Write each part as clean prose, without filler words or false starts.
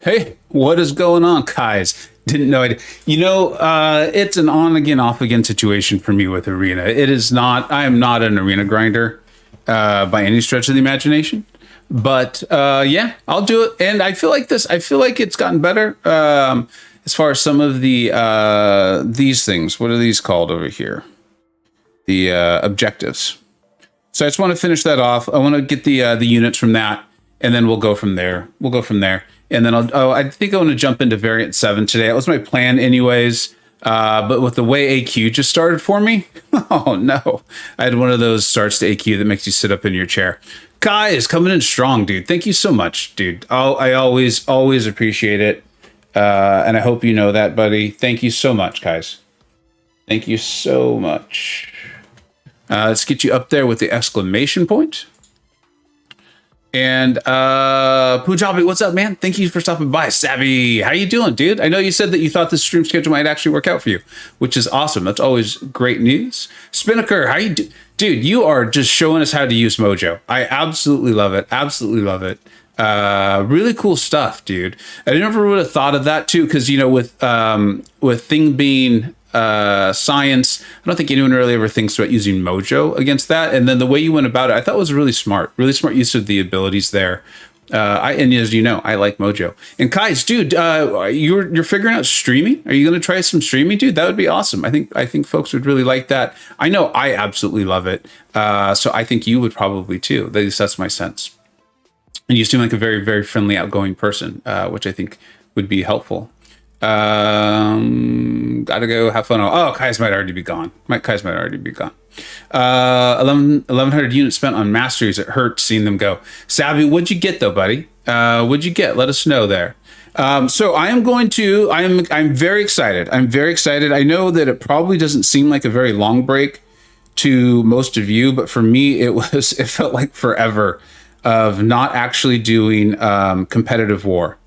Hey, what is going on, guys? Didn't know it. It's an on again, off again situation for me with Arena. It is not, I am not an Arena grinder by any stretch of the imagination. But yeah, I'll do it. And I feel like it's gotten better as far as some of these things. What are these called over here? The objectives. So I just want to finish that off. I want to get the units from that, and then we'll go from there. And then I think I want to jump into variant 7 today. That was my plan anyways. But with the way AQ just started for me, oh no, I had one of those starts to AQ that makes you sit up in your chair. Kai is coming in strong, dude. Thank you so much, dude. I always appreciate it. And I hope you know that, buddy. Thank you so much, guys. Thank you so much. Let's get you up there with the exclamation point. And Punjabi, what's up, man? Thank you for stopping by. Savvy, how you doing, dude? I know you said that you thought this stream schedule might actually work out for you, which is awesome. That's always great news. Spinnaker, how you do? Dude, you are just showing us how to use Mojo. I absolutely love it. Absolutely love it. Really cool stuff, dude. I never would have thought of that too, because with thing being science, I don't think anyone really ever thinks about using Mojo against that. And then the way you went about it, I thought was really smart use of the abilities there. And as you know, I like Mojo. And Kais, dude, you're figuring out streaming. Are you going to try some streaming, dude? That would be awesome. I think folks would really like that. I know I absolutely love it. So I think you would probably too. At least that's my sense. And you seem like a very, very friendly, outgoing person, which I think would be helpful. Gotta go have fun. Oh, Kai's might already be gone. 1100 units spent on masteries. It hurt seeing them go. Savvy, what'd you get though, buddy? What'd you get? Let us know there. So I'm very excited. I'm very excited. I know that it probably doesn't seem like a very long break to most of you, but for me, it felt like forever of not actually doing competitive war.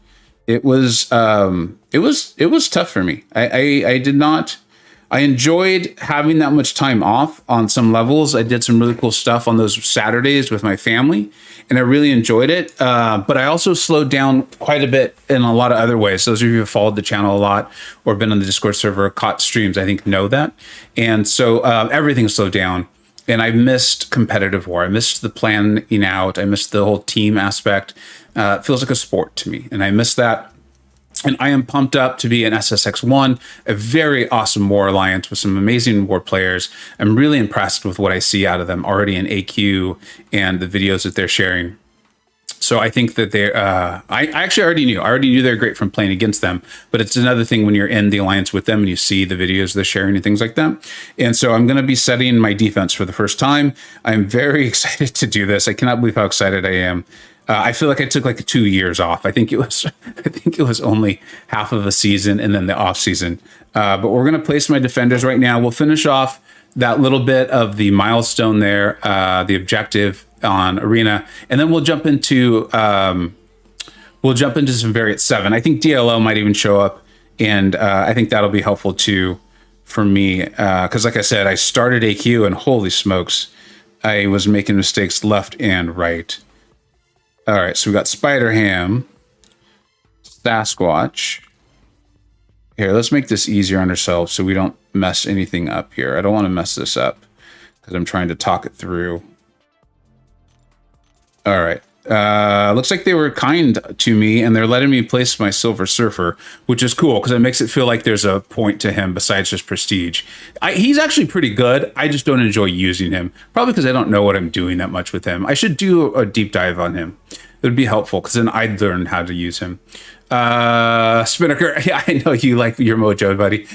It was tough for me. I did not. I enjoyed having that much time off on some levels. I did some really cool stuff on those Saturdays with my family, and I really enjoyed it. But I also slowed down quite a bit in a lot of other ways. Those of you who have followed the channel a lot or been on the Discord server, caught streams, I think know that. And so everything slowed down. And I missed competitive war. I missed the planning out. I missed the whole team aspect. It feels like a sport to me, and I miss that. And I am pumped up to be an SSX1, a very awesome war alliance with some amazing war players. I'm really impressed with what I see out of them already in AQ and the videos that they're sharing. So I think that I actually already knew they're great from playing against them, but it's another thing when you're in the alliance with them and you see the videos they're sharing and things like that. And so I'm going to be setting my defense for the first time. I'm very excited to do this. I cannot believe how excited I am. I feel like I took like 2 years off. I think it was only half of a season and then the off season. But we're going to place my defenders right now. We'll finish off that little bit of the milestone there, the objective on Arena, and then we'll jump into some variant 7. I think DLO might even show up, and I think that'll be helpful too for me, because like I said, I started AQ and holy smokes, I was making mistakes left and right. All right, so we got Spider Ham, Sasquatch. Here, let's make this easier on ourselves so we don't mess anything up here. I don't want to mess this up because I'm trying to talk it through. All right. Looks like they were kind to me and they're letting me place my Silver Surfer, which is cool because it makes it feel like there's a point to him besides just prestige. He's actually pretty good. I just don't enjoy using him, probably because I don't know what I'm doing that much with him. I should do a deep dive on him. It would be helpful because then I'd learn how to use him. Spinnaker, yeah, I know you like your Mojo, buddy.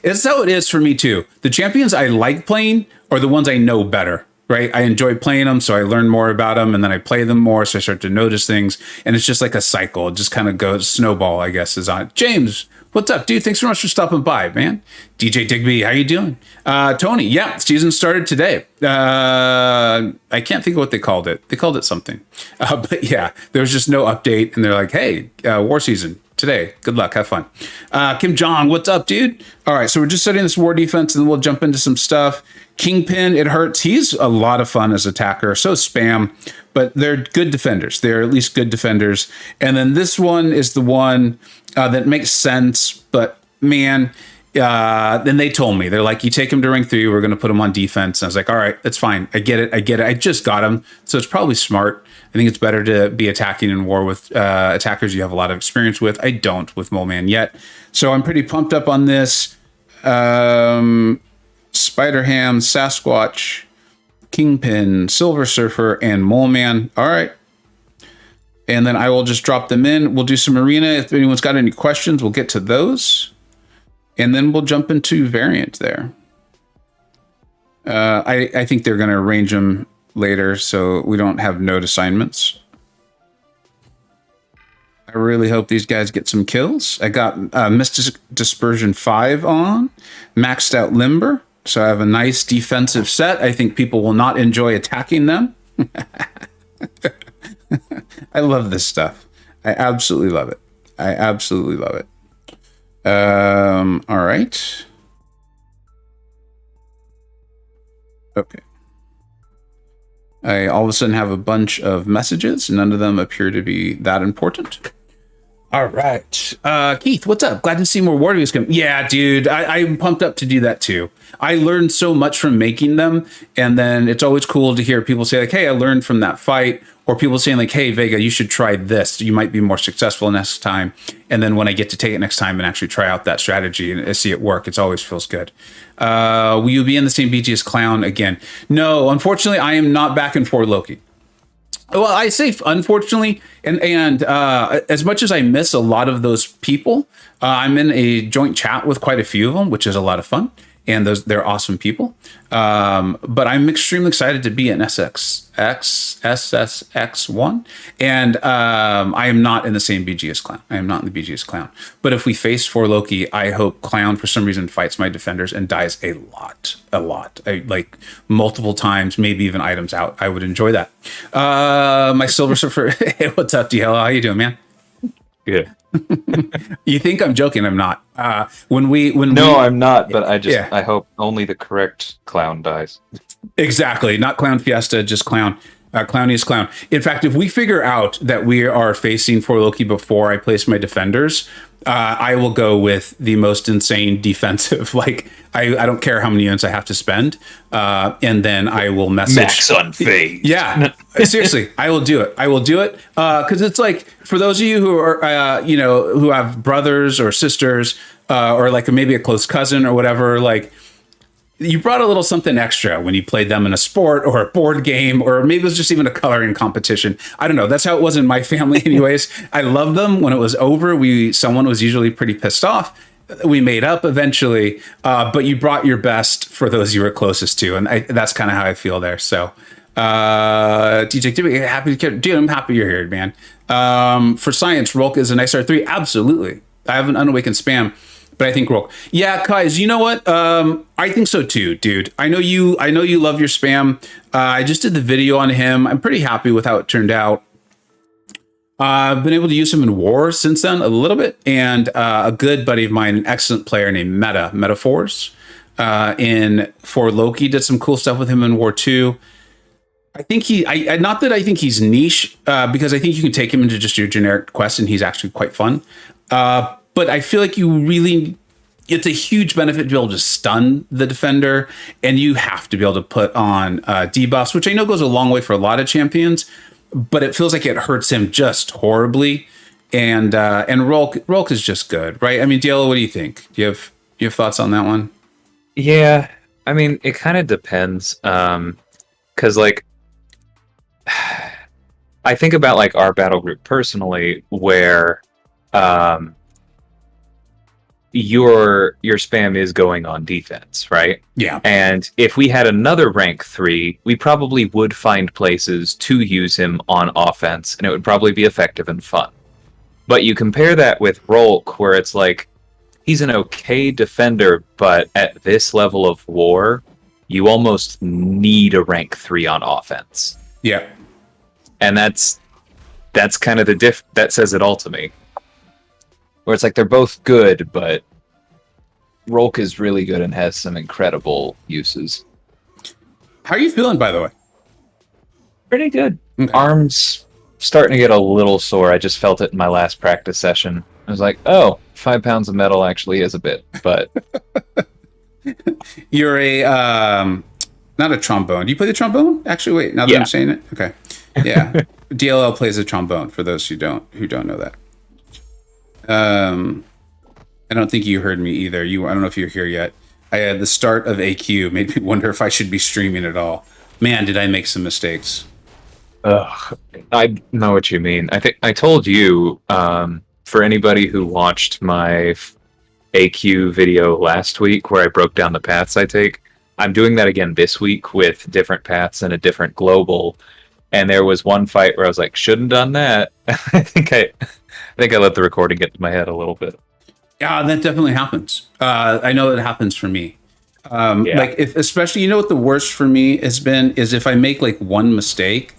It's how it is for me too. The champions I like playing are the ones I know better. Right, I enjoy playing them, so I learn more about them, and then I play them more, so I start to notice things, and it's just like a cycle. It just kind of goes snowball, I guess, is on. James, what's up, dude? Thanks so much for stopping by, man. DJ Digby, how you doing? Tony, yeah, season started today. I can't think of what they called it. They called it something, but yeah, there was just no update, and they're like, "Hey, war season." today. Good luck. Have fun. Kim Jong, what's up, dude? All right, so we're just studying this war defense, and then we'll jump into some stuff. Kingpin, it hurts. He's a lot of fun as attacker. So Spam, but they're good defenders. They're at least good defenders. And then this one is the one that makes sense. But man, then they told me, they're like, you take him to rank 3, we're going to put him on defense. And I was like, all right, that's fine. I get it. I just got him. So it's probably smart. I think it's better to be attacking in war with attackers you have a lot of experience with. I don't with Mole Man yet. So I'm pretty pumped up on this. Spider Ham, Sasquatch, Kingpin, Silver Surfer, and Mole Man. All right. And then I will just drop them in. We'll do some arena. If anyone's got any questions, we'll get to those. And then we'll jump into variant there. I think they're going to arrange them later so we don't have note assignments. I really hope these guys get some kills. I got Mystic Dispersion 5 on, maxed out Limber. So I have a nice defensive set. I think people will not enjoy attacking them. I love this stuff. I absolutely love it. I absolutely love it. All right. Okay. I all of a sudden have a bunch of messages. None of them appear to be that important. All right. Keith, what's up? Glad to see more war videos come. Yeah, dude, I'm pumped up to do that too. I learned so much from making them. And then it's always cool to hear people say like, hey, I learned from that fight. Or people saying like, hey, Vega, you should try this. You might be more successful next time. And then when I get to take it next time and actually try out that strategy and see it work, it always feels good. Will you be in the same BG as Clown again? No, unfortunately, I am not back in for Loki. Well, I say unfortunately, and as much as I miss a lot of those people, I'm in a joint chat with quite a few of them, which is a lot of fun. And they're awesome people. But I'm extremely excited to be in SSX1. And I am not in the same BG as Clown. I am not in the BG as Clown. But if we face for Loki, I hope Clown for some reason fights my defenders and dies a lot. Like multiple times, maybe even items out. I would enjoy that. My Silver Surfer. Hey, what's up, DL? How you doing, man? Good. You think I'm joking? I'm not. I'm not. But I hope only the correct Clown dies. Exactly, not Clown Fiesta, just Clown. Clowniest Clown. In fact, if we figure out that we are facing for Loki before I place my defenders, I will go with the most insane defensive. Like I don't care how many units I have to spend, and then I will message Max unfazed. Yeah, seriously, I will do it. I will do it because it's like for those of you who are who have brothers or sisters or like maybe a close cousin or whatever, like. You brought a little something extra when you played them in a sport or a board game, or maybe it was just even a coloring competition. I don't know. That's how it was in my family anyways. I loved them. When it was over, someone was usually pretty pissed off. We made up eventually, but you brought your best for those you were closest to. And that's kind of how I feel there. So, DJ, happy to, dude, I'm happy you're here, man. For science, Rolk is an XR3. Absolutely. I have an unawakened spam. But I think Rolk. Yeah, Kais, you know what? I think so too, dude. I know you love your spam. I just did the video on him. I'm pretty happy with how it turned out. I've been able to use him in war since then a little bit. And a good buddy of mine, an excellent player named Metaphors, for Loki, did some cool stuff with him in war too. I think not that I think he's niche, because I think you can take him into just your generic quest and he's actually quite fun. But I feel like it's a huge benefit to be able to stun the defender, and you have to be able to put on debuffs, which I know goes a long way for a lot of champions, but it feels like it hurts him just horribly. And Rolk is just good, right? I mean, Diallo, what do you think? Do you have thoughts on that one? Yeah, I mean, it kind of depends, because like I think about like our battle group personally, where your spam is going on defense, right? Yeah. And if we had another rank 3, we probably would find places to use him on offense, and it would probably be effective and fun. But you compare that with Rolk, where it's like, he's an okay defender, but at this level of war, you almost need a rank 3 on offense. where it's like they're both good, but Rolk is really good and has some incredible uses. How are you feeling, by the way? Pretty good. Okay. Arms starting to get a little sore. I just felt it in my last practice session. I was like, oh, 5 pounds of metal actually is a bit, but You're a not a trombone. Do you play the trombone? Actually, wait. Now that I'm saying it, okay. Yeah, DLL plays the trombone. For those who don't know that. I don't think you heard me either. I don't know if you're here yet. I had the start of AQ made me wonder if I should be streaming at all. Man, did I make some mistakes. Ugh, I know what you mean. I think I told you, for anybody who watched my AQ video last week where I broke down the paths I take, I'm doing that again this week with different paths and a different global. And there was one fight where I was like, shouldn't done that. I think I let the recording get to my head a little bit. Yeah, that definitely happens. I know it happens for me. Like, if, especially, you know what the worst for me has been is if I make like one mistake,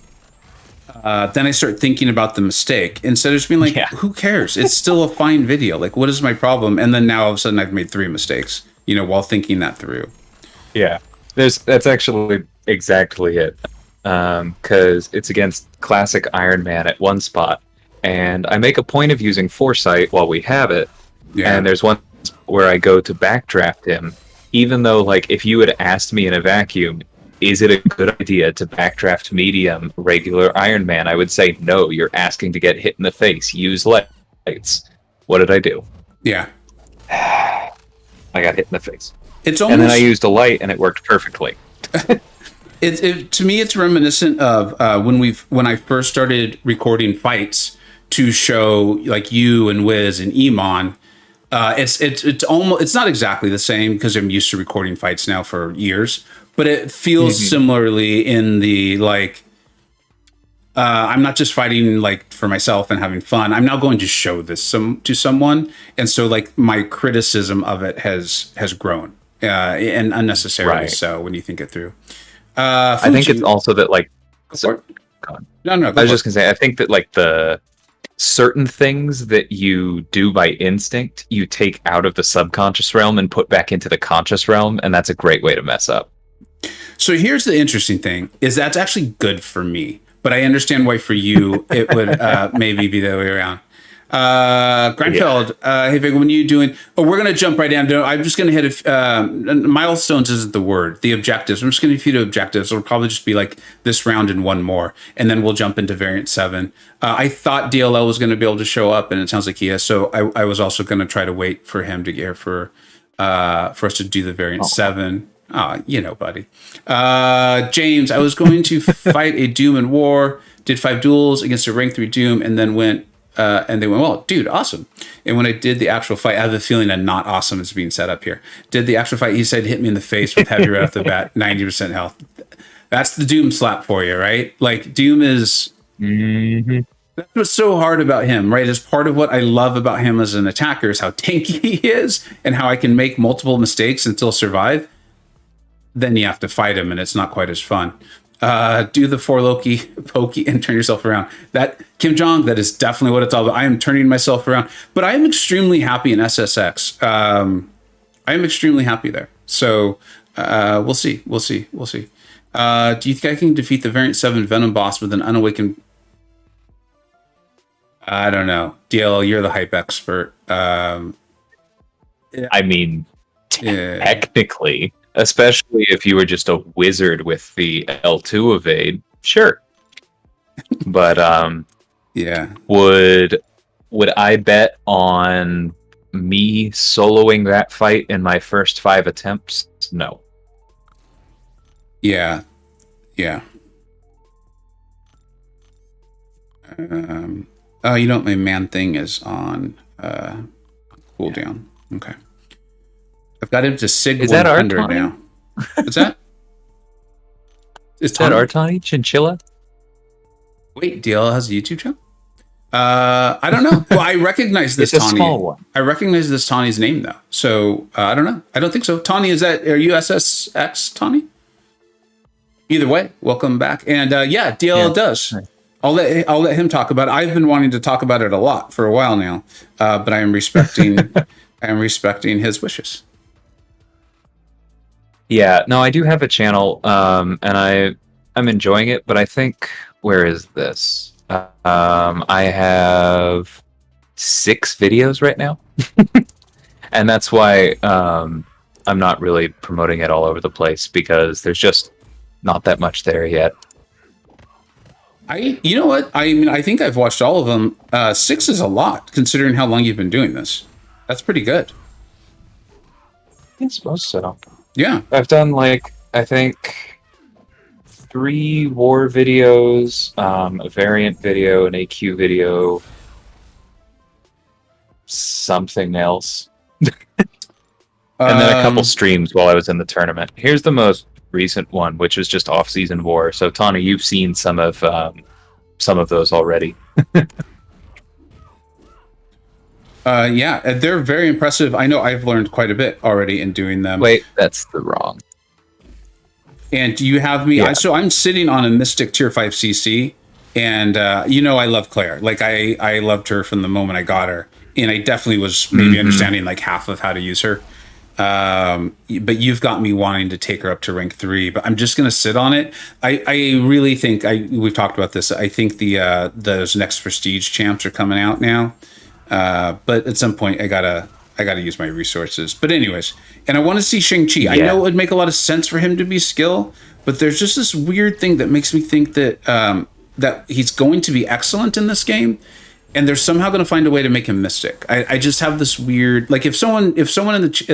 then I start thinking about the mistake instead of just being like, who cares? It's still a fine video. Like, what is my problem? And then now all of a sudden I've made 3 mistakes, while thinking that through. Yeah, that's actually exactly it. Because it's against classic Iron Man at one spot, and I make a point of using foresight while we have it. Yeah. And there's one where I go to backdraft him, even though, like, if you had asked me in a vacuum, is it a good idea to backdraft medium regular Iron Man? I would say, no, you're asking to get hit in the face. Use lights. What did I do? Yeah. I got hit in the face. It's almost... And then I used a light, and it worked perfectly. To me, it's reminiscent of when I first started recording fights to show like you and Wiz and Iman. It's almost, it's not exactly the same because I'm used to recording fights now for years, but it feels similarly in the like. I'm not just fighting like for myself and having fun. I'm now going to show this to someone, and so like my criticism of it has grown and unnecessarily so when you think it through. I think it's also that like. No. I was just gonna say I think that like the certain things that you do by instinct, you take out of the subconscious realm and put back into the conscious realm, and that's a great way to mess up. So here's the interesting thing: is that's actually good for me, but I understand why for you it would maybe be the other way around. Grindfeld, hey Vega, when you doing? Oh, we're gonna jump right down. I'm just gonna hit milestones isn't the word. The objectives. I'm just gonna feed objectives. It'll probably just be like this round and one more, and then we'll jump into variant 7. I thought DLL was gonna be able to show up, and it sounds like he is. So I was also gonna try to wait for him to get here for us to do the variant 7. Buddy. James, I was going to fight a Doom in war. Did 5 duels against a rank 3 Doom, and then went. And they went, well, dude, awesome. And when I did the actual fight, I have the feeling that not awesome is being set up here. Did the actual fight, he said, hit me in the face with heavy right off the bat, 90% health. That's the Doom slap for you, right? Like, Doom is... That's what's so hard about him, right? Is part of what I love about him as an attacker is how tanky he is and how I can make multiple mistakes and still survive. Then you have to fight him, and it's not quite as fun. Do the 4 Loki pokey and turn yourself around. That Kim Jong, that is definitely what it's all about. I am turning myself around, but I am extremely happy in SSX. I am extremely happy there. So we'll see. Do you think I can defeat the variant 7 Venom boss with an unawakened? I don't know. DLL, you're the hype expert. I mean, technically. Especially if you were just a wizard with the L2 evade, sure. But would I bet on me soloing that fight in my first 5 attempts? No. Yeah. You know what? My man thing is on cooldown. Okay. I've got him to Sig 100 now. What's that? Is that Artani Chinchilla? Wait, DL has a YouTube channel? I don't know. Well, I recognize this Tawny. It's a small one. I recognize this Tawny's name, though. So, I don't know. I don't think so. Tawny, are you SSX Tawny? Either way, welcome back. And DLL does. I'll let him talk about it. I've been wanting to talk about it a lot for a while now, but I am respecting his wishes. Yeah, no, I do have a channel, and I'm enjoying it, but I think where is this? I have 6 videos right now, and that's why I'm not really promoting it all over the place because there's just not that much there yet. You know what? I mean, I think I've watched all of them. 6 is a lot considering how long you've been doing this. That's pretty good. I suppose so. Yeah, I've done like I think 3 war videos, a variant video, an AQ video, something else, and then a couple streams while I was in the tournament. Here's the most recent one, which was just off-season war. So Tawny, you've seen some of those already. yeah, they're very impressive. I know I've learned quite a bit already in doing them. Wait, that's the wrong. And you have me. Yeah. So I'm sitting on a Mystic Tier 5 CC, and I love Claire. Like I loved her from the moment I got her, and I definitely was maybe understanding like half of how to use her. But you've got me wanting to take her up to rank 3, but I'm just going to sit on it. I really think we've talked about this. I think those next prestige champs are coming out now. But at some point I gotta use my resources. But anyways, and I want to see Shang-Chi. Yeah. I know it would make a lot of sense for him to be skill, but there's just this weird thing that makes me think that, that he's going to be excellent in this game. And they're somehow going to find a way to make him mystic. I just have this weird, like if someone in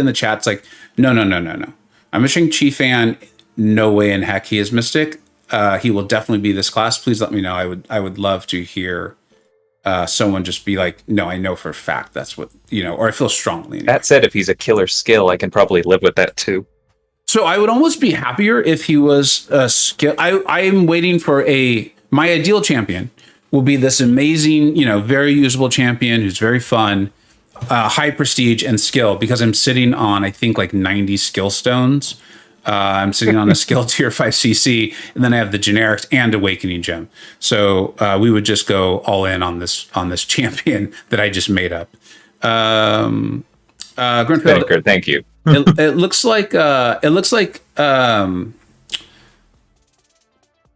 the chat's like, no, I'm a Shang-Chi fan. No way in heck he is mystic. He will definitely be this class. Please let me know. I would love to hear someone just be like, no, I know for a fact that's what, or I feel strongly. Anyway. That said, if he's a killer skill, I can probably live with that too. So I would almost be happier if he was a skill. I'm waiting for my ideal champion will be this amazing, very usable champion who's very fun, high prestige and skill, because I'm sitting on, I think, like 90 skill stones. I'm sitting on a skill tier 5 CC, and then I have the generics and awakening gem. So we would just go all in on this champion that I just made up. Grunfeld, thank you. it looks like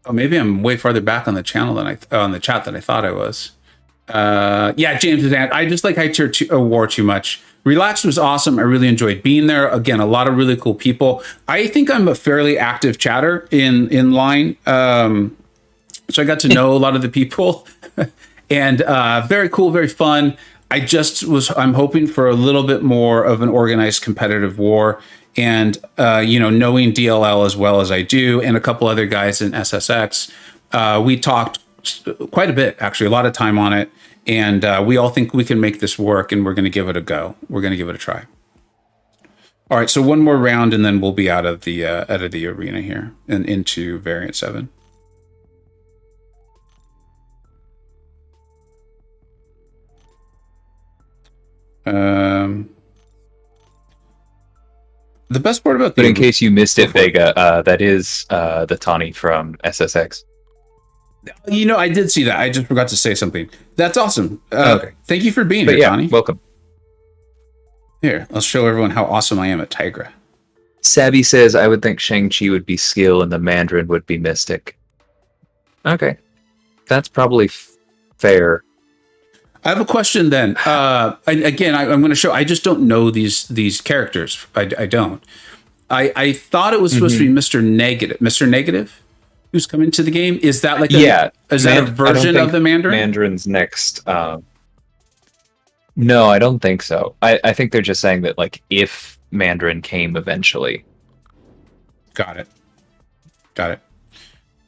oh, maybe I'm way farther back on the channel than on the chat than I thought I was. Yeah, James is I just like high tier war too much. Relax was awesome. I really enjoyed being there. Again, a lot of really cool people. I think I'm a fairly active chatter in line. So I got to know a lot of the people and very cool, very fun. I'm hoping for a little bit more of an organized competitive war. And, knowing DLL as well as I do, and a couple other guys in SSX, we talked quite a bit, actually, a lot of time on it. And we all think we can make this work, and we're going to give it a go. We're going to give it a try. All right, so one more round, and then we'll be out of the arena here and into Variant 7. The best part about but in case you missed it, Vega, that is the Tawny from SSX. I did see that. I just forgot to say something. That's awesome. Okay. Thank you for being here, Tawny. Welcome. Here, I'll show everyone how awesome I am at Tigra. Sabby says, I would think Shang-Chi would be skill and the Mandarin would be mystic. Okay. That's probably fair. I have a question then. Again, I'm going to show. I just don't know these characters. I don't. I thought it was supposed to be Mr. Negative. Mr. Negative, who's coming to the game. Is that like is that a version of the Mandarin? Mandarin's next. No, I don't think so. I think they're just saying that like if Mandarin came eventually. Got it.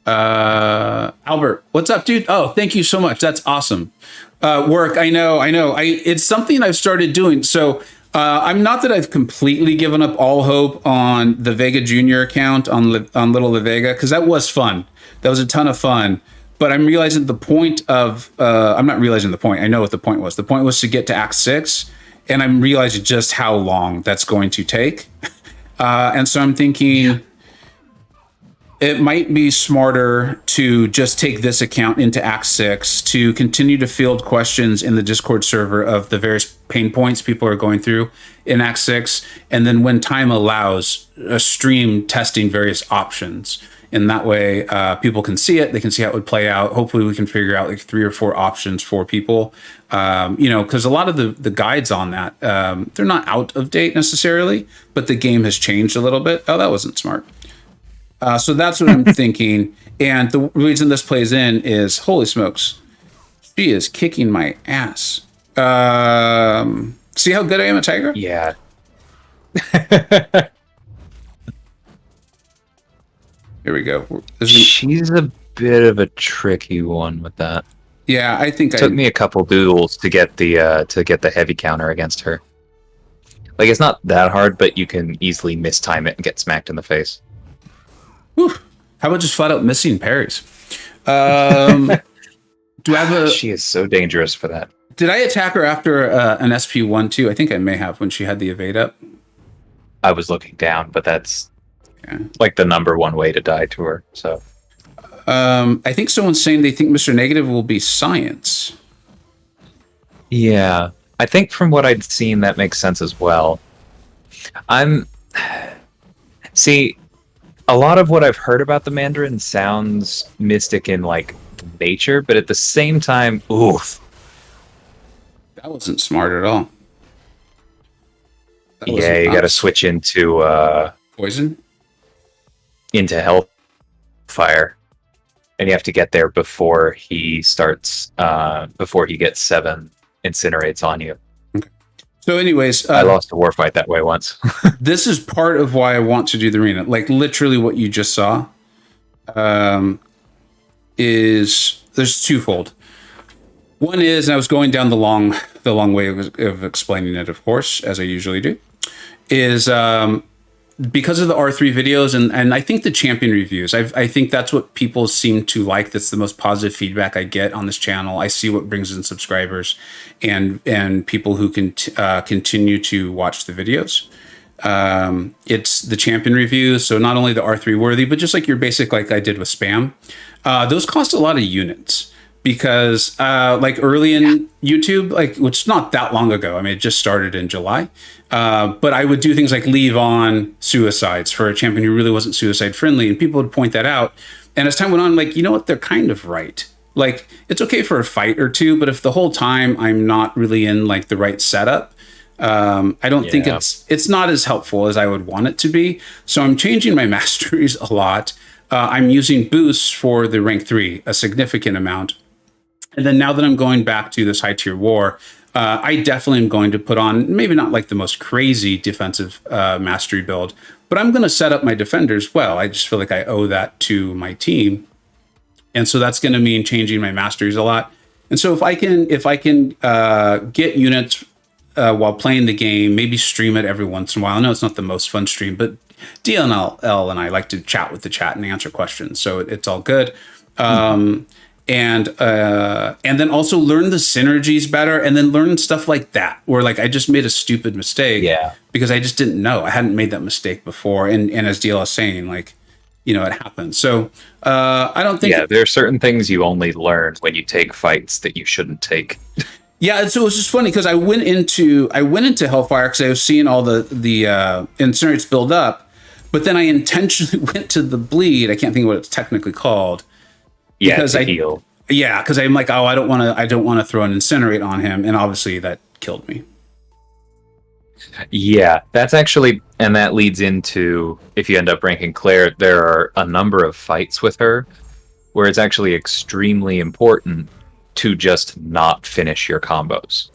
Albert, what's up, dude? Oh, thank you so much. That's awesome. Work. I know. It's something I've started doing. So I'm not that I've completely given up all hope on the Vega Junior account on Little Vega, because that was fun. That was a ton of fun. But I'm realizing the point of I'm not realizing the point. I know what the point was. The point was to get to Act 6, and I'm realizing just how long that's going to take. And so I'm thinking, it might be smarter to just take this account into Act 6 to continue to field questions in the Discord server of the various pain points people are going through in Act 6. And then when time allows, stream testing various options. And that way people can see it. They can see how it would play out. Hopefully we can figure out like 3 or 4 options for people. Because a lot of the guides on that, they're not out of date necessarily, but the game has changed a little bit. Oh, that wasn't smart. So that's what I'm thinking. And the reason this plays in is, holy smokes, she is kicking my ass. See how good I am at Tiger? Yeah. Here we go. She's a bit of a tricky one with that. Yeah, I think it took me a couple duels to get the heavy counter against her. Like, it's not that hard, but you can easily mistime it and get smacked in the face. Whew. How about just flat out missing parries? Do I have a? She is so dangerous for that. Did I attack her after an SP1 too? I think I may have when she had the evade up. I was looking down, but that's like the number one way to die to her. So, I think someone's saying they think Mr. Negative will be science. Yeah, I think from what I'd seen, that makes sense as well. See. A lot of what I've heard about the Mandarin sounds mystic in like nature, but at the same time, oof. That wasn't smart at all. Yeah, you got to switch into poison, into Hellfire, and you have to get there before he starts. Before he gets 7 incinerates on you. So anyways, I lost a war fight that way once. This is part of why I want to do the arena. Like literally what you just saw is there's twofold. One is, and I was going down the long way of explaining it, of course, as I usually do, is because of the R3 videos and I think the champion reviews, I think that's what people seem to like. That's the most positive feedback I get on this channel. I see what brings in subscribers and people who can continue to watch the videos. It's the champion reviews. So not only the R3 worthy, but just like your basic, like I did with spam, those cost a lot of units. Because like early in YouTube, like which is not that long ago. I mean, it just started in July. But I would do things like leave on suicides for a champion who really wasn't suicide friendly, and people would point that out. And as time went on, like, you know what, they're kind of right. Like it's okay for a fight or two, but if the whole time I'm not really in like the right setup, I don't think it's not as helpful as I would want it to be. So I'm changing my masteries a lot. I'm using boosts for the rank 3, a significant amount. And then now that I'm going back to this high tier war, I definitely am going to put on maybe not like the most crazy defensive mastery build, but I'm going to set up my defenders well. I just feel like I owe that to my team. And so that's going to mean changing my masteries a lot. And so if I can get units while playing the game, maybe stream it every once in a while. I know it's not the most fun stream, but DLNL and I like to chat with the chat and answer questions. So it's all good. And then also learn the synergies better, and then learn stuff like that, where like I just made a stupid mistake because I just didn't know. I hadn't made that mistake before. And as DL is saying, like, you know, it happens. So I don't think... Yeah, there are certain things you only learn when you take fights that you shouldn't take. Yeah, and so it was just funny because I went into Hellfire because I was seeing all the incinerates build up, but then I intentionally went to the bleed. I can't think of what it's technically called. Because I heal. Yeah, because I'm like, oh, I don't want to throw an incinerate on him, and obviously that killed me. Yeah, that's actually, and that leads into, if you end up ranking Claire, there are a number of fights with her where it's actually extremely important to just not finish your combos.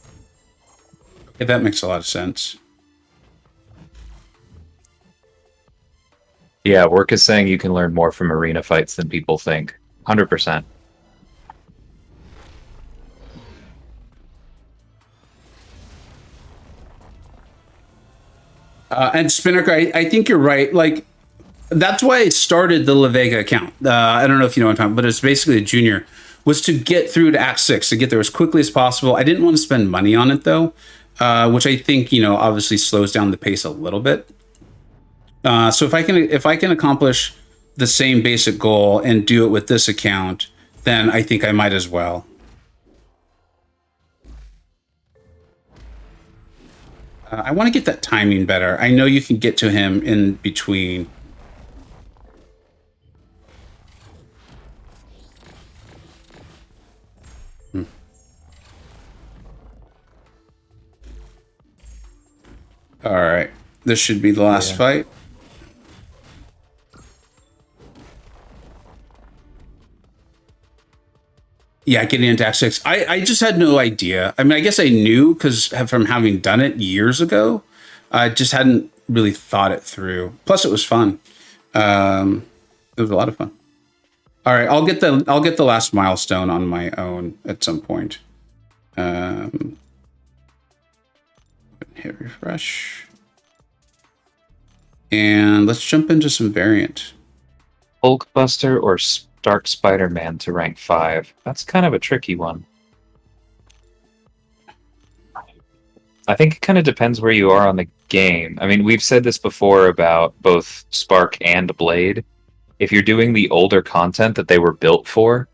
Okay, that makes a lot of sense. Yeah, Work is saying you can learn more from arena fights than people think. 100%. And Spinnaker, I think you're right. Like, that's why I started the Vega account. I don't know if you know what I'm talking about, but it's basically a junior, was to get through to Act 6, to get there as quickly as possible. I didn't want to spend money on it, though, which I think, you know, obviously slows down the pace a little bit. So if I can accomplish the same basic goal and do it with this account, then I think I might as well. I want to get that timing better. I know you can get to him in between. All right. This should be the last fight. Yeah, getting into Act 6. I just had no idea. I mean, I guess I knew because from having done it years ago. I just hadn't really thought it through. Plus, it was fun. It was a lot of fun. All right, I'll get the last milestone on my own at some point. Hit refresh. And let's jump into some variant. Hulkbuster or Stark Spider-Man to rank 5. That's kind of a tricky one. I think it kind of depends where you are on the game. I mean, we've said this before about both Spark and Blade. If you're doing the older content that they were built for,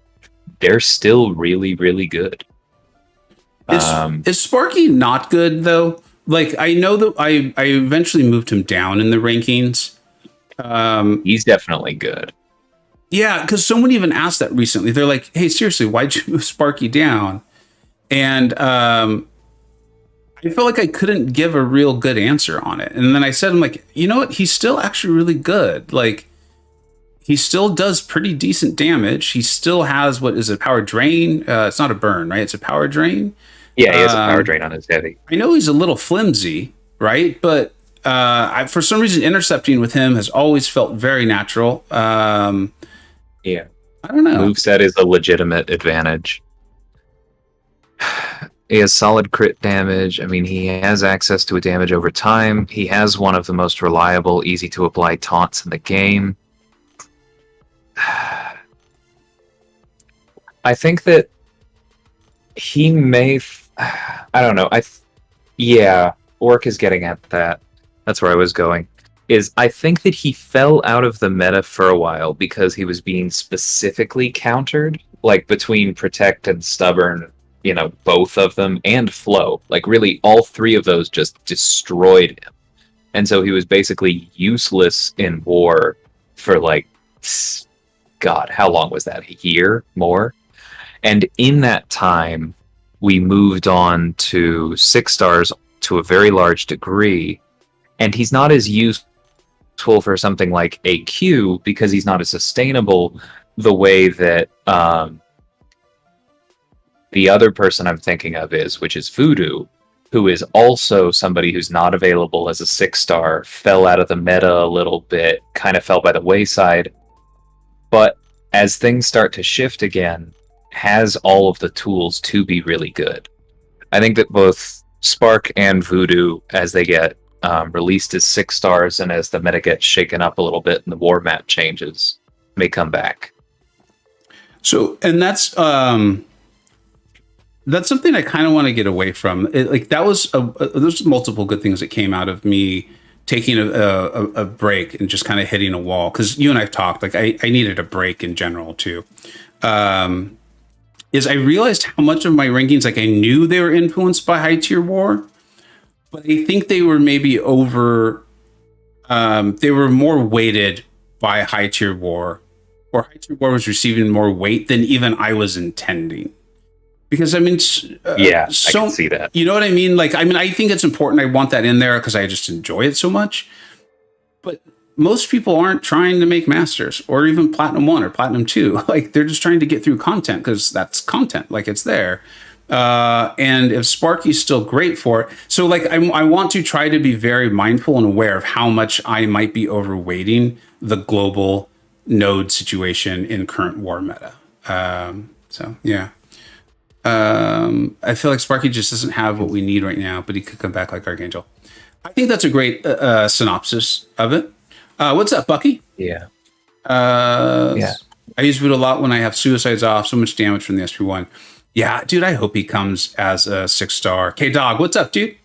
they're still really, really good. Is Sparky not good, though? Like, I know that I eventually moved him down in the rankings. He's definitely good. Yeah, because someone even asked that recently. They're like, hey, seriously, why'd you move Sparky down? And I felt like I couldn't give a real good answer on it. And then I said, I'm like, you know what? He's still actually really good. Like, he still does pretty decent damage. He still has, what is it, power drain? It's not a burn, right? It's a power drain. Yeah, he has a power drain on his heavy. I know he's a little flimsy, right? But for some reason, intercepting with him has always felt very natural. Yeah. I don't know. Moveset is a legitimate advantage. He has solid crit damage. I mean, he has access to a damage over time. He has one of the most reliable, easy to apply taunts in the game. I think that he may... I don't know. Yeah, Orc is getting at that. That's where I was going. I think that he fell out of the meta for a while because he was being specifically countered, like between Protect and Stubborn, both of them, and Flow. Like, really, all three of those just destroyed him. And so he was basically useless in war for, like, God, how long was that? A year? More? And in that time, we moved on to 6 stars to a very large degree, and he's not as useful for something like AQ because he's not as sustainable the way that the other person I'm thinking of is, which is Voodoo, who is also somebody who's not available as a 6-star, fell out of the meta a little bit, kind of fell by the wayside, but as things start to shift again, has all of the tools to be really good. I think that both Spark and Voodoo, as they get released as 6 stars and as the meta gets shaken up a little bit and the war map changes, may come back. So, and that's something I kind of want to get away from. There's multiple good things that came out of me taking a break and just kind of hitting a wall. Because you and I've talked, like I needed a break in general too. Is I realized how much of my rankings, like I knew they were influenced by high tier war, but I think they were maybe they were more weighted by high tier war, or high tier war was receiving more weight than even I was intending. Because I mean, I can see that. You know what I mean? Like, I mean, I think it's important. I want that in there because I just enjoy it so much. But most people aren't trying to make masters or even platinum 1 or platinum 2. Like, they're just trying to get through content because that's content. Like, it's there. And if Sparky's still great for it. So, like, I want to try to be very mindful and aware of how much I might be overweighting the global node situation in current war meta. So, yeah. I feel like Sparky just doesn't have what we need right now, but he could come back like Archangel. I think that's a great synopsis of it. What's up, Bucky? Yeah. I use Voodoo a lot when I have suicides off. So much damage from the SP1. Yeah, dude, I hope he comes as a 6-star. K-Dog, what's up, dude?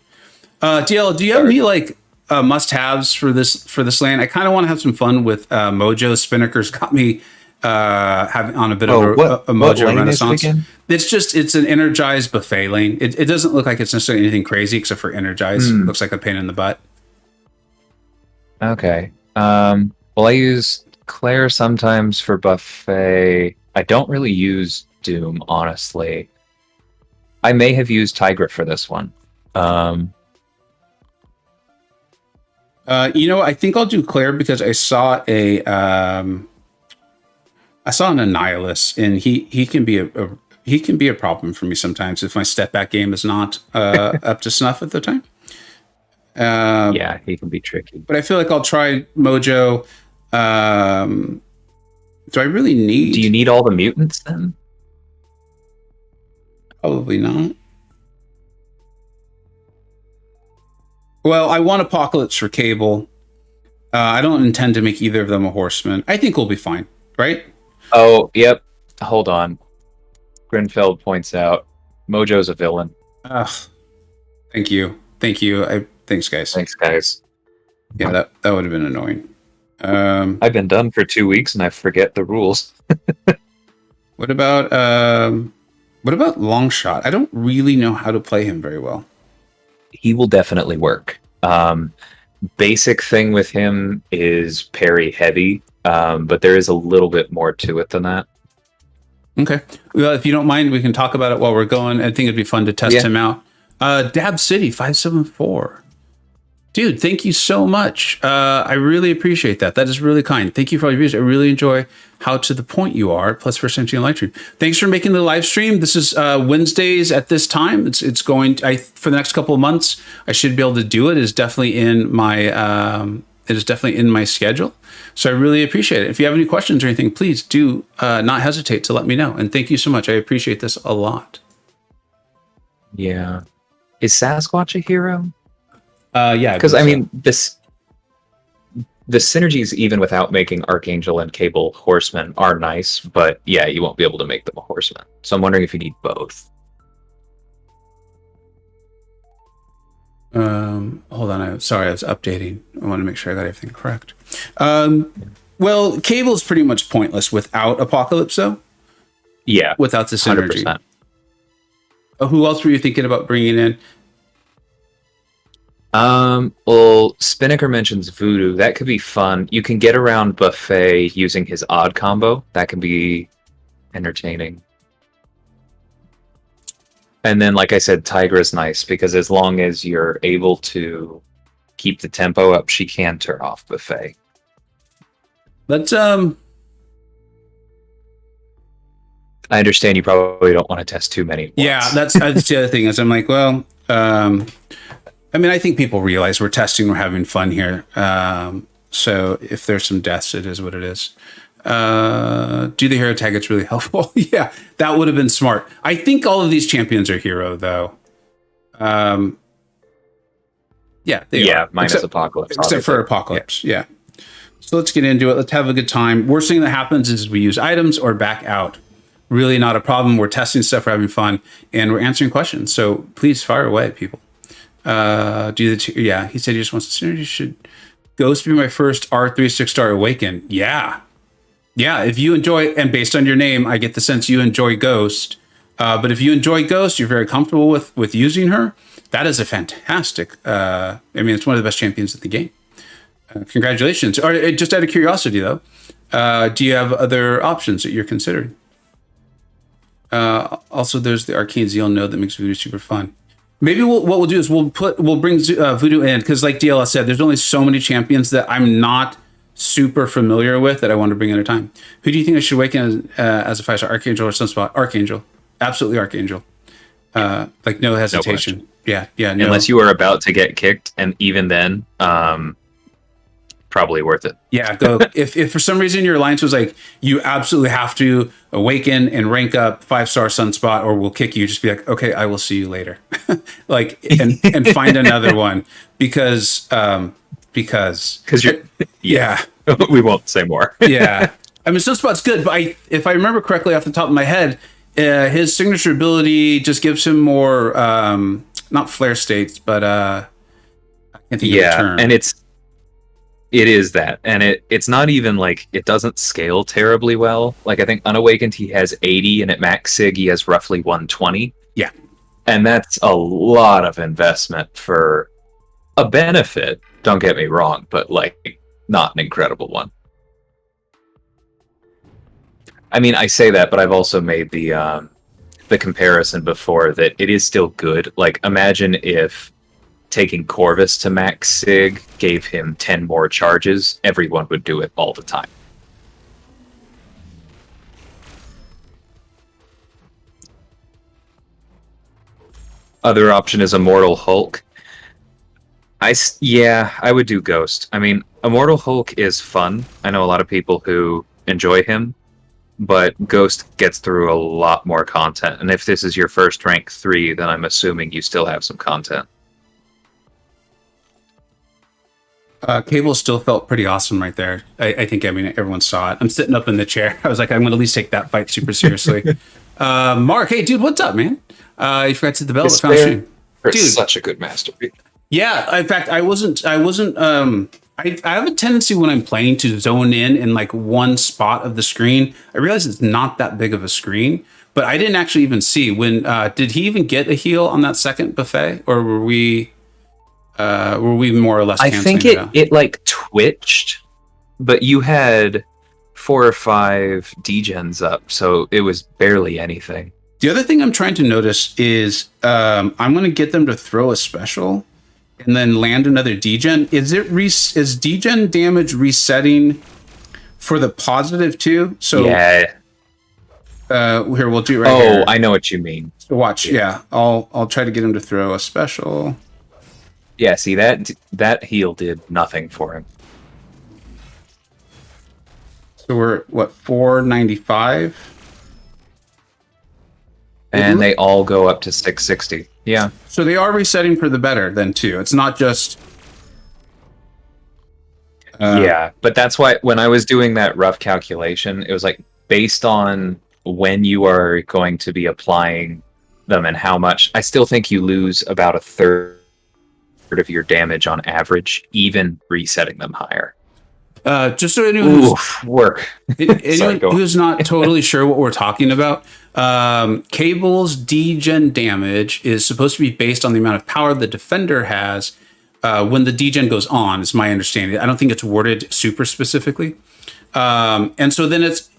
DL, do you have any, like, must-haves for this lane. I kind of want to have some fun with Mojo. Spinnaker's got me having on a bit of a Mojo renaissance. It's an energized buffet lane. It doesn't look like it's necessarily anything crazy except for energized. It looks like a pain in the butt. Okay. Well, I use Claire sometimes for buffet. I don't really use Doom, honestly. I may have used Tigra for this one. I think I'll do Claire because I saw an Annihilus, and he can be a problem for me sometimes if my step back game is not up to snuff at the time. Yeah, he can be tricky. But I feel like I'll try Mojo. Do I really need? Do you need all the mutants then? Probably not. Well, I want Apocalypse for Cable. I don't intend to make either of them a horseman. I think we'll be fine, right? Oh, yep. Hold on. Grinfeld points out Mojo's a villain. Thank you. Thanks, guys. Thanks, guys. Yeah, that would have been annoying. I've been done for 2 weeks and I forget the rules. What about Longshot? I don't really know how to play him very well. He will definitely work. Basic thing with him is parry heavy, but there is a little bit more to it than that. Okay. Well, if you don't mind, we can talk about it while we're going. I think it'd be fun to test him out. Dab City 574. Dude, thank you so much. I really appreciate that. That is really kind. Thank you for all your views. I really enjoy how to the point you are. Plus, first time seeing a live stream. Thanks for making the live stream. This is Wednesdays at this time. It's going. For the next couple of months, I should be able to do it. It is definitely in my schedule. So I really appreciate it. If you have any questions or anything, please do not hesitate to let me know. And thank you so much. I appreciate this a lot. Yeah. Is Sasquatch a hero? Yeah, because I mean the synergies, even without making Archangel and Cable horsemen, are nice, but yeah, you won't be able to make them a horseman. So I'm wondering if you need both. Hold on. I was updating. I want to make sure I got everything correct. Well, Cable is pretty much pointless without Apocalypse, though. Yeah, without the synergy. 100%. Who else were you thinking about bringing in? Well, Spinnaker mentions Voodoo. That could be fun. You can get around Buffet using his odd combo. That can be entertaining. And then, like I said, Tigra's nice because as long as you're able to keep the tempo up, she can turn off Buffet. Let's I understand you probably don't want to test too many at once. Yeah, that's the other thing is I'm like, well, I mean, I think people realize we're testing, we're having fun here. So if there's some deaths, it is what it is. Do the hero tag, it's really helpful. Yeah, that would have been smart. I think all of these champions are hero, though. Yeah, they are. Minus Apocalypse. Except for Apocalypse, yeah. So let's get into it. Let's have a good time. Worst thing that happens is we use items or back out. Really not a problem. We're testing stuff, we're having fun, and we're answering questions. So please fire away, people. He said he just wants to synergy. Should Ghost be my first R3 6-star Awaken? Yeah, if you enjoy, and based on your name, I get the sense you enjoy Ghost. But if you enjoy Ghost, you're very comfortable with using her. That is a fantastic. I mean, it's one of the best champions in the game. Congratulations. Or just out of curiosity, though, do you have other options that you're considering? Also, there's the Arcane Zeal node that makes Voodoo super fun. Maybe what we'll do is we'll bring Voodoo in because, like DLS said, there's only so many champions that I'm not super familiar with that I want to bring in at a time. Who do you think I should awaken as a 5-star, Archangel or Sunspot? Archangel, absolutely Archangel. Like no hesitation. No, no. Unless you are about to get kicked, and even then, probably worth it. Yeah, go. if for some reason your alliance was like, you absolutely have to awaken and rank up 5-star Sunspot or we'll kick you, just be like, okay, I will see you later. Like, and find another one because you're, yeah. We won't say more. Yeah. I mean, Sunspot's good, but if I remember correctly off the top of my head, his signature ability just gives him more, not flare states, but, I Can't think of the term. And it is that, and it's not even like it doesn't scale terribly well. Like I think Unawakened he has 80, and at Max Sig he has roughly 120. Yeah, and that's a lot of investment for a benefit. Don't get me wrong, but like not an incredible one. I mean, I say that, but I've also made the comparison before that it is still good. Like imagine if taking Corvus to Max Sig gave him 10 more charges, everyone would do it all the time. Other option is Immortal Hulk. I would do Ghost. I mean, Immortal Hulk is fun. I know a lot of people who enjoy him, but Ghost gets through a lot more content. And if this is your first rank 3, then I'm assuming you still have some content. Cable still felt pretty awesome right there. I think, I mean, everyone saw it. I'm sitting up in the chair. I was like, I'm going to at least take that fight super seriously. Mark, hey, dude, what's up, man? You forgot to hit the bell. Dude, such a good masterpiece. Yeah, in fact, I have a tendency when I'm playing to zone in like one spot of the screen. I realize it's not that big of a screen, but I didn't actually even see when, did he even get a heal on that second buffet, or were we more or less I think it like twitched, but you had 4 or 5 degens up, so it was barely anything. The other thing I'm trying to notice is I'm going to get them to throw a special and then land another degen. Is degen damage resetting for the positive too? So yeah. Here, we'll do it right here. Oh, I know what you mean. So watch, yeah. I'll try to get him to throw a special. Yeah, see that heal did nothing for him. So we're at, what, 495? And they all go up to 660. Yeah. So they are resetting for the better then too. It's not just yeah, but that's why when I was doing that rough calculation, it was like based on when you are going to be applying them and how much. I still think you lose about a third of your damage on average, even resetting them higher. Just so anyone who's not totally sure what we're talking about, Cable's degen damage is supposed to be based on the amount of power the defender has when the degen goes on, is my understanding. I don't think it's worded super specifically. And so then it's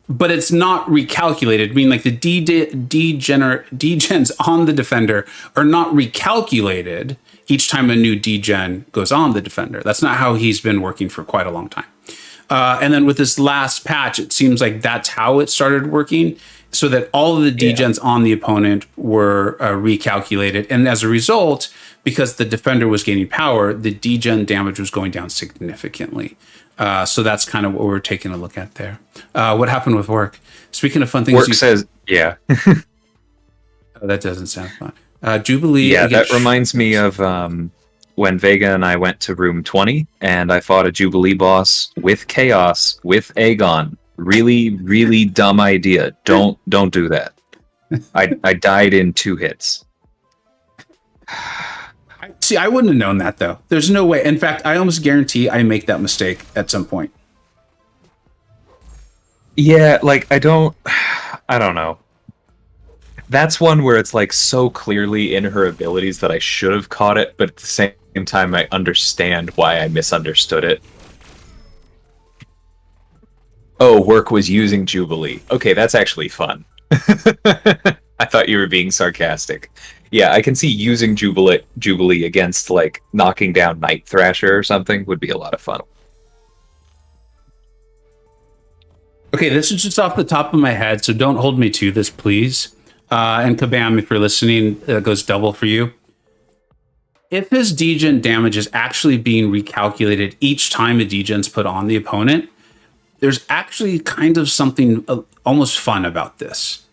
but it's not recalculated. I mean, like the degens on the defender are not recalculated each time a new degen goes on the defender. That's not how he's been working for quite a long time. And then with this last patch, it seems like that's how it started working, so that all of the degens on the opponent were recalculated. And as a result, because the defender was gaining power, the degen damage was going down significantly. So that's kind of what we're taking a look at there. What happened with work? Speaking of fun things, work says, yeah. Oh, that doesn't sound fun. Jubilee. Yeah, that reminds me of when Vega and I went to room 20 and I fought a Jubilee boss with Chaos with Aegon. Really, really dumb idea. Don't do that. I died in 2 hits. See, I wouldn't have known that though. There's no way. In fact, I almost guarantee I make that mistake at some point. Yeah, like I don't know. That's one where it's like so clearly in her abilities that I should have caught it, but at the same time I understand why I misunderstood it. Oh, work was using Jubilee. Okay, that's actually fun. I thought you were being sarcastic. Yeah, I can see using Jubilee against like knocking down Night Thrasher or something would be a lot of fun. Okay, this is just off the top of my head, so don't hold me to this, please. And Kabam, if you're listening, it goes double for you. If his degen damage is actually being recalculated each time a degen's put on the opponent, there's actually kind of something almost fun about this.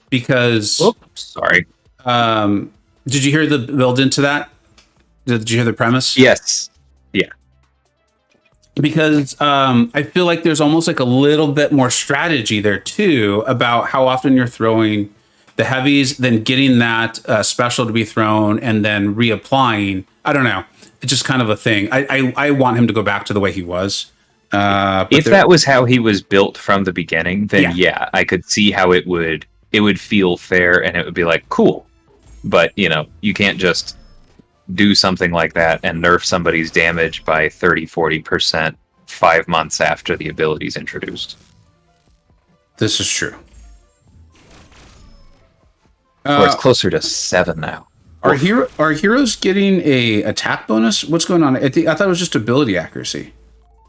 Because... sorry. Did you hear the build into that? Did you hear the premise? Yes. Yeah. Because I feel like there's almost like a little bit more strategy there too about how often you're throwing the heavies, then getting that special to be thrown, and then reapplying. I don't know. It's just kind of a thing. I want him to go back to the way he was. If that was how he was built from the beginning, then yeah, I could see how it would feel fair, and it would be like, cool. But, you can't just do something like that and nerf somebody's damage by 30-40% 5 months after the ability's introduced. This is true. Or it's closer to 7 now. Are heroes getting a attack bonus? What's going on? I thought it was just ability accuracy.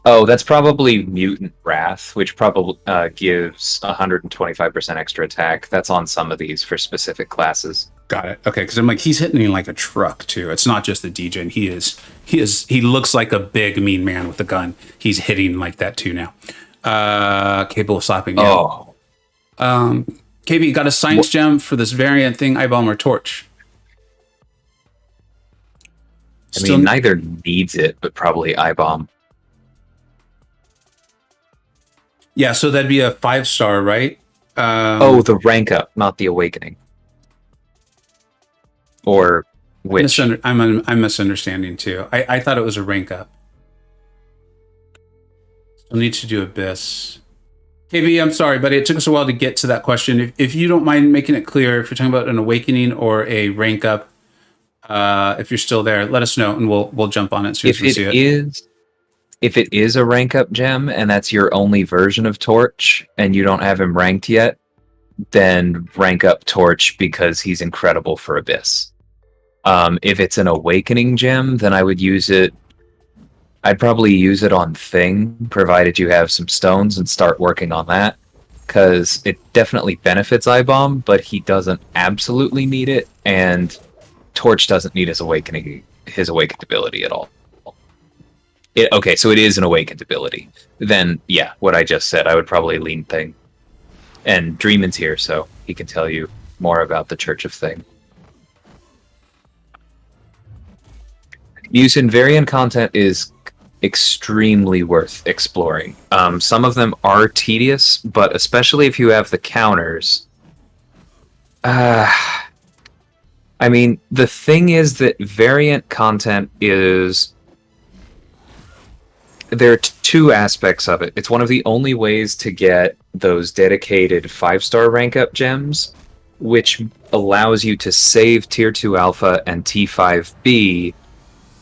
Oh, that's probably Mutant Wrath, which probably gives 125% extra attack. That's on some of these for specific classes. Got it. Okay, because I'm like, he's hitting like a truck too. It's not just the degen. He looks like a big mean man with a gun. He's hitting like that too now. Capable of slapping. Yeah. Oh. KB, you got a science gem for this variant thing, eye bomb or torch? I mean, neither needs it, but probably eye bomb. Yeah, so that'd be a 5-star, right? The rank up, not the awakening. Or which? I'm misunderstanding too. I thought it was a rank up. We'll need to do Abyss. KB, I'm sorry, but it took us a while to get to that question. If you don't mind making it clear, if you're talking about an awakening or a rank up, if you're still there, let us know and we'll jump on it as soon as we see it. If it is a rank up gem and that's your only version of Torch and you don't have him ranked yet, then rank up Torch because he's incredible for Abyss. If it's an awakening gem, then I would use it. I'd probably use it on Thing, provided you have some stones and start working on that. Because it definitely benefits Eye Bomb, but he doesn't absolutely need it, and Torch doesn't need his awakened ability at all. Okay, so it is an awakened ability. Then, yeah, what I just said, I would probably lean Thing. And Dreamin's here, so he can tell you more about the Church of Thing. Use in variant content is extremely worth exploring. Some of them are tedious, but especially if you have the counters. I mean, the thing is that variant content is... There are two aspects of it. It's one of the only ways to get those dedicated 5-star rank up gems, which allows you to save Tier 2 Alpha and T5B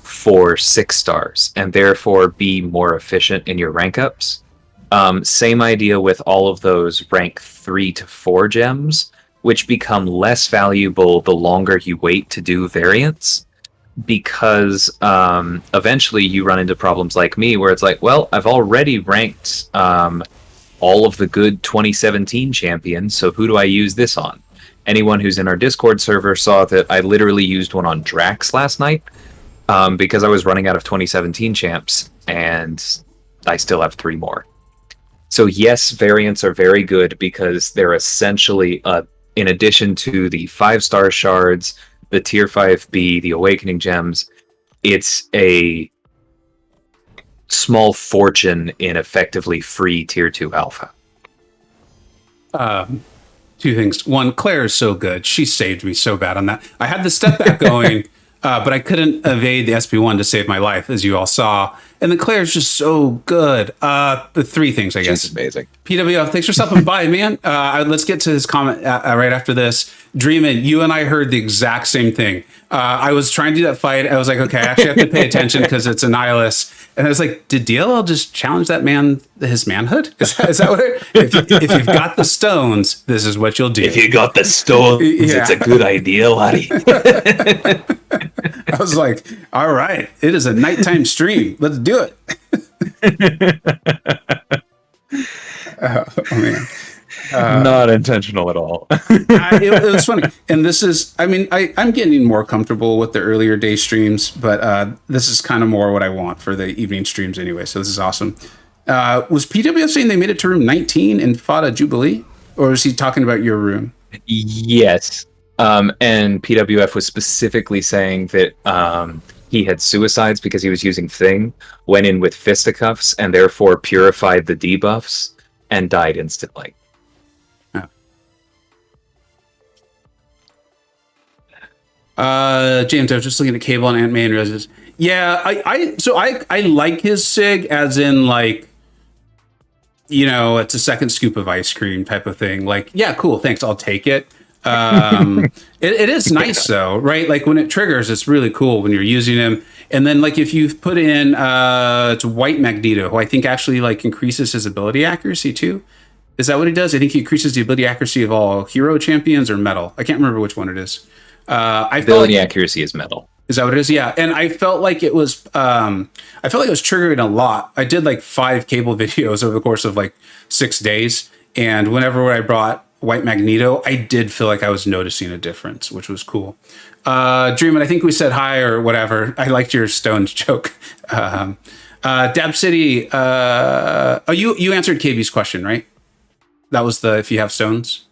for 6 stars, and therefore be more efficient in your rank ups. Same idea with all of those rank 3 to 4 gems, which become less valuable the longer you wait to do variants, because eventually you run into problems like me, where it's like, well, I've already ranked all of the good 2017 champions, so who do I use this on? Anyone who's in our Discord server saw that I literally used one on Drax last night, because I was running out of 2017 champs, and I still have 3 more. So yes, variants are very good because they're essentially, in addition to the 5-star shards, the Tier 5B, the Awakening Gems, it's a small fortune in effectively free Tier 2 Alpha. 2 things. One, Claire is so good. She saved me so bad on that. I had the step back going, but I couldn't evade the SP1 to save my life, as you all saw. And then Claire's just so good. The 3 things, I guess. She's amazing. PWF, thanks for stopping by, man. Let's get to his comment right after this. Dreamin', you and I heard the exact same thing. I was trying to do that fight. I was like, okay, I actually have to pay attention because it's a nihilist. And I was like, did DLL just challenge that man, his manhood? Is that what if you've got the stones, this is what you'll do. If you got the stones, It's a good idea, laddie. I was like, all right, it is a nighttime stream. Let's do it. Oh, man. Not intentional at all. It was funny. And this is, I mean, I'm getting more comfortable with the earlier day streams, but this is kind of more what I want for the evening streams anyway. So this is awesome. Was PWF saying they made it to room 19 in Fada Jubilee? Or was he talking about your room? Yes. And PWF was specifically saying that he had suicides because he was using Thing, went in with fisticuffs, and therefore purified the debuffs, and died instantly. James, I was just looking at Cable and Ant-Man Roses. Yeah, I like his SIG as in like, it's a second scoop of ice cream type of thing. Like, yeah, cool, thanks, I'll take it. It is nice though, right? Like when it triggers, it's really cool when you're using him. And then like if you put in it's White Magneto, who I think actually like increases his ability accuracy too. Is that what he does? I think he increases the ability accuracy of all hero champions or metal. I can't remember which one it is. Ability accuracy is metal. Is that what it is? Yeah. And I felt like it was triggering a lot. I did like 5 Cable videos over the course of like 6 days. And whenever I brought White Magneto, I did feel like I was noticing a difference, which was cool. Dreamin', I think we said hi or whatever. I liked your Stones joke. Dab City, you answered KB's question, right? That was the if you have stones.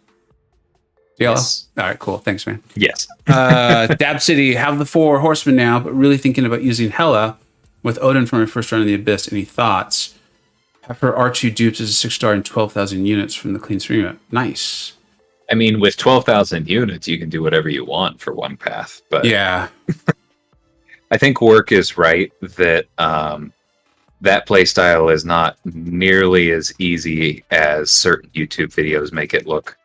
DLL? Yes. All right, cool. Thanks, man. Yes. Dab City, have the 4 horsemen now, but really thinking about using Hela with Odin from her first run of the Abyss. Any thoughts? Have her Archie duped as a 6-star and 12,000 units from the clean stream map. Nice. I mean, with 12,000 units, you can do whatever you want for one path. But yeah. I think Work is right that that playstyle is not nearly as easy as certain YouTube videos make it look.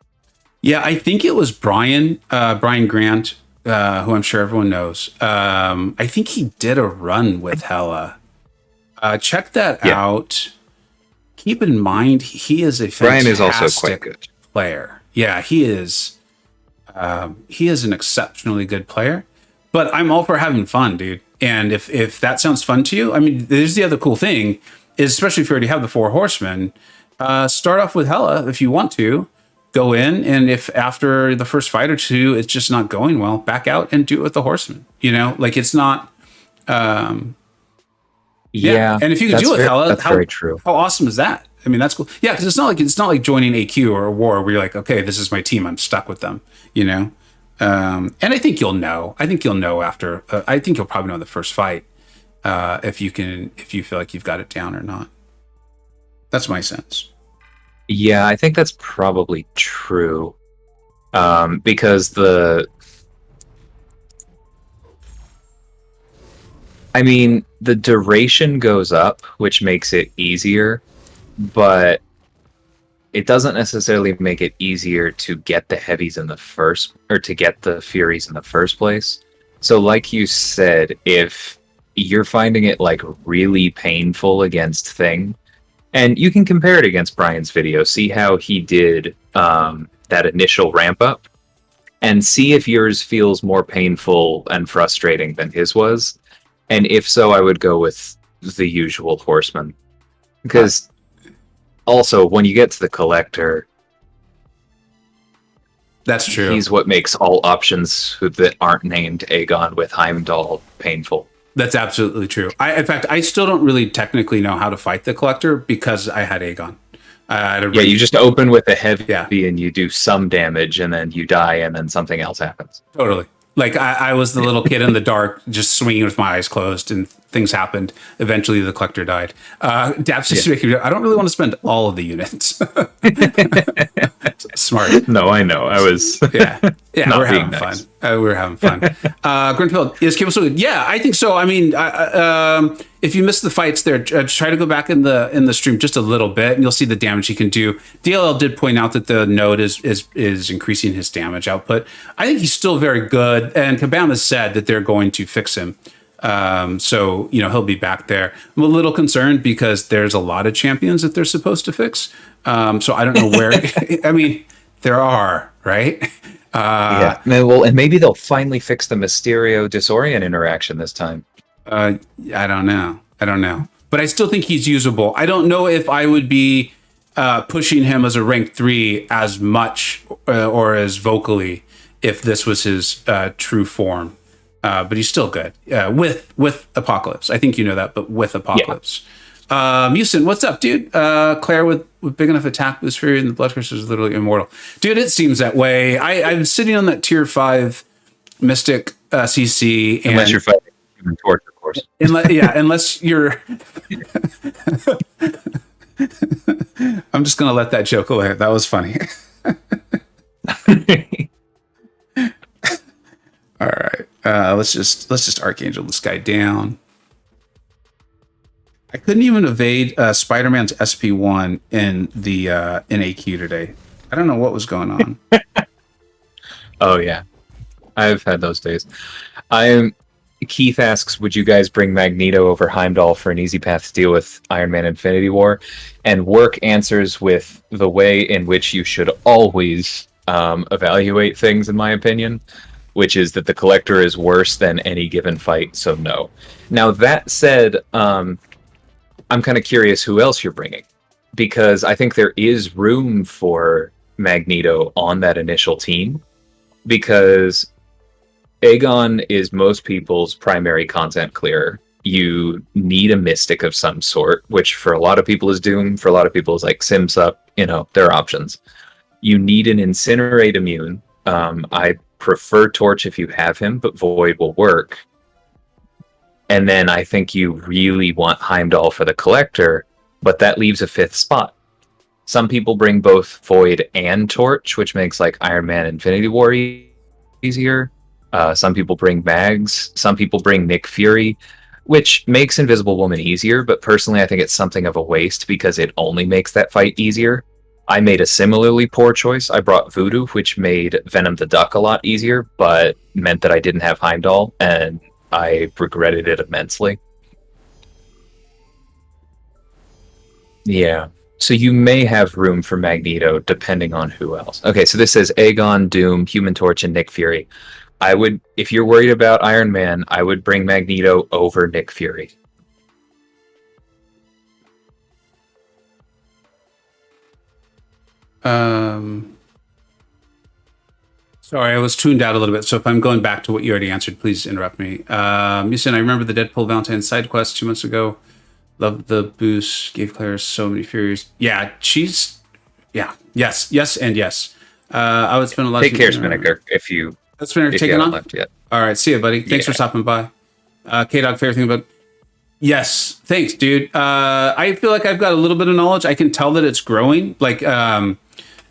Yeah, I think it was Brian Grant, who I'm sure everyone knows. I think he did a run with Hela. Check that out. Keep in mind, he is a fantastic Brian is also quite good player. Yeah, he is. He is an exceptionally good player. But I'm all for having fun, dude. And if that sounds fun to you, I mean, there's the other cool thing is, especially if you already have the 4 horsemen, start off with Hela if you want to. Go in, and if after the first fight or 2 it's just not going well, back out and do it with the horsemen. Like it's not. Yeah, and if you can do it with Hela, that's very true. How awesome is that? I mean, that's cool. Yeah, because it's not like joining AQ or a war where you're like, okay, this is my team, I'm stuck with them. And I think you'll know. I think you'll know after. I think you'll probably know the first fight if you feel like you've got it down or not. That's my sense. Yeah, I think that's probably true. Because the duration goes up, which makes it easier, but it doesn't necessarily make it easier to get the heavies to get the furies in the first place. So like you said, if you're finding it like really painful against Thing, and you can compare it against Brian's video, see how he did that initial ramp up, and see if yours feels more painful and frustrating than his was. And if so, I would go with the usual horseman. Because also, when you get to the Collector, that's true. He's what makes all options that aren't named Aegon with Heimdall painful. That's absolutely true. In fact, I still don't really technically know how to fight the Collector because I had Aegon. You just open with a heavy and you do some damage and then you die and then something else happens. Totally. Like I was the little kid in the dark, just swinging with my eyes closed, and things happened. Eventually, the Collector died. Daps just making. I don't really want to spend all of the units. Smart. No, I know. I was. Yeah. We're having fun. We're having fun. Grunfeld, is Cable so good? Yeah, I think so. I mean, if you miss the fights there, try to go back in the stream just a little bit, and you'll see the damage he can do. DLL did point out that the node is increasing his damage output. I think he's still very good, and Kabam has said that they're going to fix him. So he'll be back there. I'm a little concerned because there's a lot of champions that they're supposed to fix. So I don't know where. I mean, there are, right? Yeah. Well, and maybe they'll finally fix the Mysterio Disorient interaction this time. I don't know. But I still think he's usable. I don't know if I would be pushing him as a rank 3 as much or as vocally if this was his true form. But he's still good with Apocalypse. I think you know that, but with Apocalypse. Musin, what's up, dude? Claire with big enough attack boost for you, and the Blood Curse is literally immortal. Dude, it seems that way. I'm sitting on that tier 5 Mystic CC. Unless you're fighting Human Torch, of course. Unless you're... I'm just going to let that joke away. That was funny. All right. Let's just Archangel this guy down. I couldn't even evade Spider-Man's SP1 in the in AQ today. I don't know what was going on. Oh yeah, I've had those days. Keith asks, would you guys bring Magneto over Heimdall for an easy path to deal with Iron Man Infinity War? And Work answers with the way in which you should always evaluate things, in my opinion, which is that the Collector is worse than any given fight, so no. Now, that said, I'm kind of curious who else you're bringing, because I think there is room for Magneto on that initial team, because Aegon is most people's primary content clearer. You need a mystic of some sort, which for a lot of people is Doom, for a lot of people is like Sims Up, there are options. You need an Incinerate immune. I prefer Torch if you have him, but Void will work. And then I think you really want Heimdall for the Collector, but that leaves a fifth spot. Some people bring both Void and Torch, which makes like Iron Man Infinity War easier. Some people bring Mags. Some people bring Nick Fury, which makes Invisible Woman easier, but personally I think it's something of a waste because it only makes that fight easier. I made a similarly poor choice. I brought Voodoo, which made Venom the Duck a lot easier, but meant that I didn't have Heimdall, and I regretted it immensely. Yeah. So you may have room for Magneto, depending on who else. Okay, so this says Aegon, Doom, Human Torch, and Nick Fury. I would, if you're worried about Iron Man, I would bring Magneto over Nick Fury. Sorry, I was tuned out a little bit. So if I'm going back to what you already answered, please interrupt me. You said, I remember the Deadpool Valentine side quest 2 months ago. Loved the boost. Gave Claire so many Furies. Yeah, yes. And yes. I would spend a lot Take of care, Spinnaker, if you taken on left yet. All right, see you, buddy. Thanks for stopping by. K-Dog, favorite thing about... Yes, thanks, dude. I feel like I've got a little bit of knowledge. I can tell that it's growing. Like,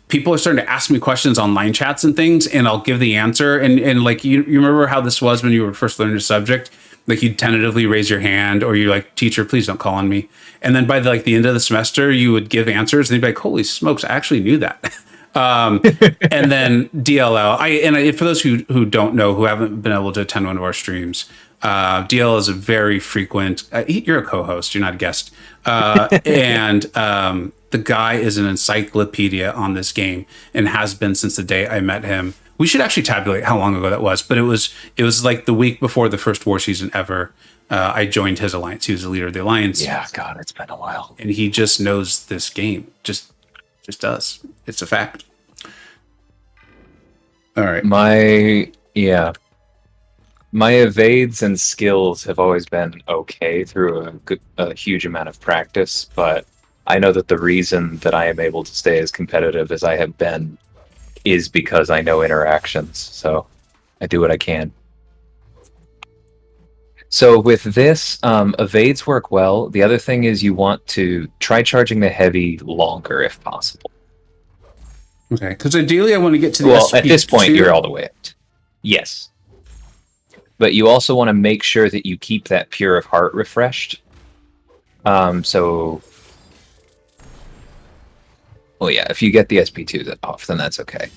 people are starting to ask me questions on line chats and things, and I'll give the answer. And like, you remember how this was when you were first learning the subject? Like, you'd tentatively raise your hand, or you're like, teacher, please don't call on me. And then by the end of the semester, you would give answers, and they'd be like, holy smokes, I actually knew that. And then DLL, for those who don't know, who haven't been able to attend one of our streams, DL is a very frequent, you're a co-host, you're not a guest. And the guy is an encyclopedia on this game and has been since the day I met him. We should actually tabulate how long ago that was, but it was like the week before the first war season ever. I joined his alliance. He was the leader of the alliance. Yeah, God, it's been a while. And he just knows this game. Just does. It's a fact. All right. My evades and skills have always been okay through a huge amount of practice, but I know that the reason that I am able to stay as competitive as I have been is because I know interactions, so I do what I can. So with this, evades work well. The other thing is you want to try charging the heavy longer if possible. Okay, because ideally I want to get to the Well, SP2. at this point, you're all the way up. Yes. But you also want to make sure that you keep that Pure of Heart refreshed. Well, yeah, if you get the SP2 off, then that's okay.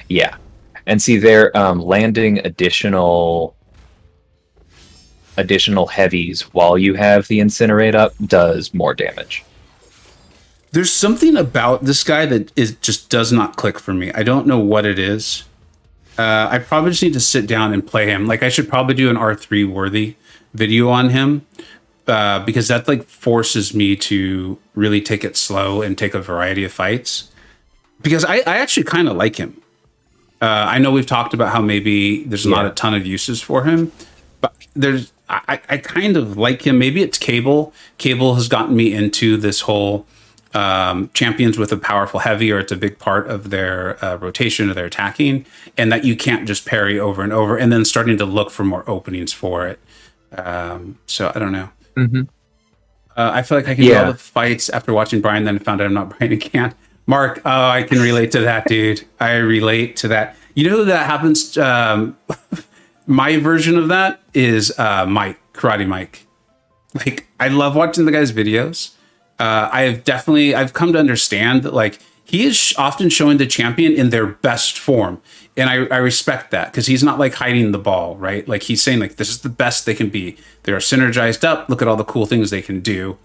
Yeah. And see, they're landing additional heavies while you have the Incinerate up does more damage. There's something about this guy that just does not click for me. I don't know what it is. I probably just need to sit down and play him. Like, I should probably do an R3 worthy video on him, because that like forces me to really take it slow and take a variety of fights. Because I actually kind of like him. I know we've talked about how maybe there's not a ton of uses for him, but I kind of like him. Maybe it's Cable. Cable has gotten me into this whole champions with a powerful heavy, or it's a big part of their rotation or their attacking, and that you can't just parry over and over, and then starting to look for more openings for it. So I don't know. Mm-hmm. I feel like I can do all the fights after watching Brian, then found out I'm not Brian again. Mark, I can relate to that, dude. I relate to that. You know who that happens? My version of that is Mike, Karate Mike. Like, I love watching the guy's videos. I've come to understand that, like, he is often showing the champion in their best form. And I respect that, because he's not like hiding the ball, right? Like, he's saying, like, this is the best they can be. They're synergized up. Look at all the cool things they can do.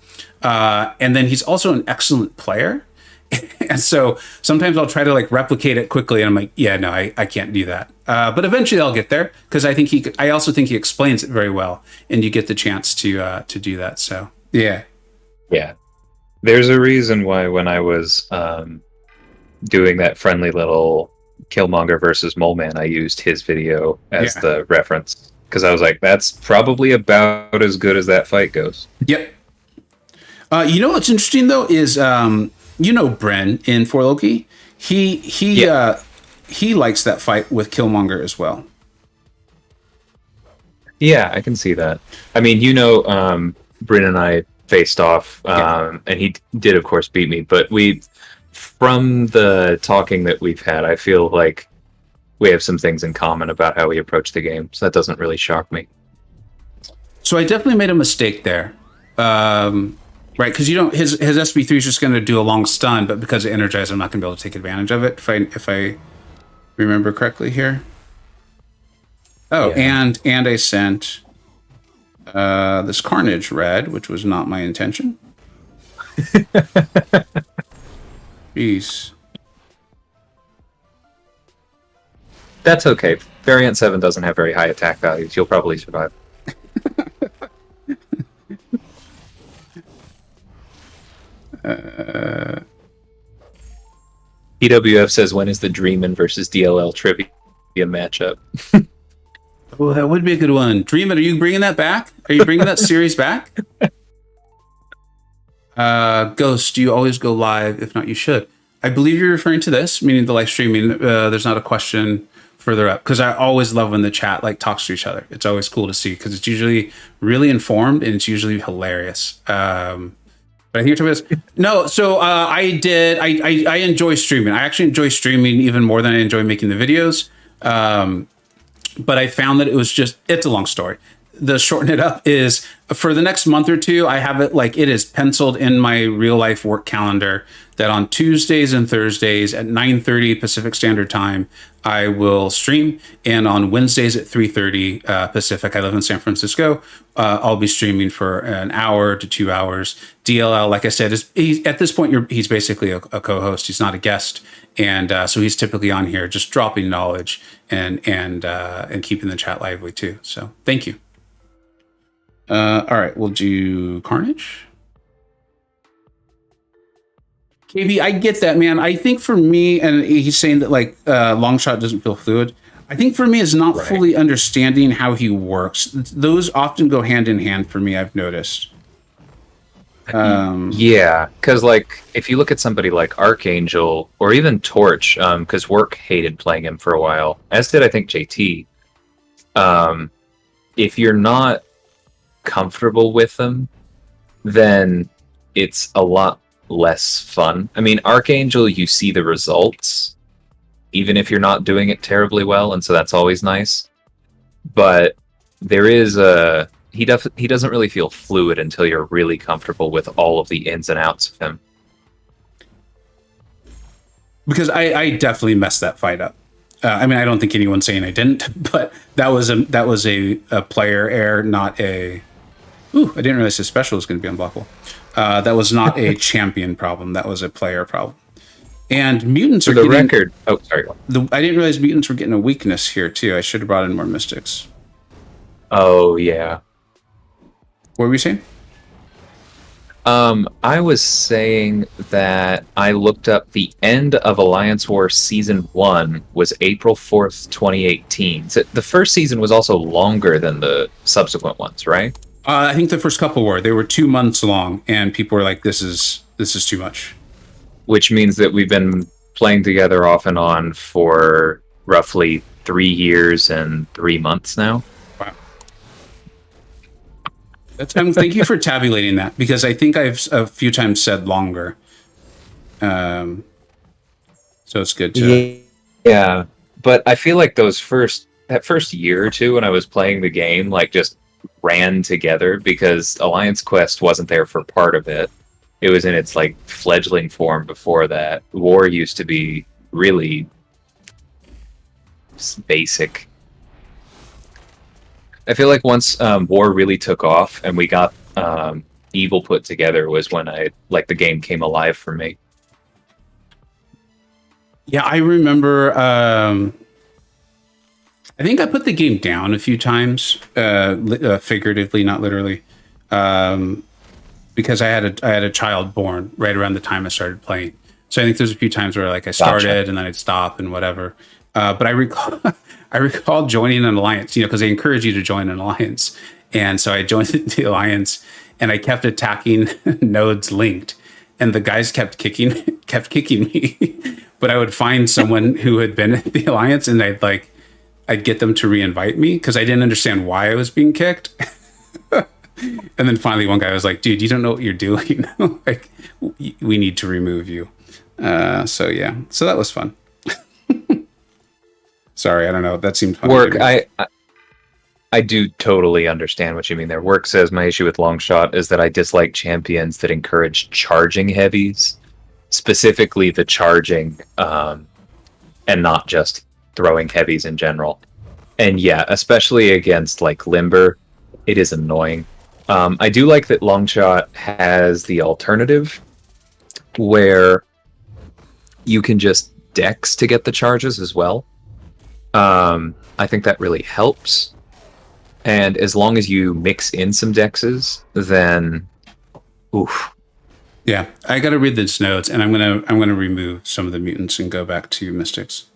And then he's also an excellent player. And so sometimes I'll try to like replicate it quickly, and I'm like, yeah, no, I can't do that. But eventually I'll get there, because I also think he explains it very well, and you get the chance to do that. So yeah. Yeah. There's a reason why when I was doing that friendly little Killmonger versus Mole Man, I used his video as the reference, because I was like, that's probably about as good as that fight goes. Yep. You know what's interesting though is Bren in For Loki. He likes that fight with Killmonger as well. Yeah, I can see that. I mean, Bryn and I faced off, and he did, of course, beat me. But from the talking that we've had, I feel like we have some things in common about how we approach the game. So that doesn't really shock me. So I definitely made a mistake there. Right, because his SB3 is just going to do a long stun, but because of Energize, I'm not going to be able to take advantage of it, if I remember correctly here. Oh, yeah. and I sent this Carnage red, which was not my intention. Jeez. That's okay. Variant 7 doesn't have very high attack values. You'll probably survive. PWF says, when is the Dreamin' versus DLL trivia matchup? Oh, that would be a good one. Dreamin', are you bringing that back? Are you bringing that series back? Ghost, do you always go live? If not, you should. I believe you're referring to this, meaning the live streaming. There's not a question further up, because I always love when the chat like talks to each other. It's always cool to see, because it's usually really informed and it's usually hilarious. But I think you're talking about this. No, so I enjoy streaming. I actually enjoy streaming even more than I enjoy making the videos. But I found that it's a long story. The shorten it up is, for the next month or two, I have it like it is penciled in my real life work calendar that on Tuesdays and Thursdays at 9:30 Pacific Standard Time, I will stream. And on Wednesdays at 3:30 Pacific, I live in San Francisco, I'll be streaming for an hour to 2 hours. DLL, like I said, at this point, he's basically a co-host. He's not a guest. And so he's typically on here just dropping knowledge and keeping the chat lively too. So thank you. All right, we'll do Carnage. KB, I get that, man. I think for me, and he's saying that like long shot doesn't feel fluid. I think for me, is not fully understanding how he works. Those often go hand in hand for me, I've noticed. Yeah, because like if you look at somebody like Archangel or even Torch, because Work hated playing him for a while, as did I think JT. If you're not comfortable with them, then it's a lot less fun. I mean, Archangel, you see the results, even if you're not doing it terribly well, and so that's always nice. But there is he doesn't really feel fluid until you're really comfortable with all of the ins and outs of him. Because I definitely messed that fight up. I mean, I don't think anyone's saying I didn't, but that was a player error, not a. Ooh, I didn't realize his special was going to be unblockable. That was not a champion problem. That was a player problem. And mutants are the record. Oh, sorry. I didn't realize mutants were getting a weakness here too. I should have brought in more mystics. Oh yeah. What were you saying? I was saying that I looked up the end of Alliance War Season 1 was April 4th, 2018. So the first season was also longer than the subsequent ones, right? I think the first couple were. They were 2 months long, and people were like, this is too much. Which means that we've been playing together off and on for roughly 3 years and 3 months now. Wow. Thank you for tabulating that, because I think I've a few times said longer. So it's good to... Yeah, but I feel like those first that first year or two when I was playing the game, like just ran together because Alliance Quest wasn't there for part of it. It was in its like fledgling form before that. War used to be really basic. I feel like once War really took off and we got Evil put together was when the game came alive for me. Yeah, I remember. I think I put the game down a few times, figuratively, not literally, because I had a child born right around the time I started playing. So I think there's a few times where like I started Gotcha. and then I'd stop and whatever. But I recall I recall joining an alliance, because they encourage you to join an alliance, and so I joined the alliance and I kept attacking nodes linked, and the guys kept kicking me. But I would find someone who had been in the alliance, and I'd get them to re-invite me because I didn't understand why I was being kicked. And then finally one guy was like, dude, you don't know what you're doing. Like, we need to remove you. So yeah, so that was fun. Sorry, I don't know. That seemed funny. Work, I do totally understand what you mean there. Work says my issue with Longshot is that I dislike champions that encourage charging heavies, specifically the charging, and not just throwing heavies in general. And yeah, especially against like Limber, it is annoying. I do like that Longshot has the alternative where you can just dex to get the charges as well. I think that really helps. And as long as you mix in some dexes, then oof. Yeah, I got to read these notes, and I'm gonna remove some of the mutants and go back to mystics.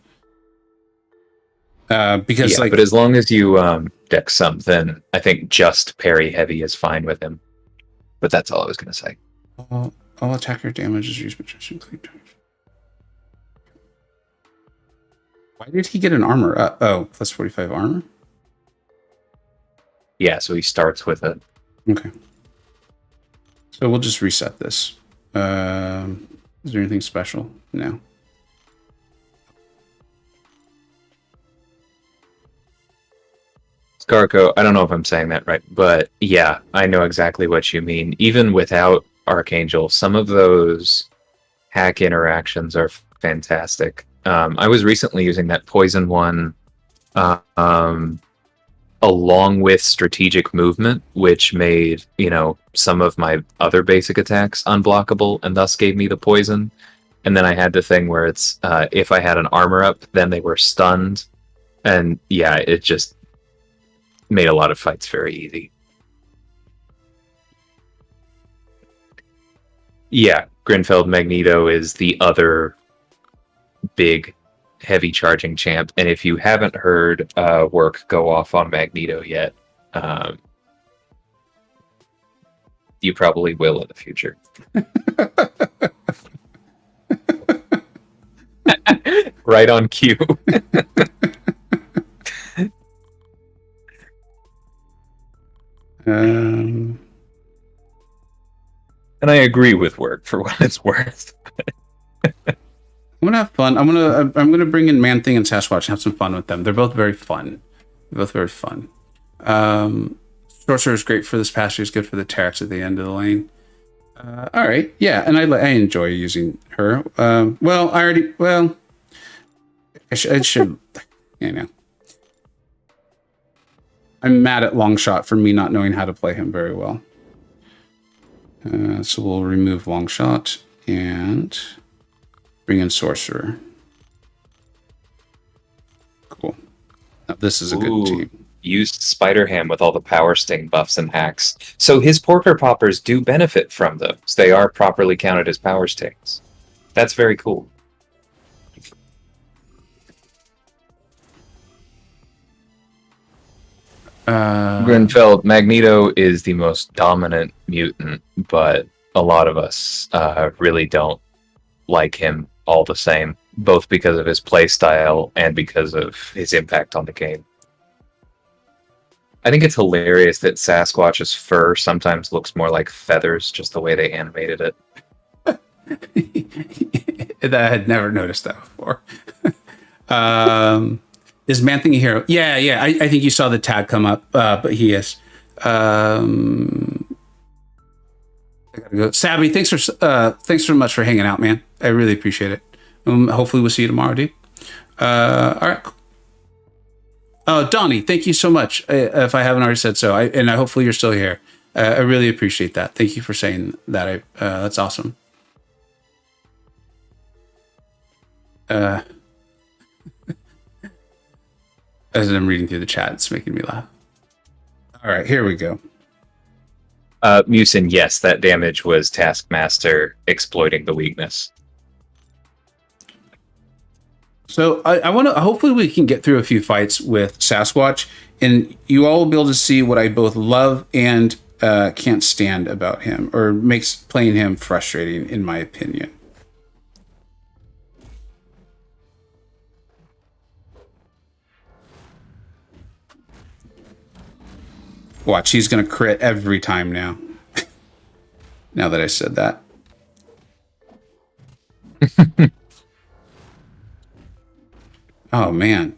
Because yeah, but as long as you dex some, then I think just parry heavy is fine with him. But that's all I was gonna say. All attacker damage is used by clean charge. Why did he get an armor up? Oh, plus 45 armor? Yeah, so he starts with it. Okay. So we'll just reset this. Is there anything special? No. Scarco, I don't know if I'm saying that right, but yeah, I know exactly what you mean. Even without Archangel, some of those hack interactions are fantastic. I was recently using that poison one along with strategic movement, which made, some of my other basic attacks unblockable and thus gave me the poison. And then I had the thing where it's if I had an armor up, then they were stunned. And yeah, it just made a lot of fights very easy. Yeah, Grinfeld Magneto is the other big heavy charging champ, and if you haven't heard Work go off on Magneto yet, you probably will in the future. Right on cue. Um, And I agree with Work for what it's worth. I'm gonna have fun. I'm gonna bring in Man Thing and Sasquatch and have some fun with them. They're both very fun. Sorcerer is great for this pasture. Is good for the Terex at the end of the lane. All right, yeah, and I enjoy using her. I should, I'm mad at Longshot for me not knowing how to play him very well. So we'll remove Longshot and bring in Sorcerer. Cool. Now this is a good team. Used Spider-Ham with all the power sting buffs and hacks. So his Porker Poppers do benefit from those. They are properly counted as power stings. That's very cool. Grinfeld, Magneto is the most dominant mutant, but a lot of us really don't like him all the same, both because of his playstyle and because of his impact on the game. I think it's hilarious that Sasquatch's fur sometimes looks more like feathers, just the way they animated it. I had never noticed that before. Is Man Thing a hero? Yeah, yeah. I think you saw the tag come up, but he is. I gotta go. Sabby, thanks so much for hanging out, man. I really appreciate it. Hopefully we'll see you tomorrow, dude. All right. Oh, Donnie, thank you so much. If I haven't already said so, and hopefully you're still here. I really appreciate that. Thank you for saying that. That's awesome. As I'm reading through the chat, it's making me laugh. All right, here we go. Musin, yes, that damage was Taskmaster exploiting the weakness. So I want to. Hopefully, we can get through a few fights with Sasquatch, and you all will be able to see what I both love and can't stand about him, or makes playing him frustrating, in my opinion. Watch, he's going to crit every time now. Now that I said that. Oh, man.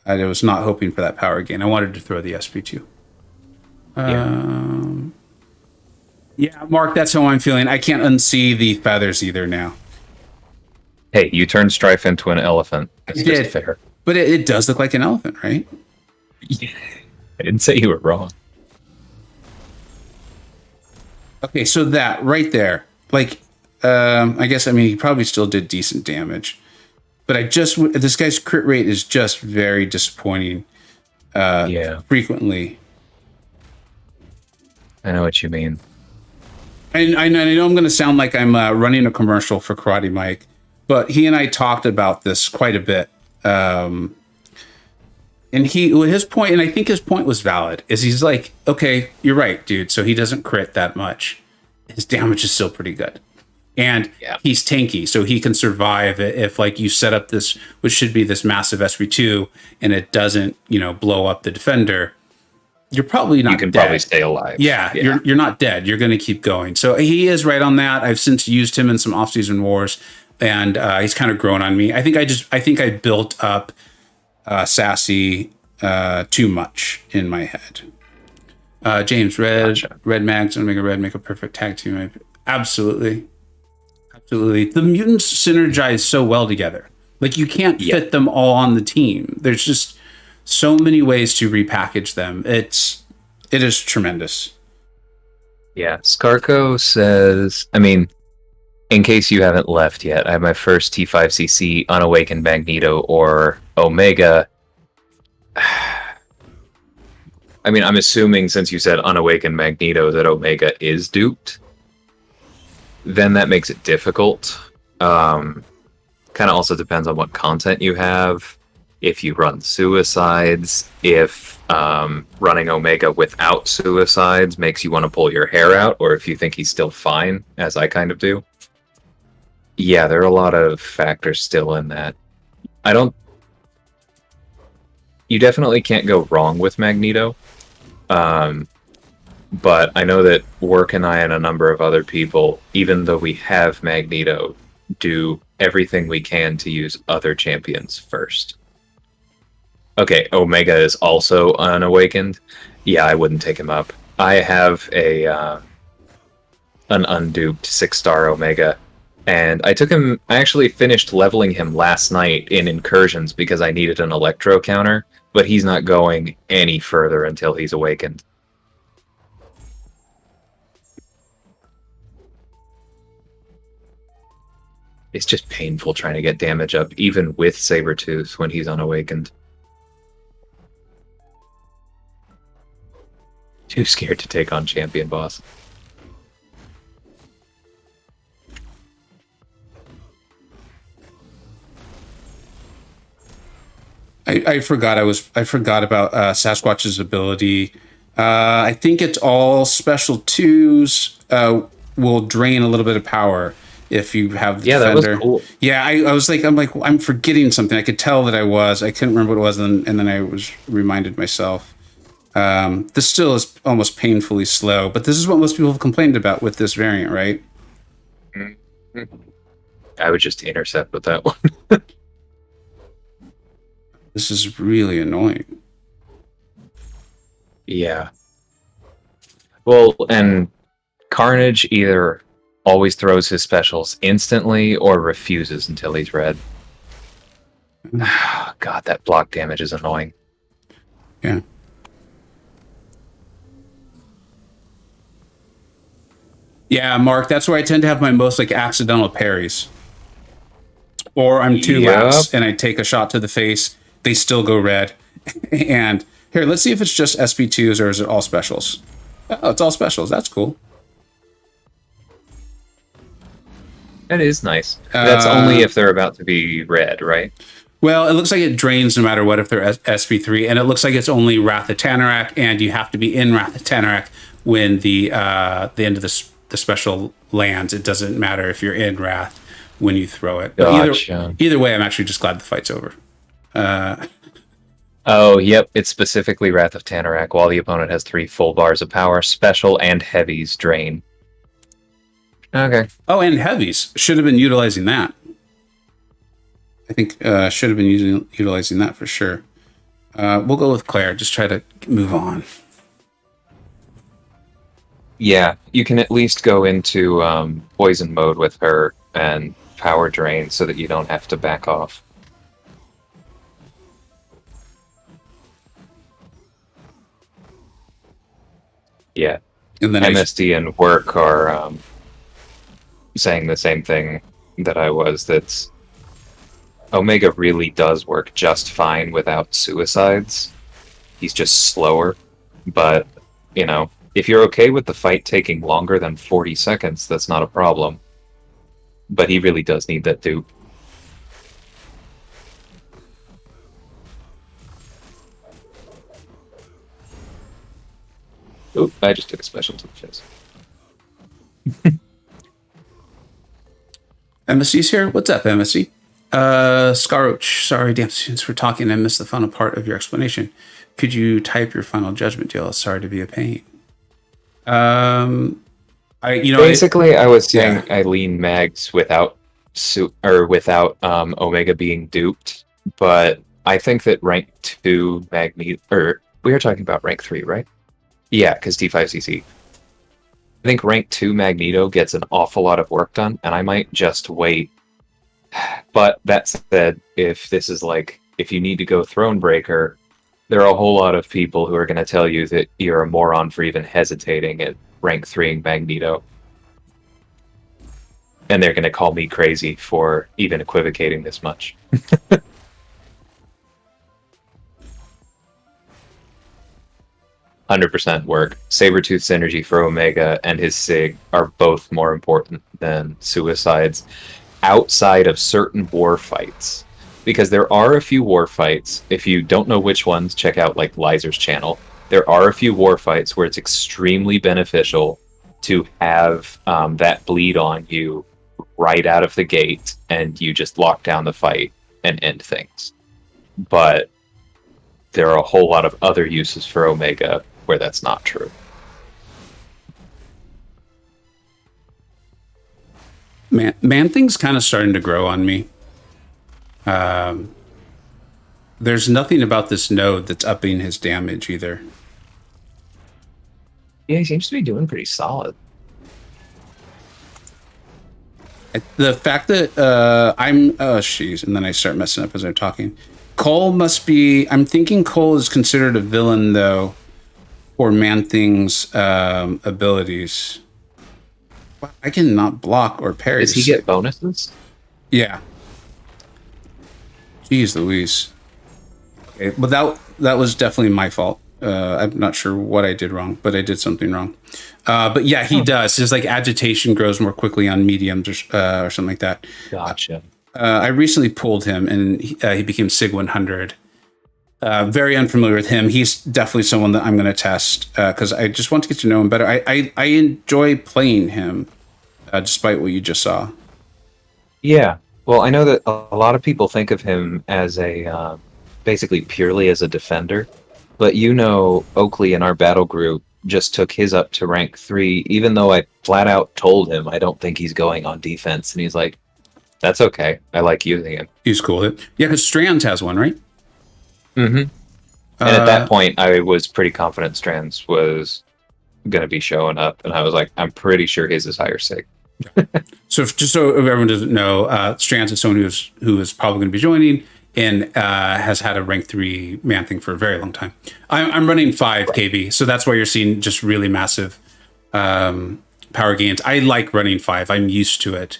I was not hoping for that power gain. I wanted to throw the SP2. Yeah, Mark, that's how I'm feeling. I can't unsee the feathers either now. Hey, you turned Strife into an elephant. It's just fair. But it does look like an elephant, right? Yeah. I didn't say you were wrong. Okay, so that right there, like, I guess, I mean, he probably still did decent damage, but this guy's crit rate is just very disappointing. Frequently. I know what you mean. And I know I'm going to sound like I'm running a commercial for Karate Mike, but he and I talked about this quite a bit. And his point, and I think his point was valid, is he's like, okay, you're right, dude. So he doesn't crit that much. His damage is still pretty good. And he's tanky, so he can survive if like you set up this, which should be this massive SP2, and it doesn't, blow up the defender. You're probably not dead. You can probably stay alive. Yeah. You're not dead. You're going to keep going. So he is right on that. I've since used him in some off-season wars, and he's kind of grown on me. I think I built up Sassy too much in my head. James, Red Mags and Omega Red make a perfect tag team. Absolutely. The mutants synergize so well together. Like, you can't fit them all on the team. There's just so many ways to repackage them. It is tremendous. Yeah, Skarko says, I mean, in case you haven't left yet, I have my first T5CC Unawakened Magneto or Omega. I mean, I'm assuming since you said Unawakened Magneto that Omega is duped. Then that makes it difficult. Kind of also depends on what content you have. If you run suicides, if running Omega without suicides makes you want to pull your hair out, or if you think he's still fine, as I kind of do. Yeah, there are a lot of factors still in that. You definitely can't go wrong with Magneto. But I know that Work and I and a number of other people, even though we have Magneto, do everything we can to use other champions first. Okay, Omega is also unawakened. Yeah, I wouldn't take him up. I have an unduped 6-star Omega, and I actually finished leveling him last night in Incursions because I needed an Electro counter, but he's not going any further until he's awakened. It's just painful trying to get damage up, even with Sabretooth when he's unawakened. Too scared to take on champion boss. I forgot about Sasquatch's ability. I think it's all special 2s will drain a little bit of power if you have the defender. That was cool. Yeah, I'm forgetting something. I could tell that I couldn't remember what it was, and then I was reminded myself. This still is almost painfully slow, but this is what most people have complained about with this variant, right? I would just intercept with that one. This is really annoying. Yeah. Well, and Carnage either always throws his specials instantly or refuses until he's red. God, that block damage is annoying. Yeah. Yeah, Mark, that's where I tend to have my most like accidental parries. Or I'm two laps and I take a shot to the face, they still go red. And here, let's see if it's just SP2s or is it all specials? Oh, it's all specials. That's cool. That is nice. That's only if they're about to be red, right? Well, it looks like it drains no matter what if they're SP3, and it looks like it's only Wrath of Tanarak, and you have to be in Wrath of Tanarak when the end of the special lands. It doesn't matter if you're in Wrath when you throw it. Gotcha. Either way, I'm actually just glad the fight's over. Oh, yep. It's specifically Wrath of Tanarak while the opponent has 3 full bars of power. Special and heavies drain. Okay. Oh, and heavies. Should have been utilizing that. I think should have been utilizing that for sure. We'll go with Claire. Just try to move on. Yeah, you can at least go into poison mode with her and power drain so that you don't have to back off. Yeah. And then MSD and Work are saying the same thing that I was. That's Omega really does work just fine without suicides. He's just slower. But, you know, if you're okay with the fight taking longer than 40 seconds, that's not a problem. But he really does need that dupe. Oop, I just took a special to the face. MSC's here. What's up, MSC? Scaroach, sorry, damn students, for talking. I missed the final part of your explanation. Could you type your final judgment deal? Sorry to be a pain. I was saying I lean Mags without Omega being duped, but I think that rank 2 Magneto, or we are talking about rank 3, right? Yeah, because T5CC. I think rank 2 Magneto gets an awful lot of work done, and I might just wait. But that said, if you need to go Thronebreaker, there are a whole lot of people who are going to tell you that you're a moron for even hesitating at rank 3 Magneto. And they're going to call me crazy for even equivocating this much. 100% work. Sabretooth synergy for Omega and his Sig are both more important than suicides outside of war fights. Because there are a few war fights, if you don't know which ones, check out like Liser's channel. There are a few war fights where it's extremely beneficial to have that bleed on you right out of the gate and you just lock down the fight and end things. But there are a whole lot of other uses for Omega where that's not true. Man-Thing's kind of starting to grow on me. There's nothing about this node that's upping his damage either. Yeah, he seems to be doing pretty solid. The fact that and then I start messing up as I'm talking. Cole must be, I'm thinking Cole is considered a villain though for Man-Thing's abilities. I cannot block or parry. Does he get bonuses? Yeah. Jeez Louise. Okay, but that was definitely my fault. I'm not sure what I did wrong, but I did something wrong. But yeah, he does. His like agitation grows more quickly on mediums or something like that. Gotcha. I recently pulled him, and he became Sig 100. Very unfamiliar with him. He's definitely someone that I'm going to test because I just want to get to know him better. I enjoy playing him, despite what you just saw. Yeah. Well, I know that a lot of people think of him as a basically purely as a defender, but Oakley in our battle group just took his up to rank 3, even though I flat out told him I don't think he's going on defense, and he's like, "That's okay. I like using him." He's cool with it. Yeah, because Strands has one, right? Mm-hmm. And at that point, I was pretty confident Strands was going to be showing up, and I was like, I'm pretty sure his is higher sig. So just so everyone doesn't know, Strands is someone who is probably going to be joining and has had a rank 3 man thing for a very long time. I'm running 5 KB, so that's why you're seeing just really massive power gains. I like running 5. I'm used to it.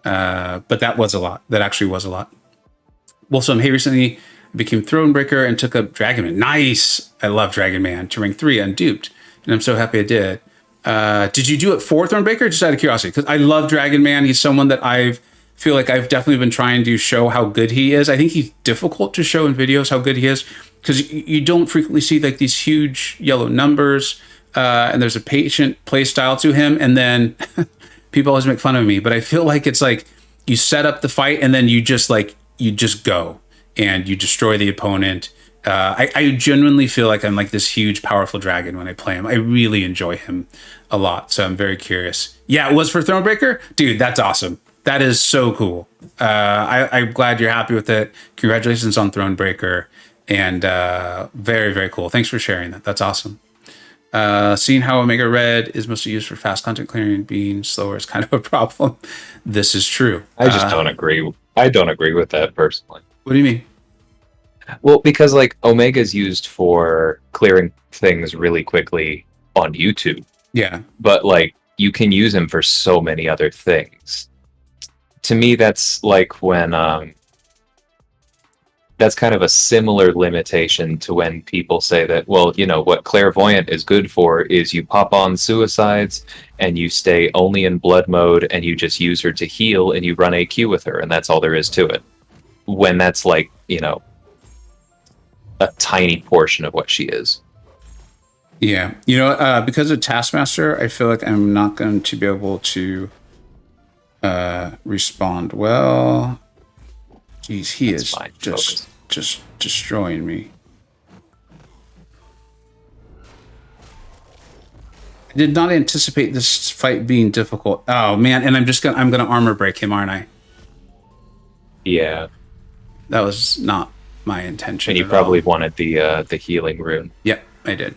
But that was a lot. That actually was a lot. Well, so hey, recently I became Thronebreaker and took up Dragon Man. Nice! I love Dragon Man to rank 3 unduped. And I'm so happy I did. Did you do it for Thronebreaker? Just out of curiosity, because I love Dragon Man. He's someone that feel like I've definitely been trying to show how good he is. I think he's difficult to show in videos how good he is because you don't frequently see like these huge yellow numbers, and there's a patient play style to him. And then people always make fun of me, but I feel like it's like you set up the fight and then you just go and you destroy the opponent. I genuinely feel like I'm like this huge, powerful dragon when I play him. I really enjoy him a lot. So I'm very curious. Yeah, it was for Thronebreaker? Dude, that's awesome. That is so cool. I'm glad you're happy with it. Congratulations on Thronebreaker. And very, very cool. Thanks for sharing that. That's awesome. Seeing how Omega Red is mostly used for fast content clearing, being slower is kind of a problem. This is true. I just don't agree. I don't agree with that personally. What do you mean? Well, because like Omega is used for clearing things really quickly on YouTube. Yeah. But like you can use him for so many other things. To me, that's like when that's kind of a similar limitation to when people say that, well, you know, what Clairvoyant is good for is you pop on Suicides and you stay only in blood mode and you just use her to heal and you run AQ with her and that's all there is to it. When that's like, you know, a tiny portion of what she is. Yeah. You know, because of Taskmaster, I feel like I'm not going to be able to respond well. Jeez, he is fine. just destroying me. I did not anticipate this fight being difficult. Oh man, and I'm gonna armor break him, aren't I? Yeah. That was not my intention. And you probably wanted the healing rune. Yep, I did.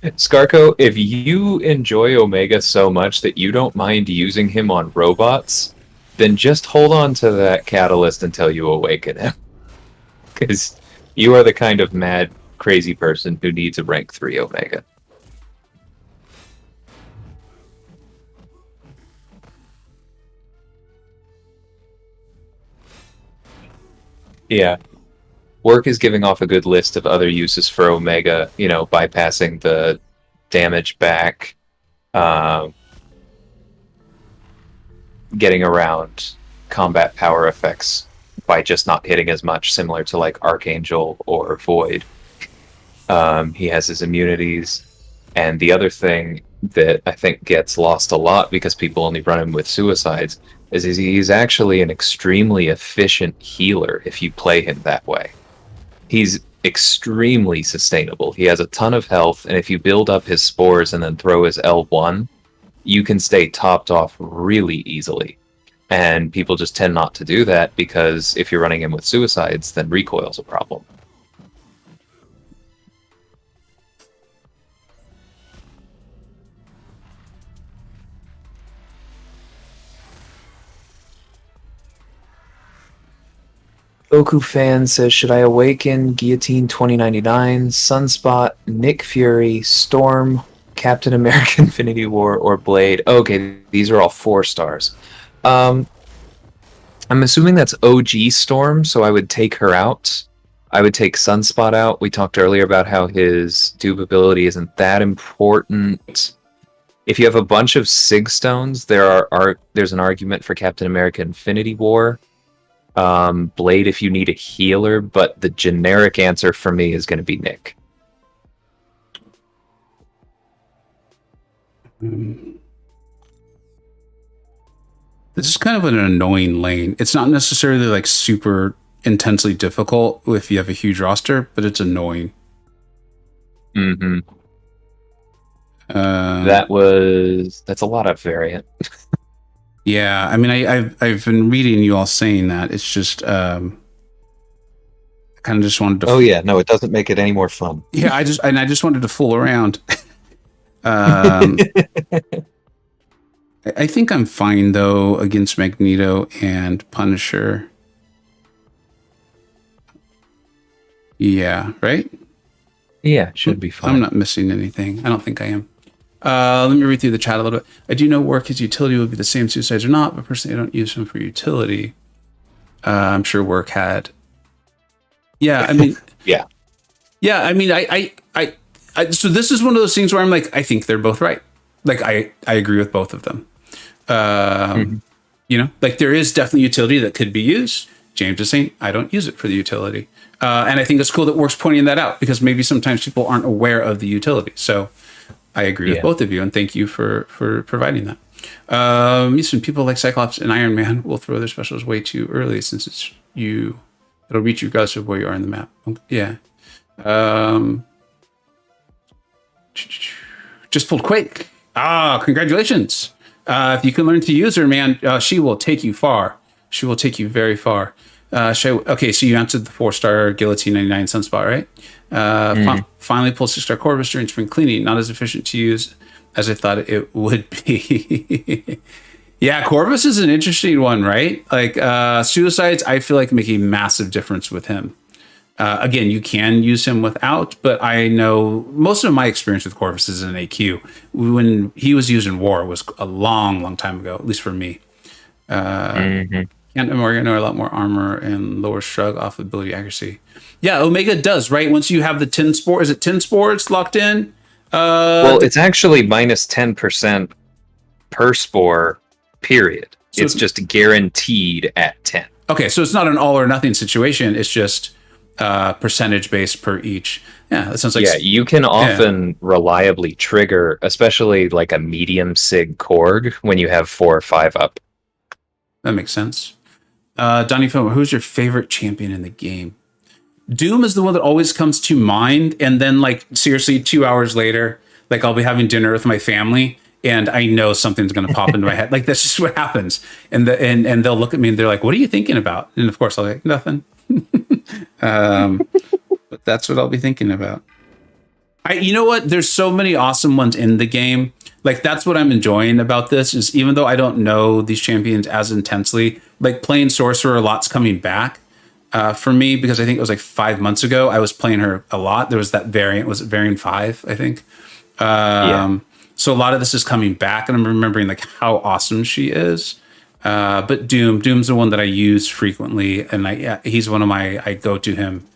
Skarko, if you enjoy Omega so much that you don't mind using him on robots, then just hold on to that catalyst until you awaken him. Because you are the kind of mad, crazy person who needs a rank 3 Omega. Yeah. Work is giving off a good list of other uses for Omega, you know, bypassing the damage back, getting around combat power effects by just not hitting as much, similar to like Archangel or Void. He has his immunities, and the other thing that I think gets lost a lot because people only run him with Suicides is he's actually an extremely efficient healer if you play him that way. He's extremely sustainable. He has a ton of health, and if you build up his spores and then throw his L1, you can stay topped off really easily. And people just tend not to do that because if you're running him with Suicides, then recoil's a problem. Goku fan says, should I awaken Guillotine 2099, Sunspot, Nick Fury, Storm, Captain America Infinity War, or Blade? Okay, these are all 4 stars. I'm assuming that's OG Storm, so I would take her out. I would take Sunspot out. We talked earlier about how his dupe ability isn't that important. If you have a bunch of Sig Stones, there's an argument for Captain America Infinity War. Blade if you need a healer, but the generic answer for me is going to be Nick. This is kind of an annoying lane. It's not necessarily like super intensely difficult if you have a huge roster, but it's annoying. Mm-hmm. That's a lot of variant. Yeah, I mean, I've been reading you all saying that. It's just I kind of just wanted to. Oh yeah, no, it doesn't make it any more fun. Yeah, I just wanted to fool around. um, I think I'm fine though against Magneto and Punisher. Yeah, right. Yeah, should be fine. I'm not missing anything. I don't think I am. Let me read through the chat a little bit. I do know Work his utility will be the same suicides or not, but personally I don't use him for utility. I'm sure Work had. Yeah, I mean. Yeah. Yeah, I mean, so this is one of those things where I'm like, I think they're both right. Like, I agree with both of them. You know, like there is definitely utility that could be used. James is saying, I don't use it for the utility. And I think it's cool that Work's pointing that out because maybe sometimes people aren't aware of the utility. So I agree with both of you, and thank you for providing that. Some people like Cyclops and Iron Man will throw their specials way too early since it'll reach you regardless of where you are in the map. Yeah. Just pulled Quake. Congratulations. If you can learn to use her, man, she will take you far. She will take you very far. Okay, so you answered the 4-star Guillotine 99 Sunspot, right? Finally pulled 6-star Corvus during spring cleaning. Not as efficient to use as I thought it would be. Yeah, Corvus is an interesting one, right? Like suicides, I feel like make a massive difference with him. Again, you can use him without, but I know most of my experience with Corvus is in AQ. When he was used in War was a long, long time ago, at least for me. Can't Morgan or a lot more armor and lower shrug off ability accuracy. Yeah, Omega does, right? Once you have the 10 spore, is it 10 spores locked in? Well, it's actually minus 10% per spore, period. So it's just guaranteed at 10. Okay, so it's not an all or nothing situation. It's just percentage based per each. Yeah, that sounds like... Yeah, you can often reliably trigger, especially like a medium sig Korg, when you have 4 or 5 up. That makes sense. Donnie Film, who's your favorite champion in the game? Doom is the one that always comes to mind, and then like seriously 2 hours later, like I'll be having dinner with my family and I know something's going to pop into my head. Like that's just what happens. And they'll look at me and they're like, "What are you thinking about?" And of course I'll be like, "Nothing." But that's what I'll be thinking about. You know what? There's so many awesome ones in the game. Like that's what I'm enjoying about this is even though I don't know these champions as intensely, like playing Sorcerer a lot's coming back for me because I think it was like 5 months ago I was playing her a lot. There was that variant, was it variant 5? I think. So a lot of this is coming back, and I'm remembering like how awesome she is. But Doom's the one that I use frequently, and he's one of I go to him.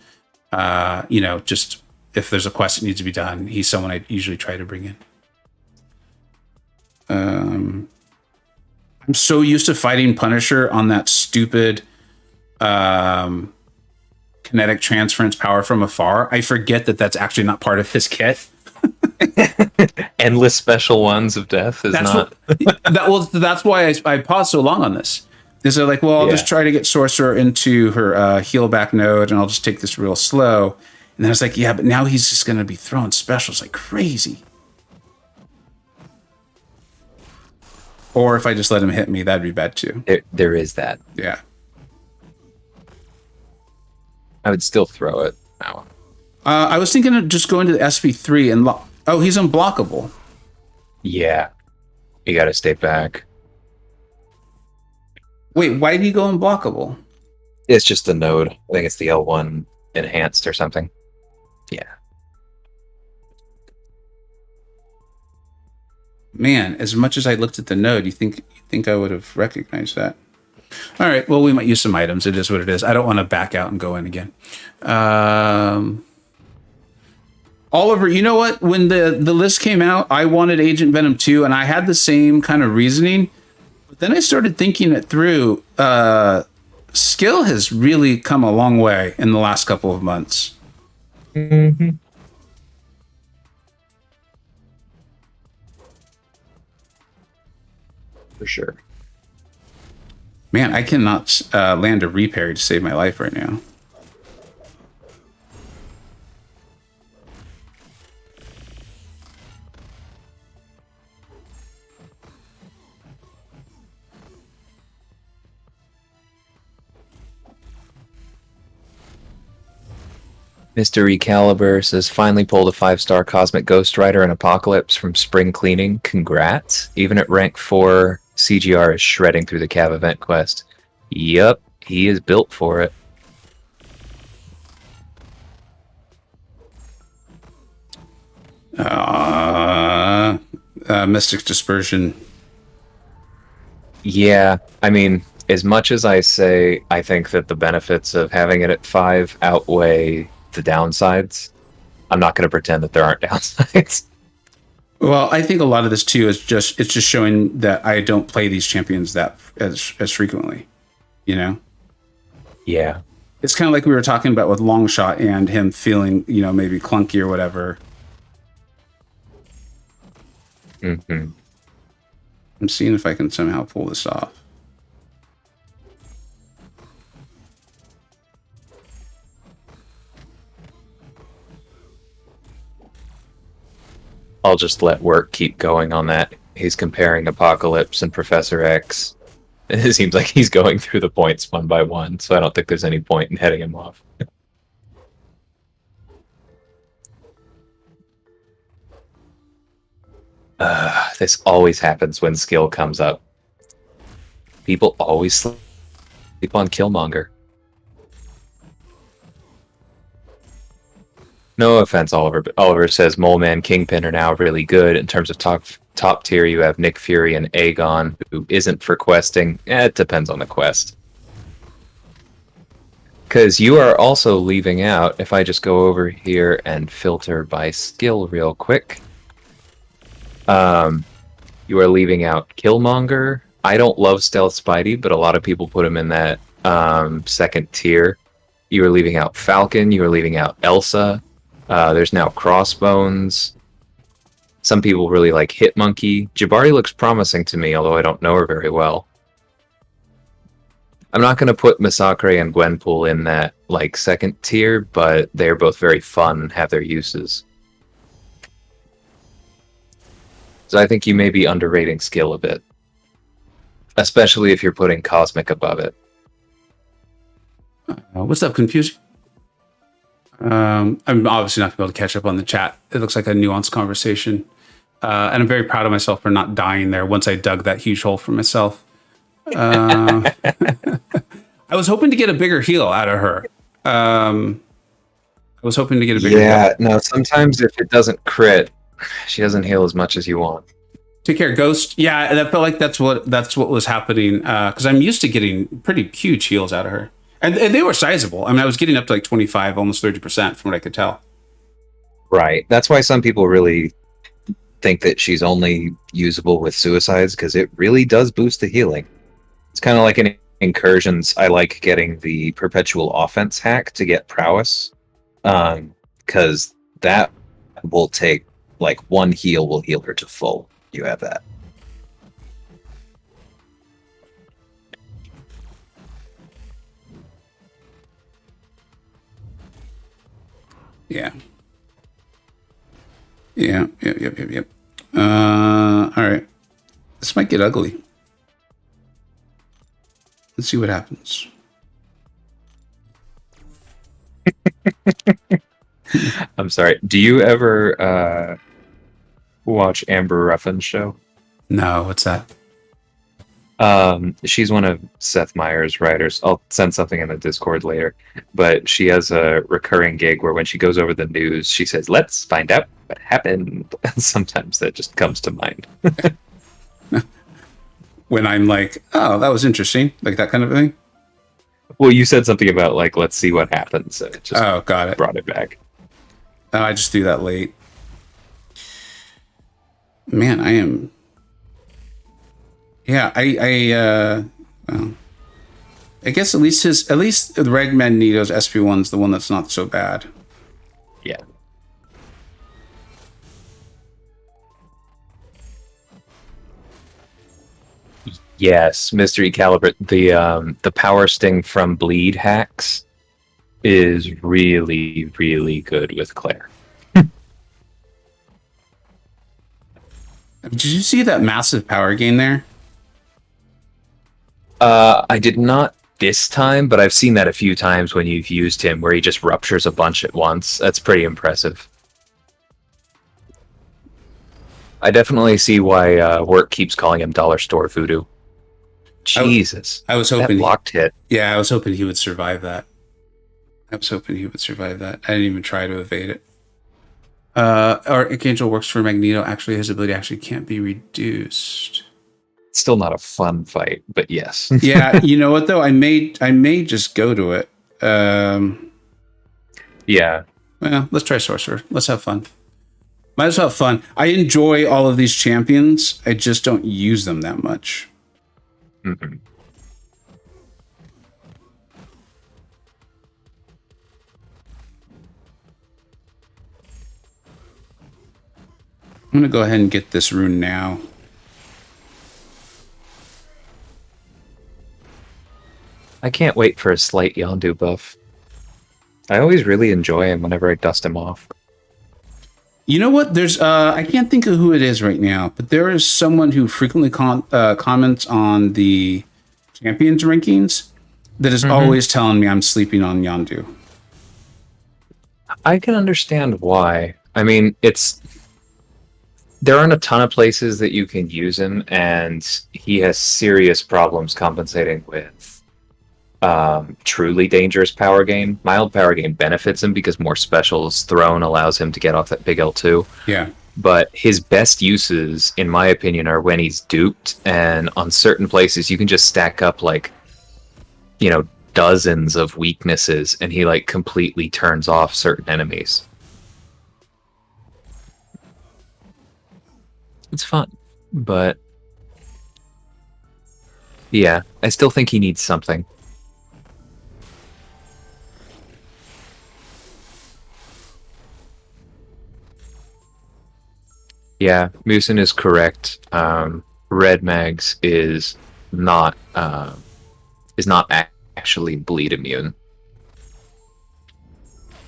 Just if there's a quest that needs to be done, he's someone I usually try to bring in. I'm so used to fighting Punisher on that stupid kinetic transference power from afar. I forget that that's actually not part of his kit. Endless special ones of death is not. That's why I paused so long on this. Is they're like, well, I'll just try to get Sorcerer into her heal back node, and I'll just take this real slow. And then I was like, yeah, but now he's just going to be throwing specials like crazy. Or if I just let him hit me, that'd be bad too. There is that. Yeah. I would still throw it now. I was thinking of just going to the SP3 and he's unblockable. Yeah. You got to stay back. Wait, why did he go unblockable? It's just the node. I think it's the L1 enhanced or something. Yeah. Man, as much as I looked at the node, you think I would have recognized that? All right, well, we might use some items. It is what it is. I don't want to back out and go in again. Oliver, you know what? When the list came out, I wanted Agent Venom 2, and I had the same kind of reasoning. But then I started thinking it through. Skill has really come a long way in the last couple of months. Mm-hmm. For sure. Man, I cannot land a reparry to save my life right now. Mr. Recaliber says, finally pulled a 5-star Cosmic Ghost Rider in Apocalypse from Spring Cleaning. Congrats. Even at rank 4, CGR is shredding through the Cav event quest. Yup, he is built for it. Mystic Dispersion. Yeah, I mean, as much as I say I think that the benefits of having it at 5 outweigh the downsides, I'm not going to pretend that there aren't downsides. Well, I think a lot of this too is just showing that I don't play these champions that as frequently. You know? Yeah. It's kind of like we were talking about with Longshot and him feeling, maybe clunky or whatever. Mm-hmm. I'm seeing if I can somehow pull this off. I'll just let work keep going on that. He's comparing Apocalypse and Professor X. It seems like he's going through the points one by one, so I don't think there's any point in heading him off. This always happens when skill comes up. People always sleep on Killmonger. No offense, Oliver, but Oliver says Mole Man, Kingpin are now really good. In terms of top tier, you have Nick Fury and Aegon, who isn't for questing. It depends on the quest. Because you are also leaving out, if I just go over here and filter by skill real quick, you are leaving out Killmonger. I don't love Stealth Spidey, but a lot of people put him in that second tier. You are leaving out Falcon. You are leaving out Elsa. There's now Crossbones. Some people really like Hitmonkey. Jabari looks promising to me, although I don't know her very well. I'm not going to put Masacre and Gwenpool in that second tier, but they're both very fun and have their uses. So I think you may be underrating skill a bit. Especially if you're putting Cosmic above it. What's up, Confusing? I'm obviously not going to be able to catch up on the chat. It looks like a nuanced conversation. And I'm very proud of myself for not dying there once I dug that huge hole for myself. I was hoping to get a bigger heal out of her. Heal. Yeah, no, sometimes if it doesn't crit, she doesn't heal as much as you want. Take care, Ghost. Yeah, that felt like that's what was happening. Because I'm used to getting pretty huge heals out of her. And they were sizable. I mean, I was getting up to 25, almost 30% from what I could tell. Right. That's why some people really think that she's only usable with suicides, because it really does boost the healing. It's kind of like in incursions. I like getting the perpetual offense hack to get prowess, because that will take one heal will heal her to full. You have that. Yeah. Yep. All right. This might get ugly. Let's see what happens. I'm sorry. Do you ever watch Amber Ruffin's show? No, what's that? She's one of Seth Meyers' writers. I'll send something in the Discord later. But she has a recurring gig where when she goes over the news, she says, "Let's find out what happened." And sometimes that just comes to mind. When I'm like, oh, that was interesting. Like that kind of thing? Well, you said something about let's see what happens. So it just got it. Brought it back. Oh, I just do that late. Man, I am... Yeah, I guess at least the Reg Magneto's SP1's the one that's not so bad. Yeah. Yes, Mystery Caliber. The Power Sting from Bleed hacks is really, really good with Claire. Did you see that massive power gain there? I did not this time, but I've seen that a few times when you've used him where he just ruptures a bunch at once. That's pretty impressive. I definitely see why work keeps calling him Dollar Store Voodoo. Jesus. I was that hoping blocked hit. Yeah, I was hoping he would survive that. I didn't even try to evade it. Archangel works for Magneto. Actually, his ability actually can't be reduced. Still not a fun fight, but yes. Yeah, you know what though? I may just go to it. Yeah. Well, let's try Sorcerer. Let's have fun. Might as well have fun. I enjoy all of these champions. I just don't use them that much. Mm-hmm. I'm going to go ahead and get this rune now. I can't wait for a slight Yondu buff. I always really enjoy him whenever I dust him off. You know what? There's I can't think of who it is right now, but there is someone who frequently comments on the champions rankings that is always telling me I'm sleeping on Yondu. I can understand why. I mean, there aren't a ton of places that you can use him, and he has serious problems compensating with truly dangerous power gain. Mild power gain benefits him because more specials thrown allows him to get off that big L2. Yeah. But his best uses, in my opinion, are when he's duped, and on certain places you can just stack up like, dozens of weaknesses, and he like completely turns off certain enemies. It's fun, but yeah, I still think he needs something. Yeah, Musin is correct. Red Mags is not actually bleed immune.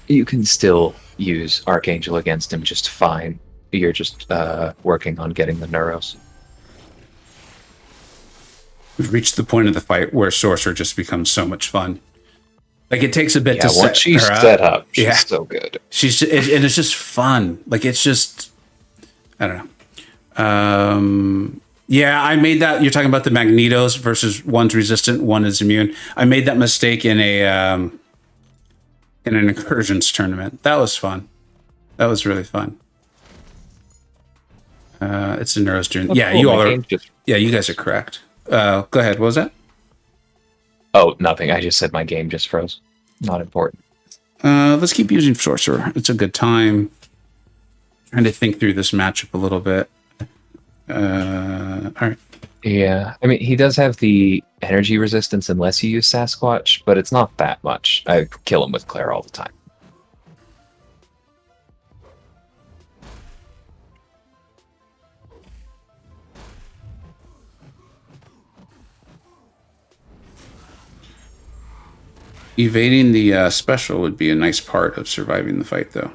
You can still use Archangel against him just fine. You're just working on getting the Neuros. We've reached the point of the fight where Sorcerer just becomes so much fun. Like, it takes a bit to once set she's her set up. up, she's so good. And it's just fun. Like, it's just, I don't know. Yeah, I made that. You're talking about the Magnetos versus one's resistant, one is immune. I made that mistake in an incursions tournament. That was fun. That was really fun. It's a Neuros doing. Yeah, you all are. Yeah, you guys are correct. Go ahead. What was that? Oh, nothing. I just said my game just froze. Not important. Let's keep using Sorcerer. It's a good time. Trying to think through this matchup a little bit. All right. Yeah, I mean, he does have the energy resistance unless you use Sasquatch, but it's not that much. I kill him with Claire all the time. Evading the special would be a nice part of surviving the fight, though.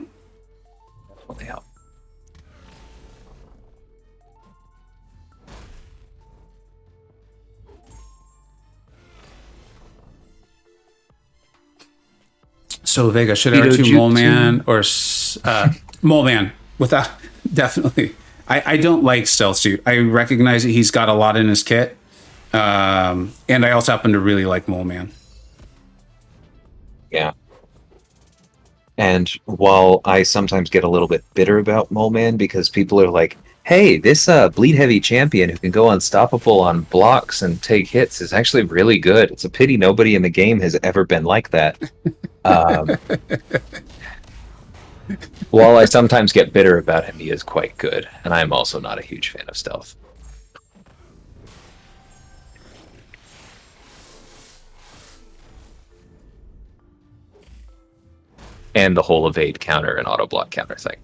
Definitely help. So Vega, should I R2 Mole Man or Mole Man? Without definitely, I don't like Stealth Suit. I recognize that he's got a lot in his kit, and I also happen to really like Mole Man. Yeah. And while I sometimes get a little bit bitter about Mole Man because people are like, hey, this bleed heavy champion who can go unstoppable on blocks and take hits is actually really good. It's a pity nobody in the game has ever been like that. While I sometimes get bitter about him, he is quite good. And I'm also not a huge fan of stealth. And the whole evade counter and auto block counter thing.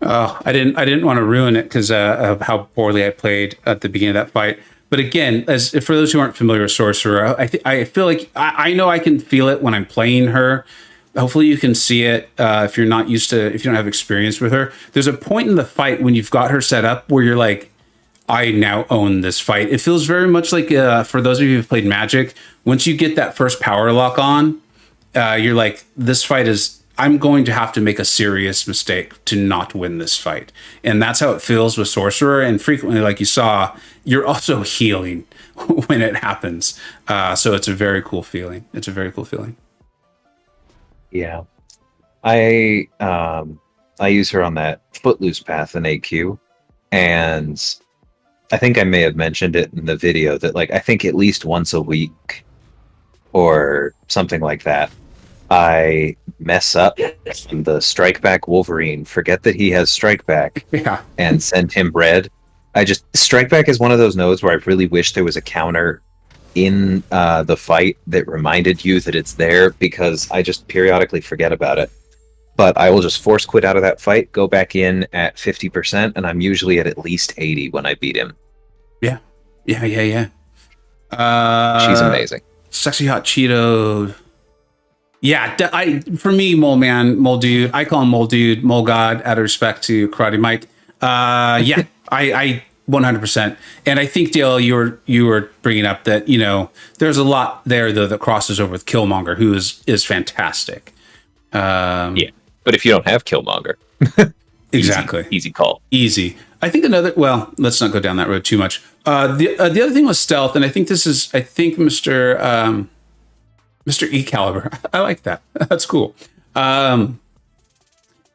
Oh, I didn't want to ruin it because of how poorly I played at the beginning of that fight. But again, as for those who aren't familiar with Sorcerer, I feel like I know I can feel it when I'm playing her. Hopefully, you can see it if you're not used to, if you don't have experience with her. There's a point in the fight when you've got her set up where you're like, I now own this fight. It feels very much like for those of you who've played Magic, once you get that first power lock on, you're like, this fight is, I'm going to have to make a serious mistake to not win this fight. And that's how it feels with Sorcerer. And frequently, like you saw, you're also healing when it happens. So it's a very cool feeling. It's a very cool feeling. Yeah. I use her on that Footloose path in AQ, and I think I may have mentioned it in the video that, like, I think at least once a week or something like that, I mess up the Strike Back Wolverine, forget that he has Strike Back, Yeah. and send him red. Strike Back is one of those nodes where I really wish there was a counter in the fight that reminded you that it's there, because I just periodically forget about it. But I will just force quit out of that fight, go back in at 50%, and I'm usually at least 80 when I beat him. Yeah. She's amazing. Sexy Hot Cheeto. Yeah, for me, Mole Man, Mole Dude, I call him Mole Dude, Mole God, out of respect to Karate Mike. Yeah, I 100%. And I think, Dale, you were bringing up that, you know, there's a lot there, though, that crosses over with Killmonger, who is fantastic. Yeah, but if you don't have Killmonger, exactly, easy call, easy. I think well, let's not go down that road too much. The other thing was stealth, and I think Mr. E Caliber. I like that. That's cool.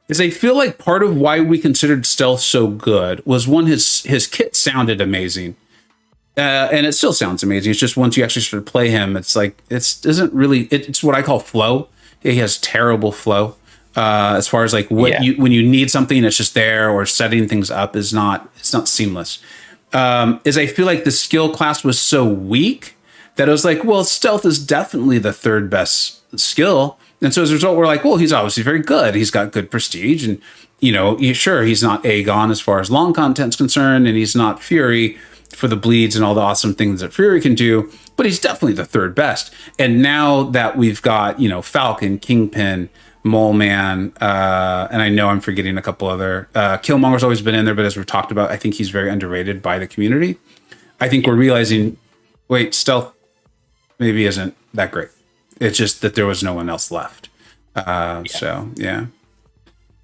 Is I feel like part of why we considered stealth so good was one, his kit sounded amazing, and it still sounds amazing. It's just once you actually start to play him, it's like it's what I call flow. He has terrible flow as far as like when you need something, it's just there, or setting things up it's not seamless. Is I feel like the skill class was so weak that it was like, well, stealth is definitely the third best skill. And so as a result, we're like, well, he's obviously very good. He's got good prestige. And, you know, sure, he's not Aegon as far as long content's concerned, and he's not Fury for the bleeds and all the awesome things that Fury can do, but he's definitely the third best. And now that we've got, you know, Falcon, Kingpin, Mole Man, and I know I'm forgetting a couple other, Killmonger's always been in there, but as we've talked about, I think he's very underrated by the community. I think we're realizing, wait, stealth maybe isn't that great. It's just that there was no one else left. So, yeah.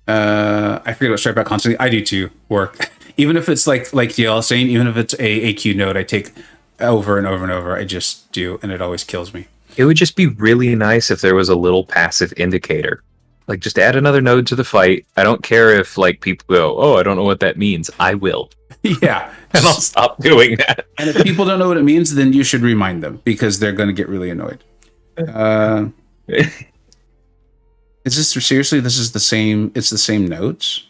I forget about Strike Back constantly. I do too, work. Even if it's like DL saying, even if it's a AQ node, I take over and over and over. I just do, and it always kills me. It would just be really nice if there was a little passive indicator. Like, just add another node to the fight. I don't care if, like, people go, oh, I don't know what that means. I will. Yeah. And I'll stop doing that. And if people don't know what it means, then you should remind them, because they're going to get really annoyed. Is this seriously? This is the same. It's the same notes.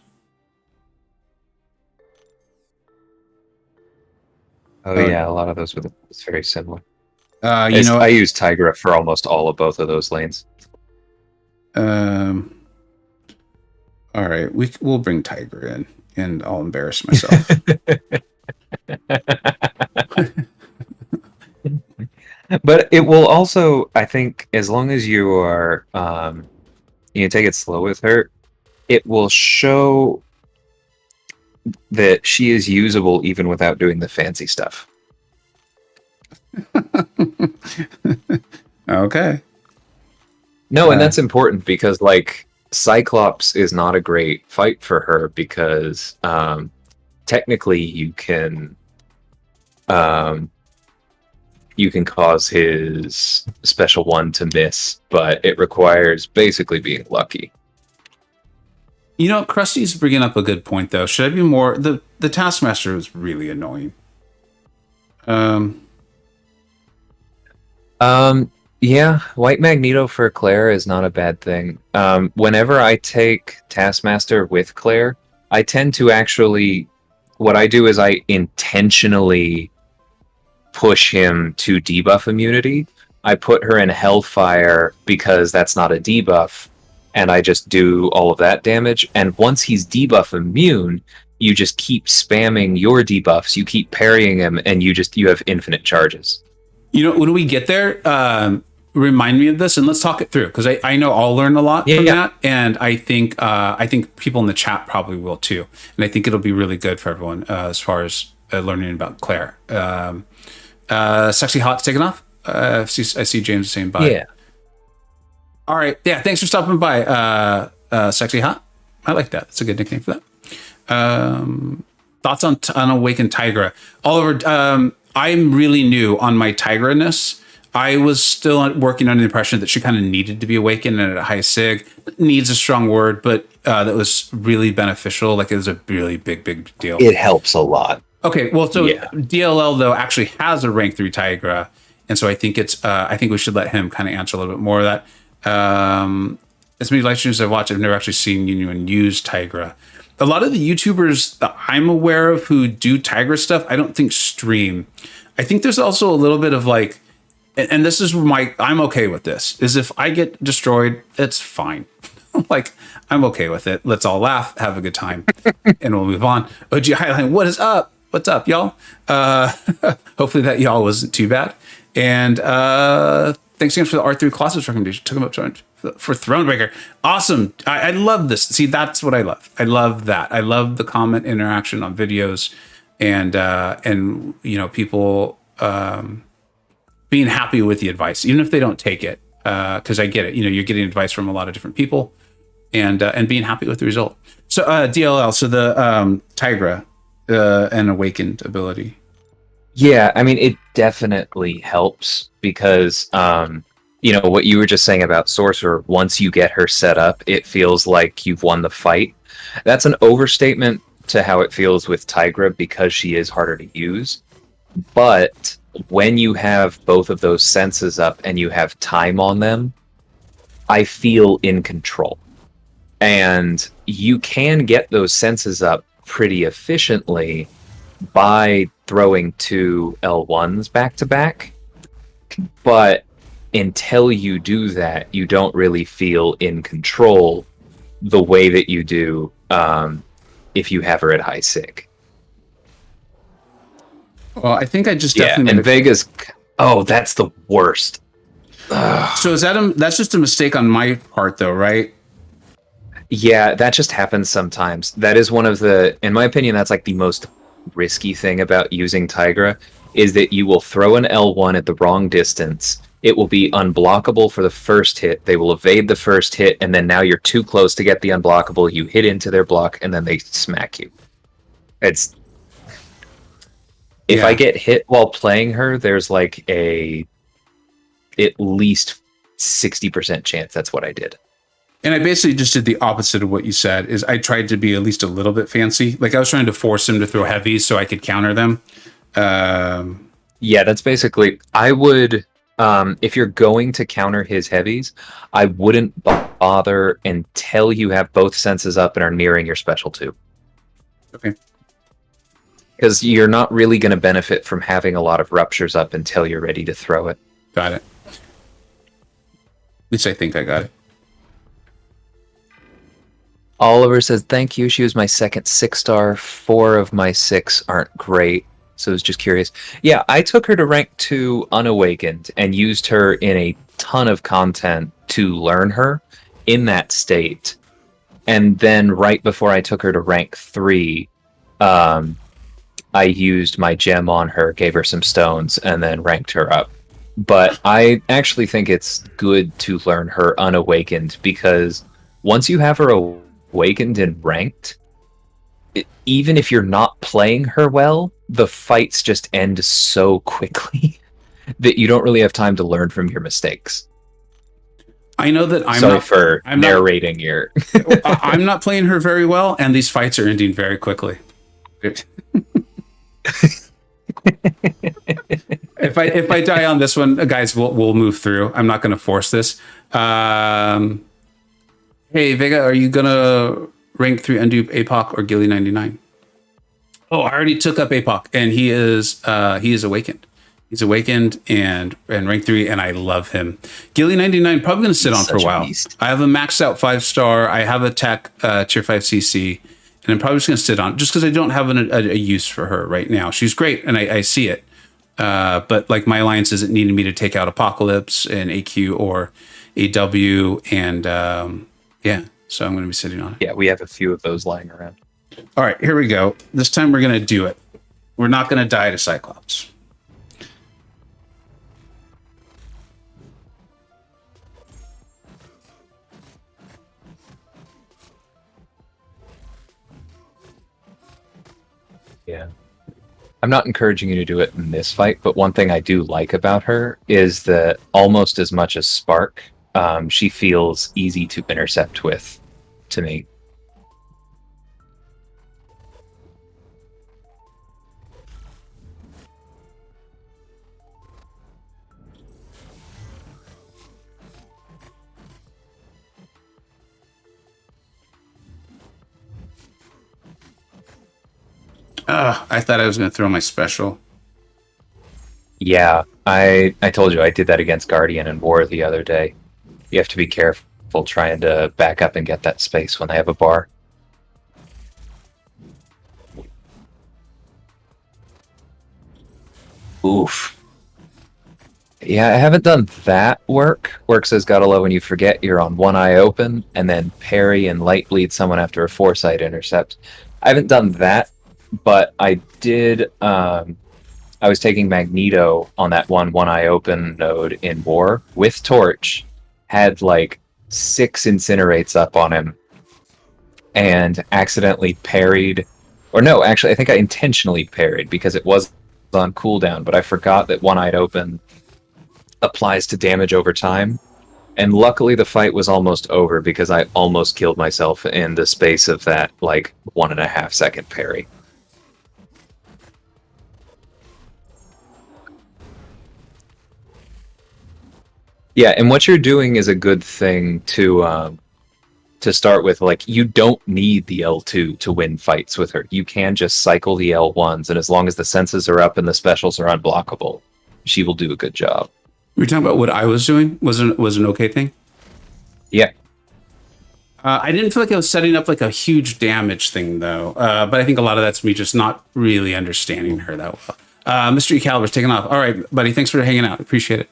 Oh yeah, a lot of those it's very similar. I use Tigra for almost all of both of those lanes. All right, we'll bring Tiger in, and I'll embarrass myself. But it will also, I think, as long as you are, you take it slow with her, it will show that she is usable even without doing the fancy stuff. Okay. No, and that's important because, like, Cyclops is not a great fight for her because technically you can cause his special one to miss, but it requires basically being lucky. You know, Krusty's bringing up a good point, though. Should I be more... The Taskmaster was really annoying. Yeah, White Magneto for Claire is not a bad thing. Whenever I take Taskmaster with Claire, I tend to actually... What I do is I intentionally push him to debuff immunity. I put her in Hellfire because that's not a debuff, and I just do all of that damage. And once he's debuff immune, you just keep spamming your debuffs. You keep parrying him, and you have infinite charges. You know, when we get there, remind me of this and let's talk it through, because I know I'll learn a lot from that, and I think people in the chat probably will too, and I think it'll be really good for everyone as far as learning about Claire. Sexy Hot's taken off. I see James saying bye. Yeah. All right. Yeah. Thanks for stopping by, Sexy Hot. I like that. It's a good nickname for that. Thoughts on Awakened Tigra, Oliver? I'm really new on my Tigra-ness. I was still working under the impression that she kind of needed to be awakened and at a high sig. Needs a strong word, but that was really beneficial. Like, it was a really big deal. It helps a lot. Okay, well, so DLL though actually has a rank 3 Tigra, and so I think I think we should let him kind of answer a little bit more of that. As many live streams I've watched, I've never actually seen anyone use Tigra. A lot of the YouTubers that I'm aware of who do Tigra stuff, I don't think stream. I think there's also a little bit of like, and this is I'm okay with this, is if I get destroyed, it's fine. Like, I'm okay with it. Let's all laugh, have a good time, and we'll move on. OG Highline, what is up? What's up, y'all? Hopefully that y'all wasn't too bad. And thanks again for the R3 Colossus recommendation. Took him up for Thronebreaker. Awesome. I love this. See, that's what I love. I love that. I love the comment interaction on videos, and you know, people being happy with the advice, even if they don't take it. Because I get it. You know, you're getting advice from a lot of different people, and being happy with the result. So DLL. So the Tigra. An awakened ability. Yeah, I mean, it definitely helps because, you know, what you were just saying about Sorcerer, once you get her set up, it feels like you've won the fight. That's an overstatement to how it feels with Tigra because she is harder to use. But when you have both of those senses up and you have time on them, I feel in control. And you can get those senses up pretty efficiently by throwing 2 L1s back to back, but until you do that, you don't really feel in control the way that you do if you have her at high sig. Well, I think I just definitely and Vega's that's the worst. So is that that's just a mistake on my part though, right? Yeah, that just happens sometimes. That is one of in my opinion, that's like the most risky thing about using Tigra, is that you will throw an L1 at the wrong distance. It will be unblockable for the first hit. They will evade the first hit, and then now you're too close to get the unblockable. You hit into their block, and then they smack you. If I get hit while playing her, there's like at least 60% chance that's what I did. And I basically just did the opposite of what you said. Is I tried to be at least a little bit fancy. Like, I was trying to force him to throw heavies so I could counter them. Yeah, that's basically. I would, if you're going to counter his heavies, I wouldn't bother until you have both senses up and are nearing your special 2. Okay. Because you're not really going to benefit from having a lot of ruptures up until you're ready to throw it. Got it. At least I think I got it. Oliver says, thank you. She was my second 6-star. 4 of my 6 aren't great. So I was just curious. Yeah, I took her to rank 2 unawakened and used her in a ton of content to learn her in that state. And then right before I took her to rank 3, I used my gem on her, gave her some stones, and then ranked her up. But I actually think it's good to learn her unawakened, because once you have her awakened and ranked, even if you're not playing her well, the fights just end so quickly that you don't really have time to learn from your mistakes. I know that I'm narrating your. I'm not playing her very well, and these fights are ending very quickly. If I die on this one, guys, we'll move through. I'm not going to force this. Hey Vega, are you gonna rank 3 undo APOC or Gilly 99? Oh, I already took up APOC, and he is awakened. He's awakened and rank 3, and I love him. Gilly 99 probably going to sit on for a while. I have a maxed out 5-star. I have a tech tier 5 CC, and I'm probably just going to sit on just because I don't have a use for her right now. She's great, and I see it. But like my alliance isn't needing me to take out Apocalypse and AQ or AW, and yeah, so I'm going to be sitting on it. Yeah, we have a few of those lying around. All right, here we go. This time we're going to do it. We're not going to die to Cyclops. Yeah. I'm not encouraging you to do it in this fight, but one thing I do like about her is that almost as much as Spark, she feels easy to intercept with, to me. I thought I was going to throw my special. Yeah, I told you I did that against Guardian and War the other day. You have to be careful trying to back up and get that space when they have a bar. Oof. Yeah, I haven't done that work. Work says gotta love when you forget you're on one eye open, and then parry and light bleed someone after a foresight intercept. I haven't done that, but I did. I was taking Magneto on that one eye open node in War with Torch, had like 6 incinerates up on him, and accidentally parried. Or no, actually, I think I intentionally parried because it was on cooldown, but I forgot that one-eyed open applies to damage over time. And luckily the fight was almost over because I almost killed myself in the space of that, like, 1.5 second parry. Yeah, and what you're doing is a good thing to start with. Like, you don't need the L2 to win fights with her. You can just cycle the L1s, and as long as the senses are up and the specials are unblockable, she will do a good job. Were you talking about what I was doing? Was an okay thing? Yeah. I didn't feel like I was setting up like a huge damage thing though. But I think a lot of that's me just not really understanding her that well. Mr. E. Caliber's taking off. All right, buddy. Thanks for hanging out. Appreciate it.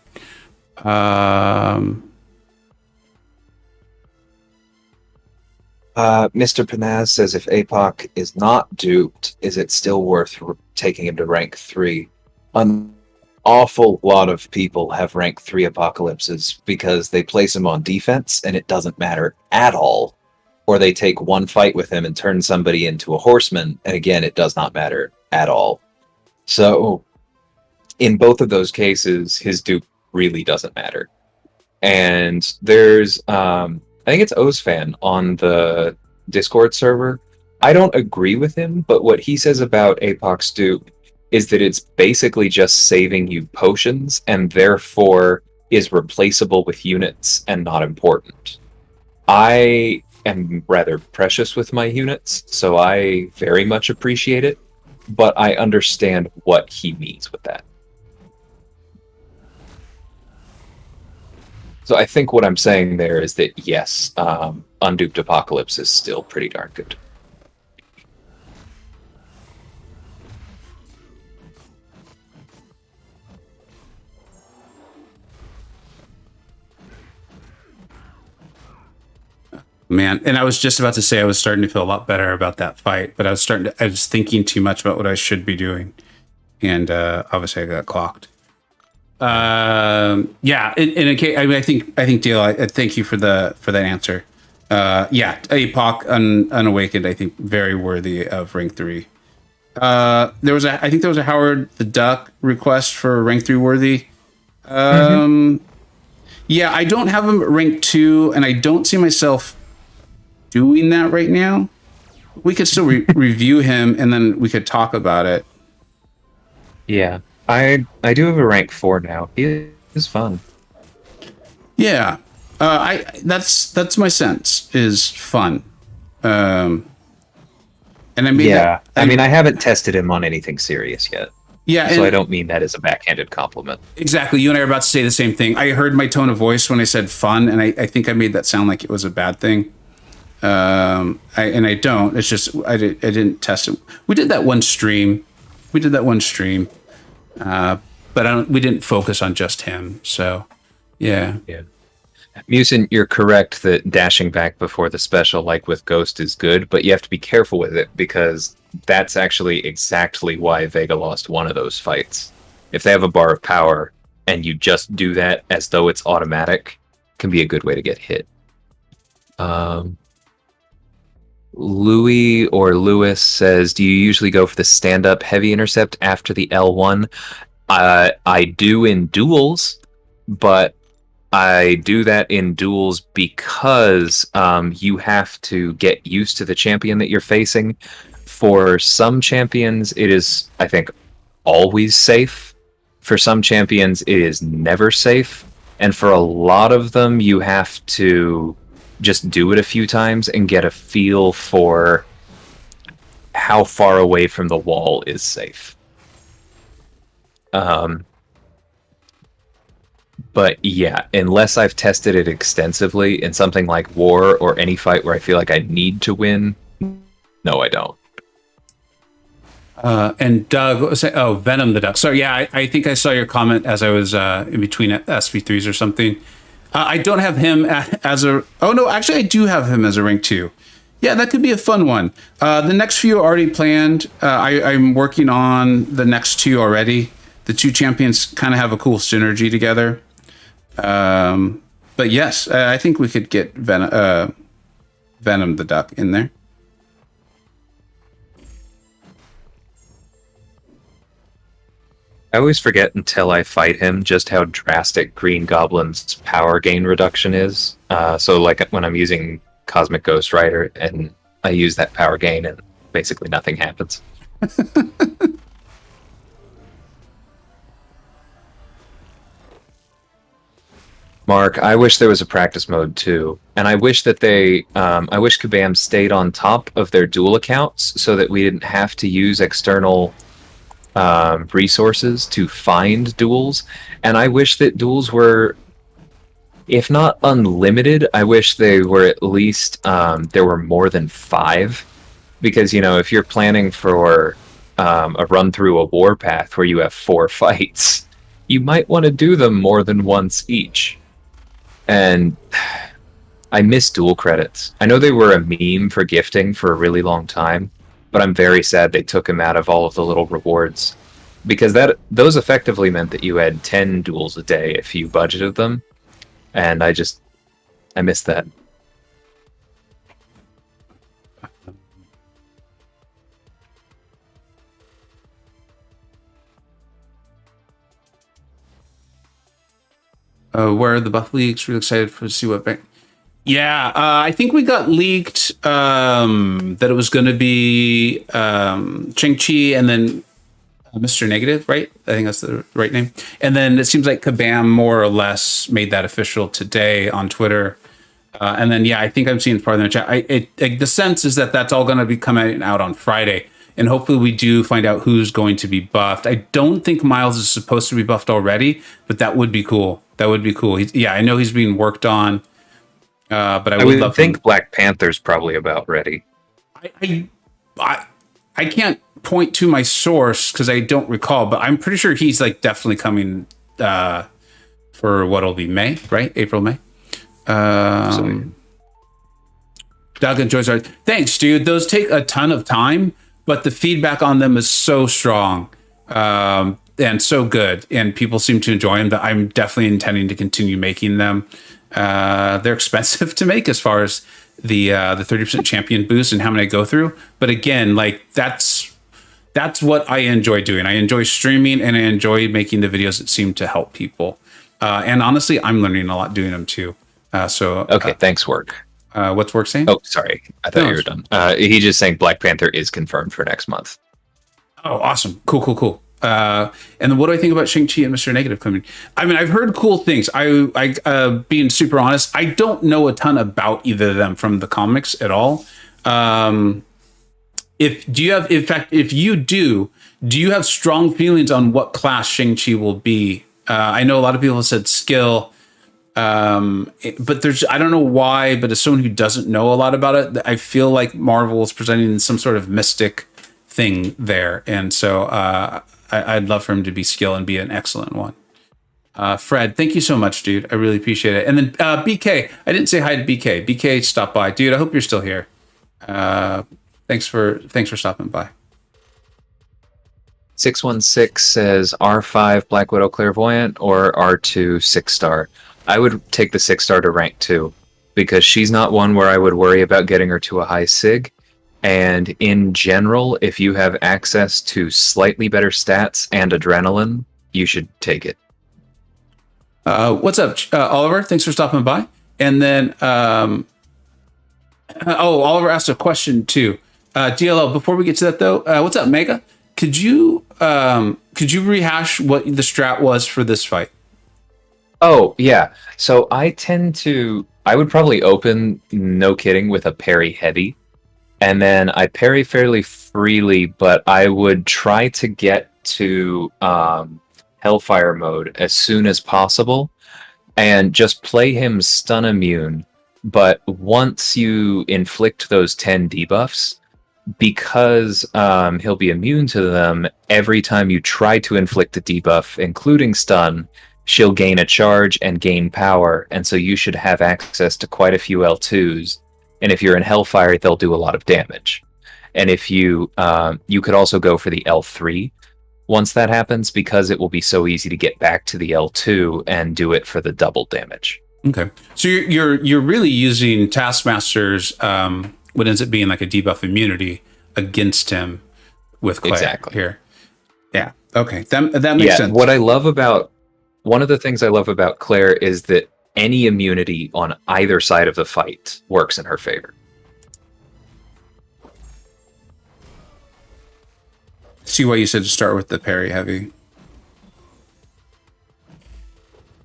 Mr. Panaz says if APOC is not duped, is it still worth taking him to rank 3? An awful lot of people have rank 3 apocalypses because they place him on defense and it doesn't matter at all. Or they take one fight with him and turn somebody into a horseman, and again, it does not matter at all. So, in both of those cases, his dupe really doesn't matter. And there's, I think it's Ozfan on the Discord server. I don't agree with him, but what he says about APOC's dupe is that it's basically just saving you potions and therefore is replaceable with units and not important. I am rather precious with my units, so I very much appreciate it, but I understand what he means with that. So I think what I'm saying there is that, yes, Unduped Apocalypse is still pretty darn good. Man, and I was just about to say I was starting to feel a lot better about that fight, but I was thinking too much about what I should be doing, and obviously I got clocked. Yeah, in a case, I mean, I think Dale, I thank you for that answer. Yeah, APOC unawakened, I think very worthy of rank 3. I think there was a Howard the Duck request for rank 3 worthy. Yeah, I don't have him at rank 2, and I don't see myself doing that right now. We could still review him, and then we could talk about it. Yeah, I do have a rank 4 now. He is fun. Yeah, that's my sense is fun. And I mean, I mean, I haven't tested him on anything serious yet. Yeah, So I and don't mean that as a backhanded compliment. exactly. You and I are about to say the same thing. I heard my tone of voice when I said fun, and I think I made that sound like it was a bad thing. I don't. It's just I didn't test it. We did that one stream. But we didn't focus on just him. So, yeah. Yeah. Musin, you're correct that dashing back before the special, like with Ghost, is good, but you have to be careful with it because that's actually exactly why Vega lost one of those fights. If they have a bar of power and you just do that as though it's automatic, can be a good way to get hit. Louis or Lewis says, do you usually go for the stand-up heavy intercept after the L1? I do in duels, but I do that in duels because you have to get used to the champion that you're facing. For some champions, it is, I think, always safe. For some champions, it is never safe. And for a lot of them, you have to just do it a few times and get a feel for how far away from the wall is safe. But yeah, unless I've tested it extensively in something like War or any fight where I feel like I need to win, no, I don't. And Doug, what was it? Oh, Venom the Duck. So yeah, I think I saw your comment as I was in between SV3s or something. I don't have him as a... Oh, no, actually, I do have him as a rank 2. Yeah, that could be a fun one. The next few are already planned. I'm working on the next 2 already. The 2 champions kind of have a cool synergy together. But yes, I think we could get Venom the Duck in there. I always forget until I fight him just how drastic Green Goblin's power gain reduction is. So like when I'm using Cosmic Ghost Rider and I use that power gain and basically nothing happens. Mark, I wish there was a practice mode too. And I wish that I wish Kabam stayed on top of their dual accounts so that we didn't have to use external resources to find duels, and I wish that duels were, if not unlimited, I wish they were at least there were more than 5, because if you're planning for a run through a warpath where you have 4 fights, you might want to do them more than once each. And I miss duel credits. I know they were a meme for gifting for a really long time, but I'm very sad they took him out of all of the little rewards, because those effectively meant that you had 10 duels a day if you budgeted them, and I miss that. Where are the buff leaks? Really excited to see what bank. Yeah, I think we got leaked that it was going to be Ching-Chi and then Mr. Negative, right? I think that's the right name. And then it seems like Kabam more or less made that official today on Twitter. And then, yeah, I think I'm seeing farther in the chat. The sense is that that's all going to be coming out on Friday. And hopefully we do find out who's going to be buffed. I don't think Miles is supposed to be buffed already, but that would be cool. That would be cool. I know he's being worked on. But I would think Black Panther's probably about ready. I can't point to my source because I don't recall, but I'm pretty sure he's like definitely coming for what'll be May, right? April, May. Doug enjoys art. Thanks, dude. Those take a ton of time, but the feedback on them is so strong and so good, and people seem to enjoy them that I'm definitely intending to continue making them. They're expensive to make as far as the 30% champion boost and how many I go through. But again, like that's what I enjoy doing. I enjoy streaming and I enjoy making the videos that seem to help people. And honestly, I'm learning a lot doing them too. Okay, thanks, Work. What's Work saying? Oh, sorry. I thought you were done. He's just saying Black Panther is confirmed for next month. Oh, awesome. Cool. And then what do I think about Shang-Chi and Mr. Negative coming? I mean, I've heard cool things. I being super honest, I don't know a ton about either of them from the comics at all. if do you have, in fact, if you do you have strong feelings on what class Shang-Chi will be? I know a lot of people have said skill, but I don't know why, but as someone who doesn't know a lot about it, I feel like Marvel is presenting some sort of mystic thing there. And so I'd love for him to be skill and be an excellent one. Fred, thank you so much, dude. I really appreciate it. And then BK, I didn't say hi to BK. BK stopped by. Dude, I hope you're still here. Thanks for stopping by. 616 says R5 Black Widow Clairvoyant or R2 6-star. I would take the 6-star to rank 2 because she's not one where I would worry about getting her to a high sig. And in general, if you have access to slightly better stats and adrenaline, you should take it. What's up, Oliver? Thanks for stopping by. And then, Oliver asked a question too. DLL, before we get to that though, what's up, Mega? Could you rehash what the strat was for this fight? Oh, yeah. So I would probably open, no kidding, with a parry heavy. And then I parry fairly freely, but I would try to get to Hellfire mode as soon as possible and just play him stun immune. But once you inflict those 10 debuffs, because he'll be immune to them, every time you try to inflict a debuff, including stun, she'll gain a charge and gain power, and so you should have access to quite a few L2s. And if you're in Hellfire, they'll do a lot of damage. And if you could also go for the L3 once that happens, because it will be so easy to get back to the L2 and do it for the double damage. Okay, so you're really using Taskmaster's what ends up being like a debuff immunity against him with Claire exactly here. Yeah. Okay. That makes sense. One of the things I love about Claire is that any immunity on either side of the fight works in her favor. See why you said to start with the parry heavy.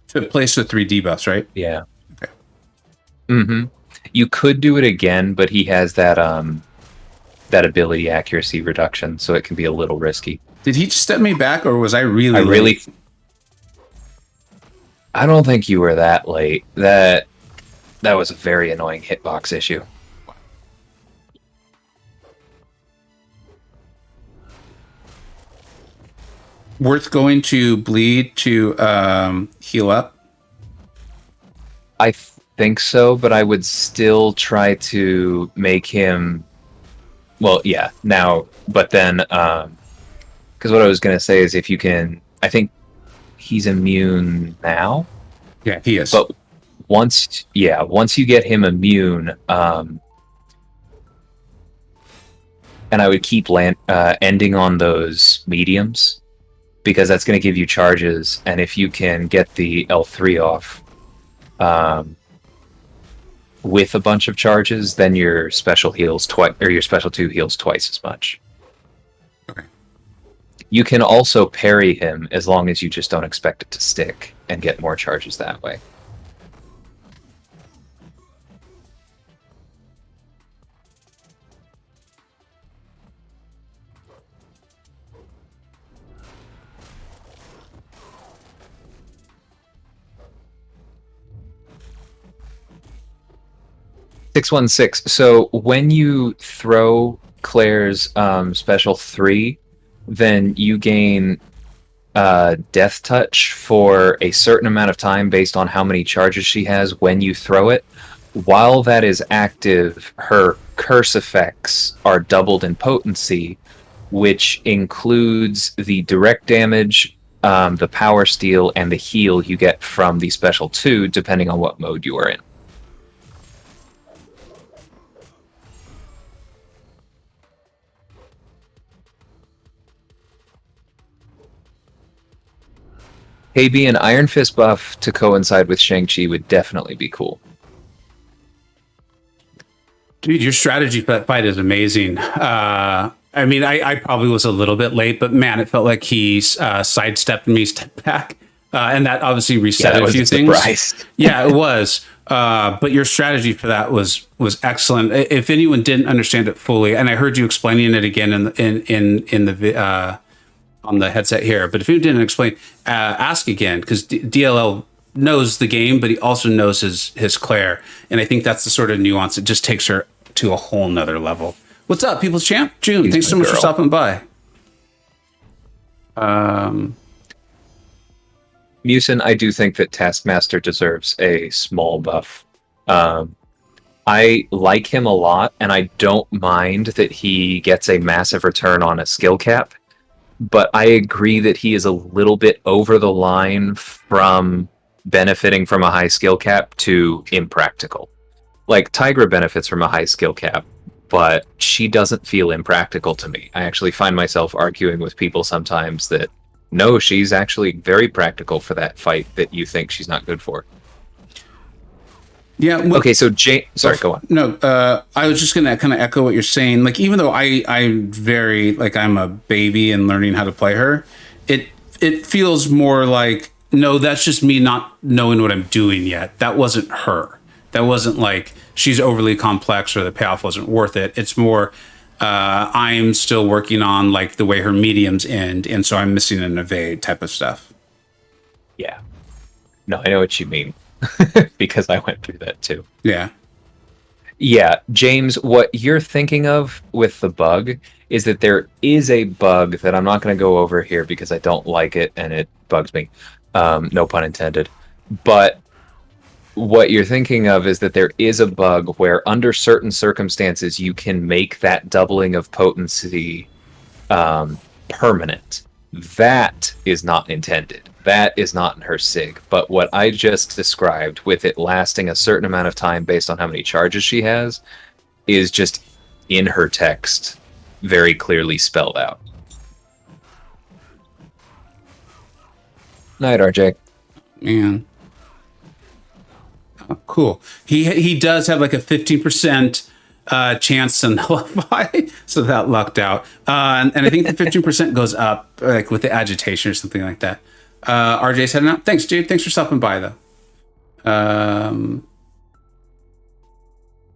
To place the 3 debuffs, right? Yeah. Okay. Mm-hmm. You could do it again, but he has that ability accuracy reduction, so it can be a little risky. Did he just step me back, or was I really? I don't think you were that late. That was a very annoying hitbox issue. Worth going to bleed to heal up? I think so, but I would still try to make him. Well, yeah, now, but then, because what I was going to say is if you can, I think he's immune now. Yeah, he is. But once you get him immune, and I would keep ending on those mediums, because that's going to give you charges, and if you can get the L3 off with a bunch of charges, then your special heals twice, or your special 2 heals twice as much. Okay. You can also parry him as long as you just don't expect it to stick and get more charges that way. (616). So when you throw Claire's special 3, then you gain Death Touch for a certain amount of time based on how many charges she has when you throw it. While that is active, her curse effects are doubled in potency, which includes the direct damage, the power steal, and the heal you get from the special 2, depending on what mode you are in. KB, an Iron Fist buff to coincide with Shang-Chi would definitely be cool. Dude, your strategy fight is amazing. I mean, I probably was a little bit late, but man, it felt like he sidestepped me, stepped back. And that obviously Yeah, reset that a was few a things. surprise. Yeah, it was. But your strategy for that was excellent. If anyone didn't understand it fully, and I heard you explaining it again in the on the headset here, but if you didn't explain, ask again, because DLL knows the game, but he also knows his Claire, and I think that's the sort of nuance. It just takes her to a whole nother level. What's up, People's Champ? June, He's thanks my so much for girl. stopping by. Musin, I do think that Taskmaster deserves a small buff. I like him a lot, and I don't mind that he gets a massive return on a skill cap, but I agree that he is a little bit over the line from benefiting from a high skill cap to impractical. Like, Tigra benefits from a high skill cap, but she doesn't feel impractical to me. I actually find myself arguing with people sometimes that no, she's actually very practical for that fight that you think she's not good for. Yeah. Okay, so sorry, go on. No, I was just gonna kind of echo what you're saying. Like, even though I'm very like I'm a baby and learning how to play her, it feels more like no, that's just me not knowing what I'm doing yet. That wasn't her. That wasn't like she's overly complex or the payoff wasn't worth it. It's more I'm still working on like the way her mediums end, and so I'm missing an evade type of stuff. Yeah. No, I know what you mean. Because I went through that too. Yeah. Yeah, James, what you're thinking of with the bug is that there is a bug that I'm not going to go over here because I don't like it and it bugs me. No pun intended. But what you're thinking of is that there is a bug where under certain circumstances you can make that doubling of potency permanent. That is not intended. That is not in her SIG. But what I just described, with it lasting a certain amount of time based on how many charges she has, is just in her text very clearly spelled out. Night, RJ. Man. Oh, cool. He does have like a 15% chance to nullify, so that lucked out. And I think the 15% goes up like with the agitation or something like that. RJ's heading out. Thanks, dude. Thanks for stopping by, though.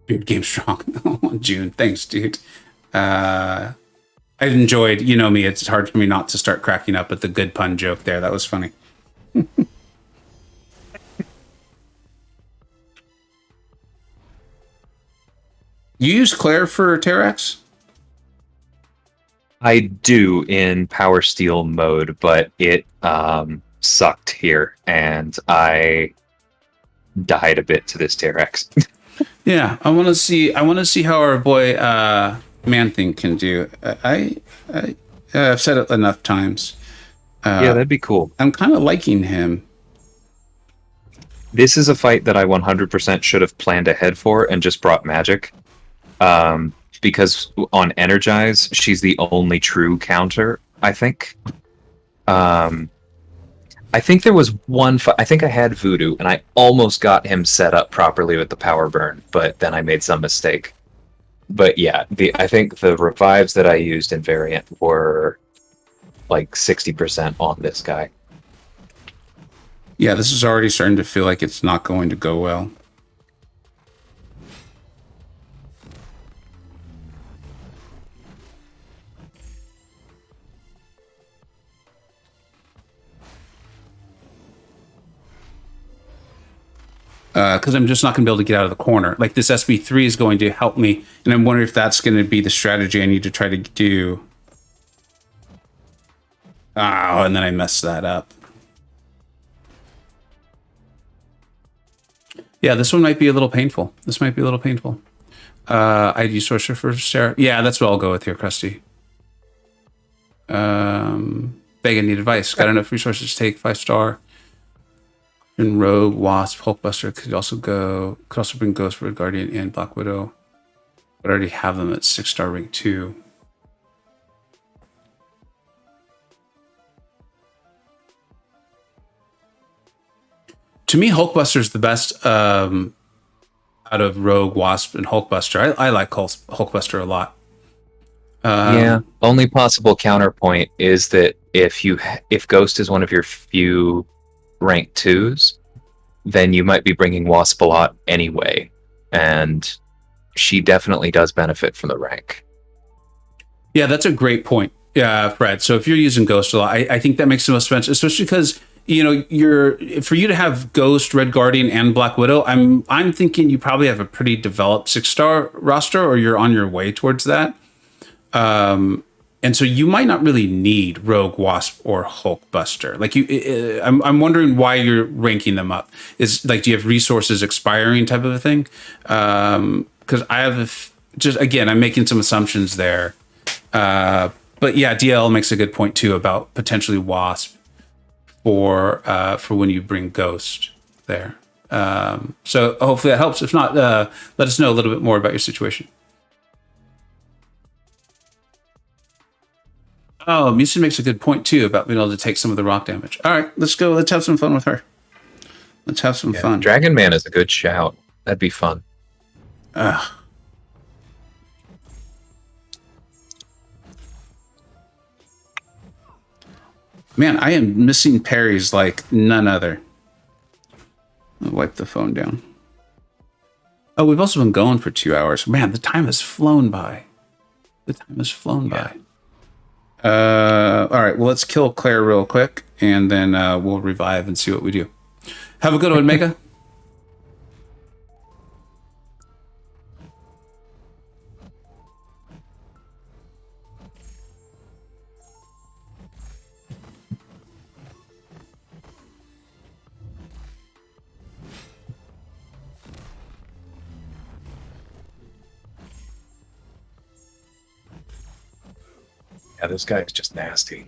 Beard game strong. June. Thanks, dude. I enjoyed, you know me, it's hard for me not to start cracking up at the good pun joke there. That was funny. You use Claire for Terrax? I do in Power Steel mode, but it sucked here, and I died a bit to this Terrax. Yeah, I want to see. I want to see how our boy Man-Thing can do. I've said it enough times. Yeah, that'd be cool. I'm kind of liking him. This is a fight that I 100% should have planned ahead for and just brought magic. Because on Energize, she's the only true counter, I think. I think there was one I think I had Voodoo, and I almost got him set up properly with the power burn, but then I made some mistake. But yeah, I think the revives that I used in Variant were like 60% on this guy. Yeah, this is already starting to feel like it's not going to go well. Because I'm just not going to be able to get out of the corner. Like, this SB3 is going to help me, and I'm wondering if that's going to be the strategy I need to try to do. Oh, and then I messed that up. Yeah, this one might be a little painful. I'd use Sorcerer for Sarah. Yeah, that's what I'll go with here, Krusty. Vega, need advice. Got enough resources to take 5-star. And Rogue, Wasp, Hulkbuster could also bring Ghost, Red Guardian, and Black Widow. But I already have them at 6-star rank 2. To me, Hulkbuster is the best out of Rogue, Wasp, and Hulkbuster. I like Hulkbuster a lot. Yeah. Only possible counterpoint is that if Ghost is one of your few rank 2s, then you might be bringing Wasp a lot anyway. And she definitely does benefit from the rank. Yeah, that's a great point, Fred. So if you're using Ghost a lot, I think that makes the most sense, especially because for you to have Ghost, Red Guardian, and Black Widow. I'm thinking you probably have a pretty developed 6-star roster, or you're on your way towards that. And so you might not really need Rogue, Wasp, or Hulkbuster. Like I'm wondering why you're ranking them up. Is like, do you have resources expiring type of a thing? Because I have I'm making some assumptions there. But yeah, DL makes a good point too about potentially Wasp for when you bring Ghost there. So hopefully that helps. If not, let us know a little bit more about your situation. Oh, Musin makes a good point too about being able to take some of the rock damage. All right, let's go. Let's have some fun with her. Let's have some fun. Dragon Man is a good shout. That'd be fun. Man, I am missing parries like none other. I'll wipe the phone down. Oh, we've also been going for 2 hours. Man, the time has flown by. All right, well, let's kill Claire real quick, and then we'll revive and see what we do. Have a good one, Mega. Yeah, this guy is just nasty.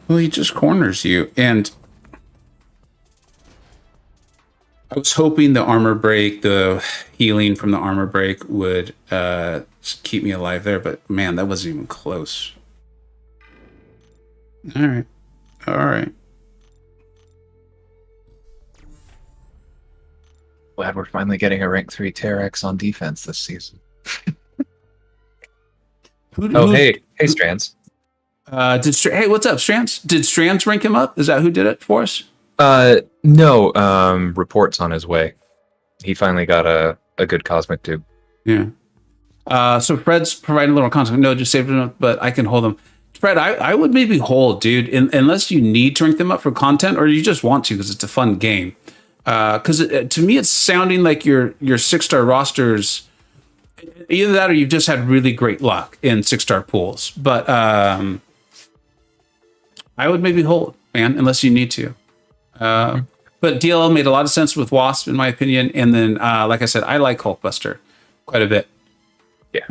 Well, he just corners you, and I was hoping the armor break, the healing from the armor break would keep me alive there, but man, that wasn't even close. All right. Glad we're finally getting a rank 3 Terex on defense this season. Hey, Strands. Hey, what's up, Strands? Did Strands rank him up? Is that who did it for us? No. Reports on his way. He finally got a good cosmic tube. Yeah. So Fred's providing a little context. No, just saved him, but I can hold him. Fred, I would maybe hold, dude, unless you need to rank them up for content, or you just want to because it's a fun game. Because to me, it's sounding like your 6-star rosters. Either that or you've just had really great luck in 6-star pools. But I would maybe hold, man, unless you need to. But DLL made a lot of sense with Wasp, in my opinion. And then, like I said, I like Hulkbuster quite a bit. Yeah.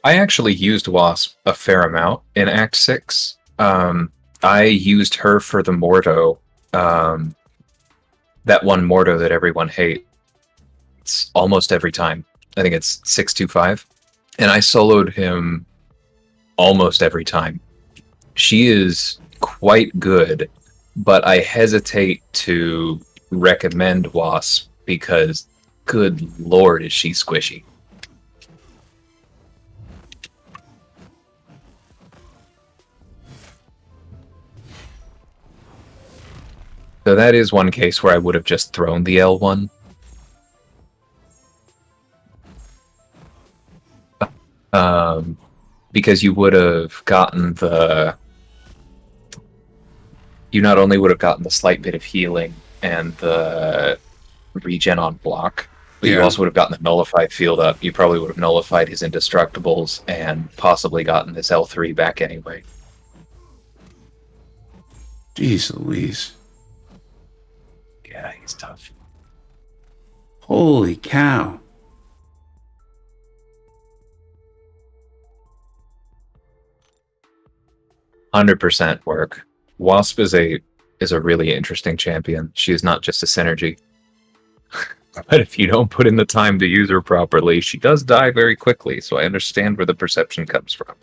I actually used Wasp a fair amount in Act 6. I used her for the Mordo. That one Mordo that everyone hates. It's almost every time. I think it's 625. And I soloed him almost every time. She is quite good, but I hesitate to recommend Wasp because, good lord, is she squishy. So that is one case where I would have just thrown the L1. Because you would have gotten you not only would have gotten the slight bit of healing and the regen on block, but you also would have gotten the nullified field up. You probably would have nullified his indestructibles and possibly gotten this L3 back anyway. Jeez Louise. Yeah, he's tough. Holy cow. %100% work. Wasp is a really interesting champion. She is not just a synergy. But if you don't put in the time to use her properly, she does die very quickly, so I understand where the perception comes from.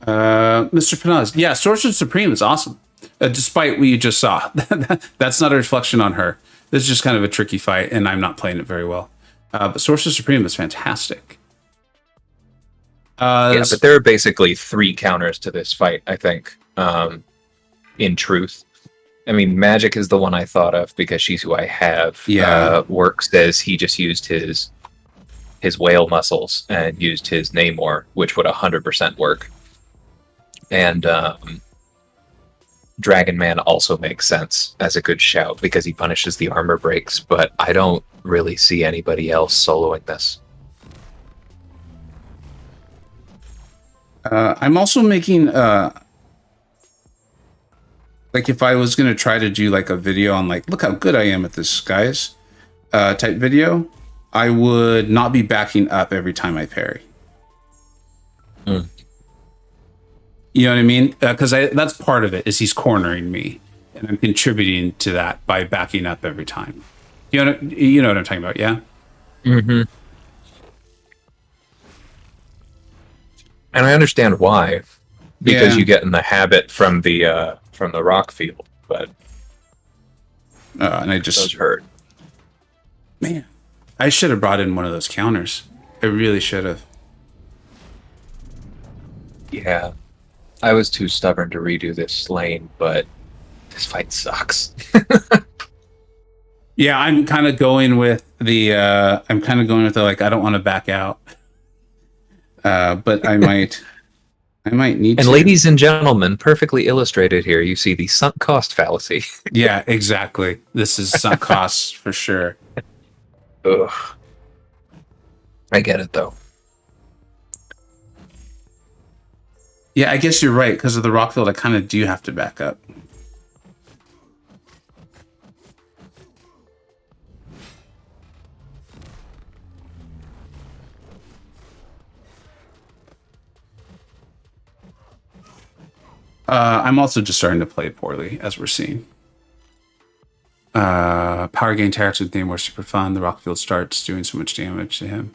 Mr. Panaz, yeah, Sorcerer Supreme is awesome. Despite what you just saw. That's not a reflection on her. This is just kind of a tricky fight, and I'm not playing it very well. But Sorcerer Supreme is fantastic. Yeah, but there are basically 3 counters to this fight, I think, in truth. I mean, Magic is the one I thought of because she's who I have. Yeah. Work says he just used his whale muscles and used his Namor, which would 100% work. And Dragon Man also makes sense as a good shout because he punishes the armor breaks, but I don't really see anybody else soloing this. I'm also making like if I was gonna try to do like a video on like look how good I am at this, guys, type video, I would not be backing up every time I parry. Mm. You know what I mean? Because that's part of it is he's cornering me, and I'm contributing to that by backing up every time. You know what I'm talking about? Yeah. Mm-hmm. And I understand why, because you get in the habit from the rock field, but and I just those hurt. Man, I should have brought in one of those counters. I really should have. Yeah, I was too stubborn to redo this lane, but this fight sucks. Yeah, I'm kind of going with the. Like I don't want to back out. But I might need and to. Ladies and gentlemen, perfectly illustrated here, you see the sunk cost fallacy. Yeah, exactly. This is sunk costs for sure. Ugh. I get it, though. Yeah, I guess you're right. Because of the rock field, I kind of do have to back up. I'm also just starting to play poorly, as we're seeing. Power gain Terrax with Namor super fun. The Rockfield starts doing so much damage to him.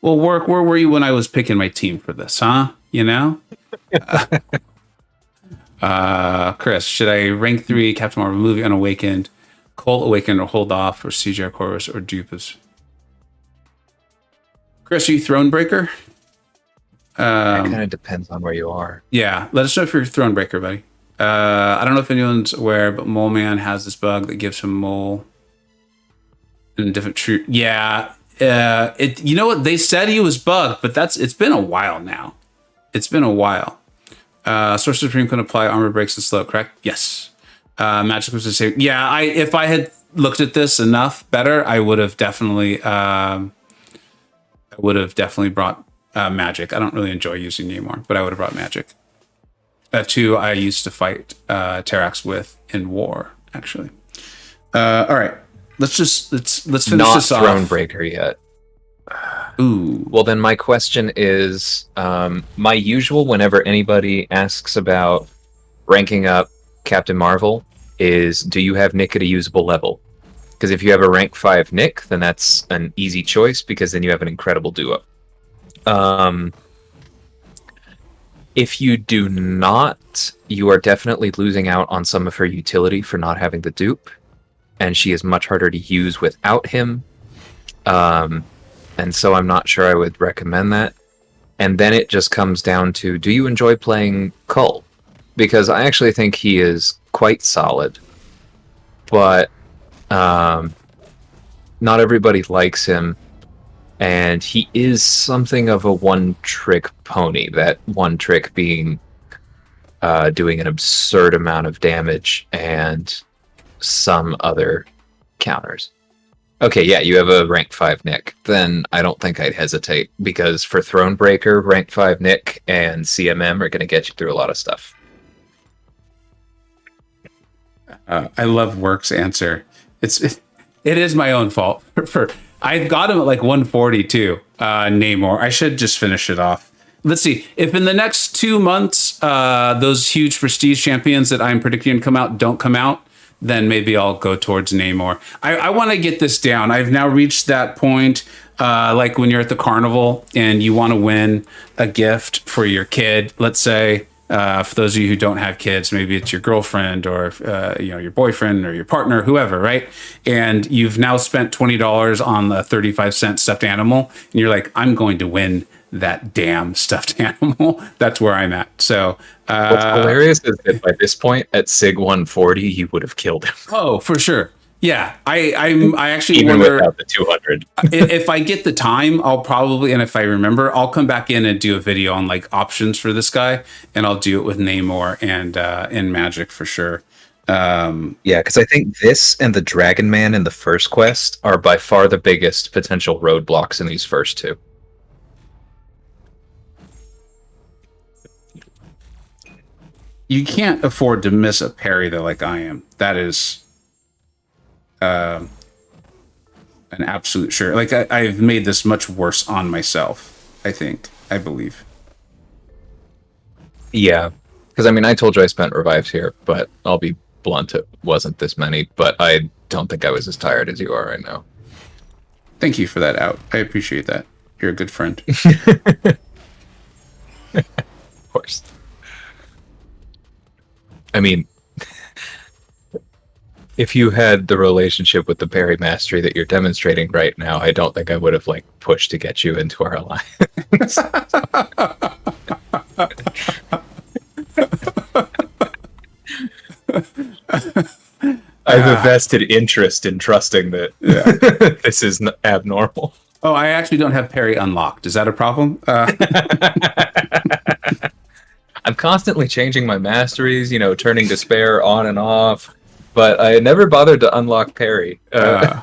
Well, Work, where were you when I was picking my team for this, huh? You know? Chris, should I rank 3 Captain Marvel movie Unawakened, Colt Awakened, or hold off, or CGI Corvus, or Dupas? Chris, are you Thronebreaker? It kind of depends on where you are. Yeah, let us know if you're Thronebreaker, buddy. I don't know if anyone's aware, but Mole Man has this bug that gives him mole in different true. Yeah, you know what? They said he was bugged, but it's been a while now. It's been a while. Sorcerer Supreme can apply armor breaks and slow, correct? Yes. Magic was the same. Yeah, if I had looked at this enough better, I would have definitely brought Magic. I don't really enjoy using Namor, but I would have brought Magic. 2 I used to fight Terrax with in war, actually. All right, let's finish this off. Not Thronebreaker yet. Ooh. Well, then my question is, my usual whenever anybody asks about ranking up Captain Marvel is, do you have Nick at a usable level? Because if you have a rank 5 Nick, then that's an easy choice because then you have an incredible duo. If you do not, you are definitely losing out on some of her utility for not having the dupe, and she is much harder to use without him. And so I'm not sure I would recommend that. And then it just comes down to, do you enjoy playing Cull? Because I actually think he is quite solid, but not everybody likes him. And he is something of a one-trick pony, that one trick being doing an absurd amount of damage and some other counters. Okay, yeah, you have a rank 5 Nick. Then I don't think I'd hesitate, because for Thronebreaker, rank 5 Nick and CMM are going to get you through a lot of stuff. I love Work's answer. It is my own fault for I got him at like 142, Namor. I should just finish it off. Let's see. If in the next 2 months, those huge prestige champions that I'm predicting come out don't come out, then maybe I'll go towards Namor. I want to get this down. I've now reached that point, like when you're at the carnival and you want to win a gift for your kid, let's say. For those of you who don't have kids, maybe it's your girlfriend or your boyfriend or your partner, whoever, right? And you've now spent $20 on the 35-cent stuffed animal, and you're like, I'm going to win that damn stuffed animal. That's where I'm at. So What's hilarious is that by this point at Sig 140, you would have killed him. oh, for sure. Yeah, I actually Even wonder without the 200. if I get the time, I'll probably, and if I remember, I'll come back in and do a video on like options for this guy, and I'll do it with Namor and Magic for sure. Yeah, because I think this and the Dragon Man in the first quest Are by far the biggest potential roadblocks in these first two. You can't afford to miss a parry though, like I am. That is an absolute sure. Like I've made this much worse on myself. I believe. Yeah, because I mean, I told you I spent revives here, but I'll be blunt, it wasn't this many. But I don't think I was as tired as you are right now. Thank you for that out. I appreciate that. You're a good friend. Of course. I mean, if you had the relationship with the parry mastery that you're demonstrating right now, I don't think I would have like pushed to get you into our alliance. I have a vested interest in trusting that this is abnormal. Oh, I actually don't have parry unlocked. Is that a problem? I'm constantly changing my masteries, turning despair on and off, but I never bothered to unlock parry. Yeah.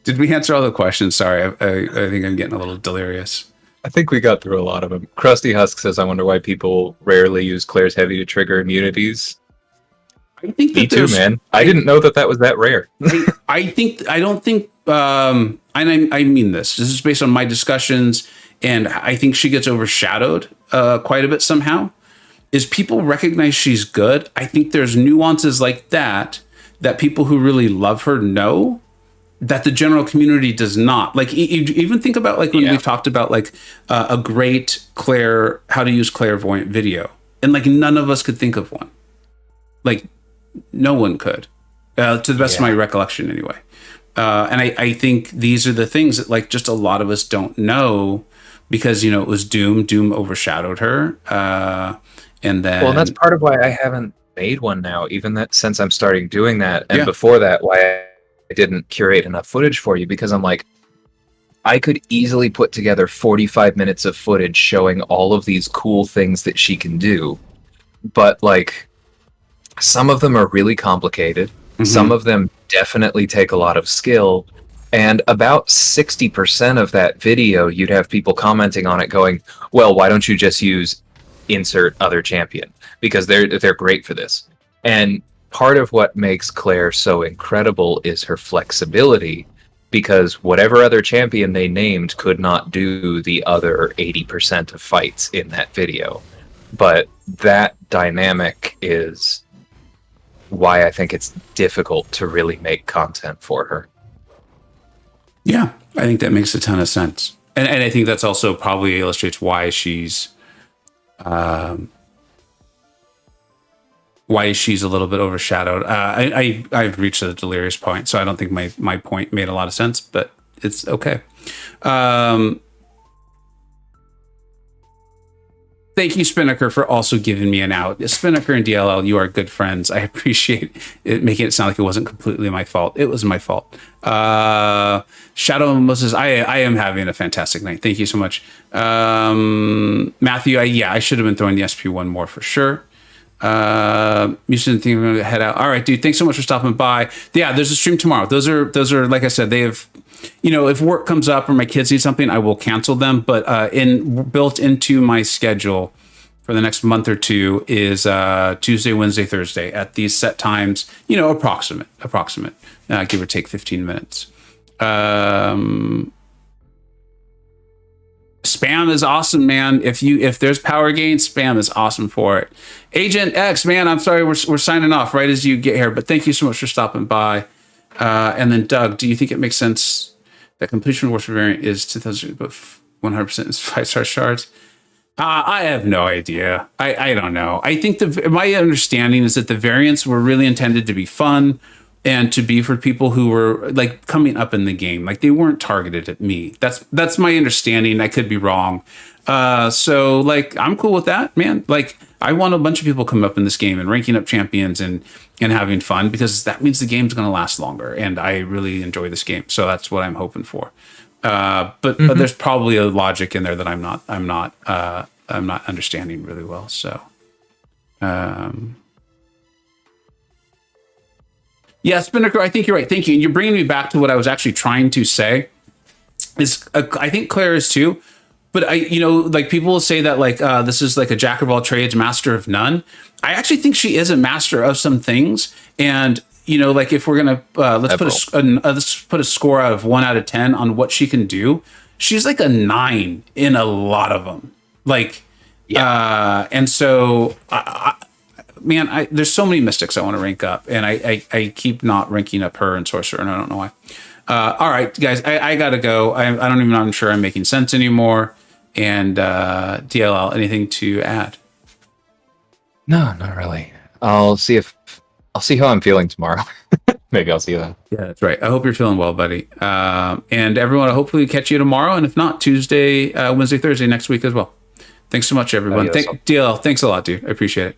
Did we answer all the questions? Sorry, I think I'm getting a little delirious. I think we got through a lot of them. Krusty Husk says, I wonder why people rarely use Claire's Heavy to trigger immunities. I think Me too, man. I didn't know that was that rare. I don't think, and I mean this is based on my discussions, and I think she gets overshadowed quite a bit somehow, is people recognize she's good. I think there's nuances like that people who really love her know, that the general community does not. Like, even think about like when we've talked about like a great Claire, how to use clairvoyant video, and like none of us could think of one. Like no one could, to the best of my recollection anyway. And I think these are the things that like just a lot of us don't know, because it was Doom overshadowed her, and then that's part of why I haven't made one now, even that since I'm starting doing that, and before that, why I didn't curate enough footage for you, because I'm like, I could easily put together 45 minutes of footage showing all of these cool things that she can do, but like some of them are really complicated. Some of them definitely take a lot of skill, and about 60% of that video you'd have people commenting on it going, well, why don't you just use insert other champion, because they're great for this. And part of what makes Claire so incredible is her flexibility, because whatever other champion they named could not do the other 80% of fights in that video. But that dynamic is why I think it's difficult to really make content for her. Yeah, I think that makes a ton of sense. And I think that's also probably illustrates why she's a little bit overshadowed. I've reached a delirious point, so I don't think my point made a lot of sense, but it's okay. Thank you, Spinnaker, for also giving me an out. Spinnaker and DLL, you are good friends. I appreciate it, making it sound like it wasn't completely my fault. It was my fault. Shadow Moses, I am having a fantastic night. Thank you so much. Matthew, I should have been throwing the SP1 more for sure. You shouldn't think we're going to head out. All right, dude. Thanks so much for stopping by. Yeah, there's a stream tomorrow. Those are like I said, they have, if work comes up or my kids need something, I will cancel them. But built into my schedule for the next month or two is Tuesday, Wednesday, Thursday at these set times. Approximate, give or take 15 minutes. Spam is awesome, man. If there's power gain, spam is awesome for it. Agent X, man, I'm sorry, we're signing off right as you get here, but thank you so much for stopping by. And then Doug, do you think it makes sense that completion warfare variant is 2000, but 100% is 5-star shards? I have no idea. I don't know. I think my understanding is that the variants were really intended to be fun. and to be for people who were like coming up in the game. Like they weren't targeted at me. That's my understanding. I could be wrong. So like I'm cool with that, man. Like I want a bunch of people coming up in this game and ranking up champions and having fun, because that means the game's going to last longer. And I really enjoy this game, so that's what I'm hoping for. But there's probably a logic in there that I'm not understanding really well. So, yeah, Spinnaker, I think you're right. Thank you. And you're bringing me back to what I was actually trying to say. Is I think Claire is too. But like people will say that like this is like a jack of all trades, master of none. I actually think she is a master of some things. And like if we're gonna let's put a score out of 1 out of 10 on what she can do. She's like a 9 in a lot of them. Like, and so man, there's so many mystics I want to rank up, and I keep not ranking up her and sorcerer, and I don't know why. All right, guys, I gotta go. I don't even know. I'm sure I'm making sense anymore. And DLL, anything to add? No, not really. I'll see how I'm feeling tomorrow. Maybe I'll see you then. Yeah, that's right. I hope you're feeling well, buddy. And everyone, I'll hopefully catch you tomorrow. And if not, Tuesday, Wednesday, Thursday next week as well. Thanks so much, everyone. DLL, thanks a lot, dude. I appreciate it.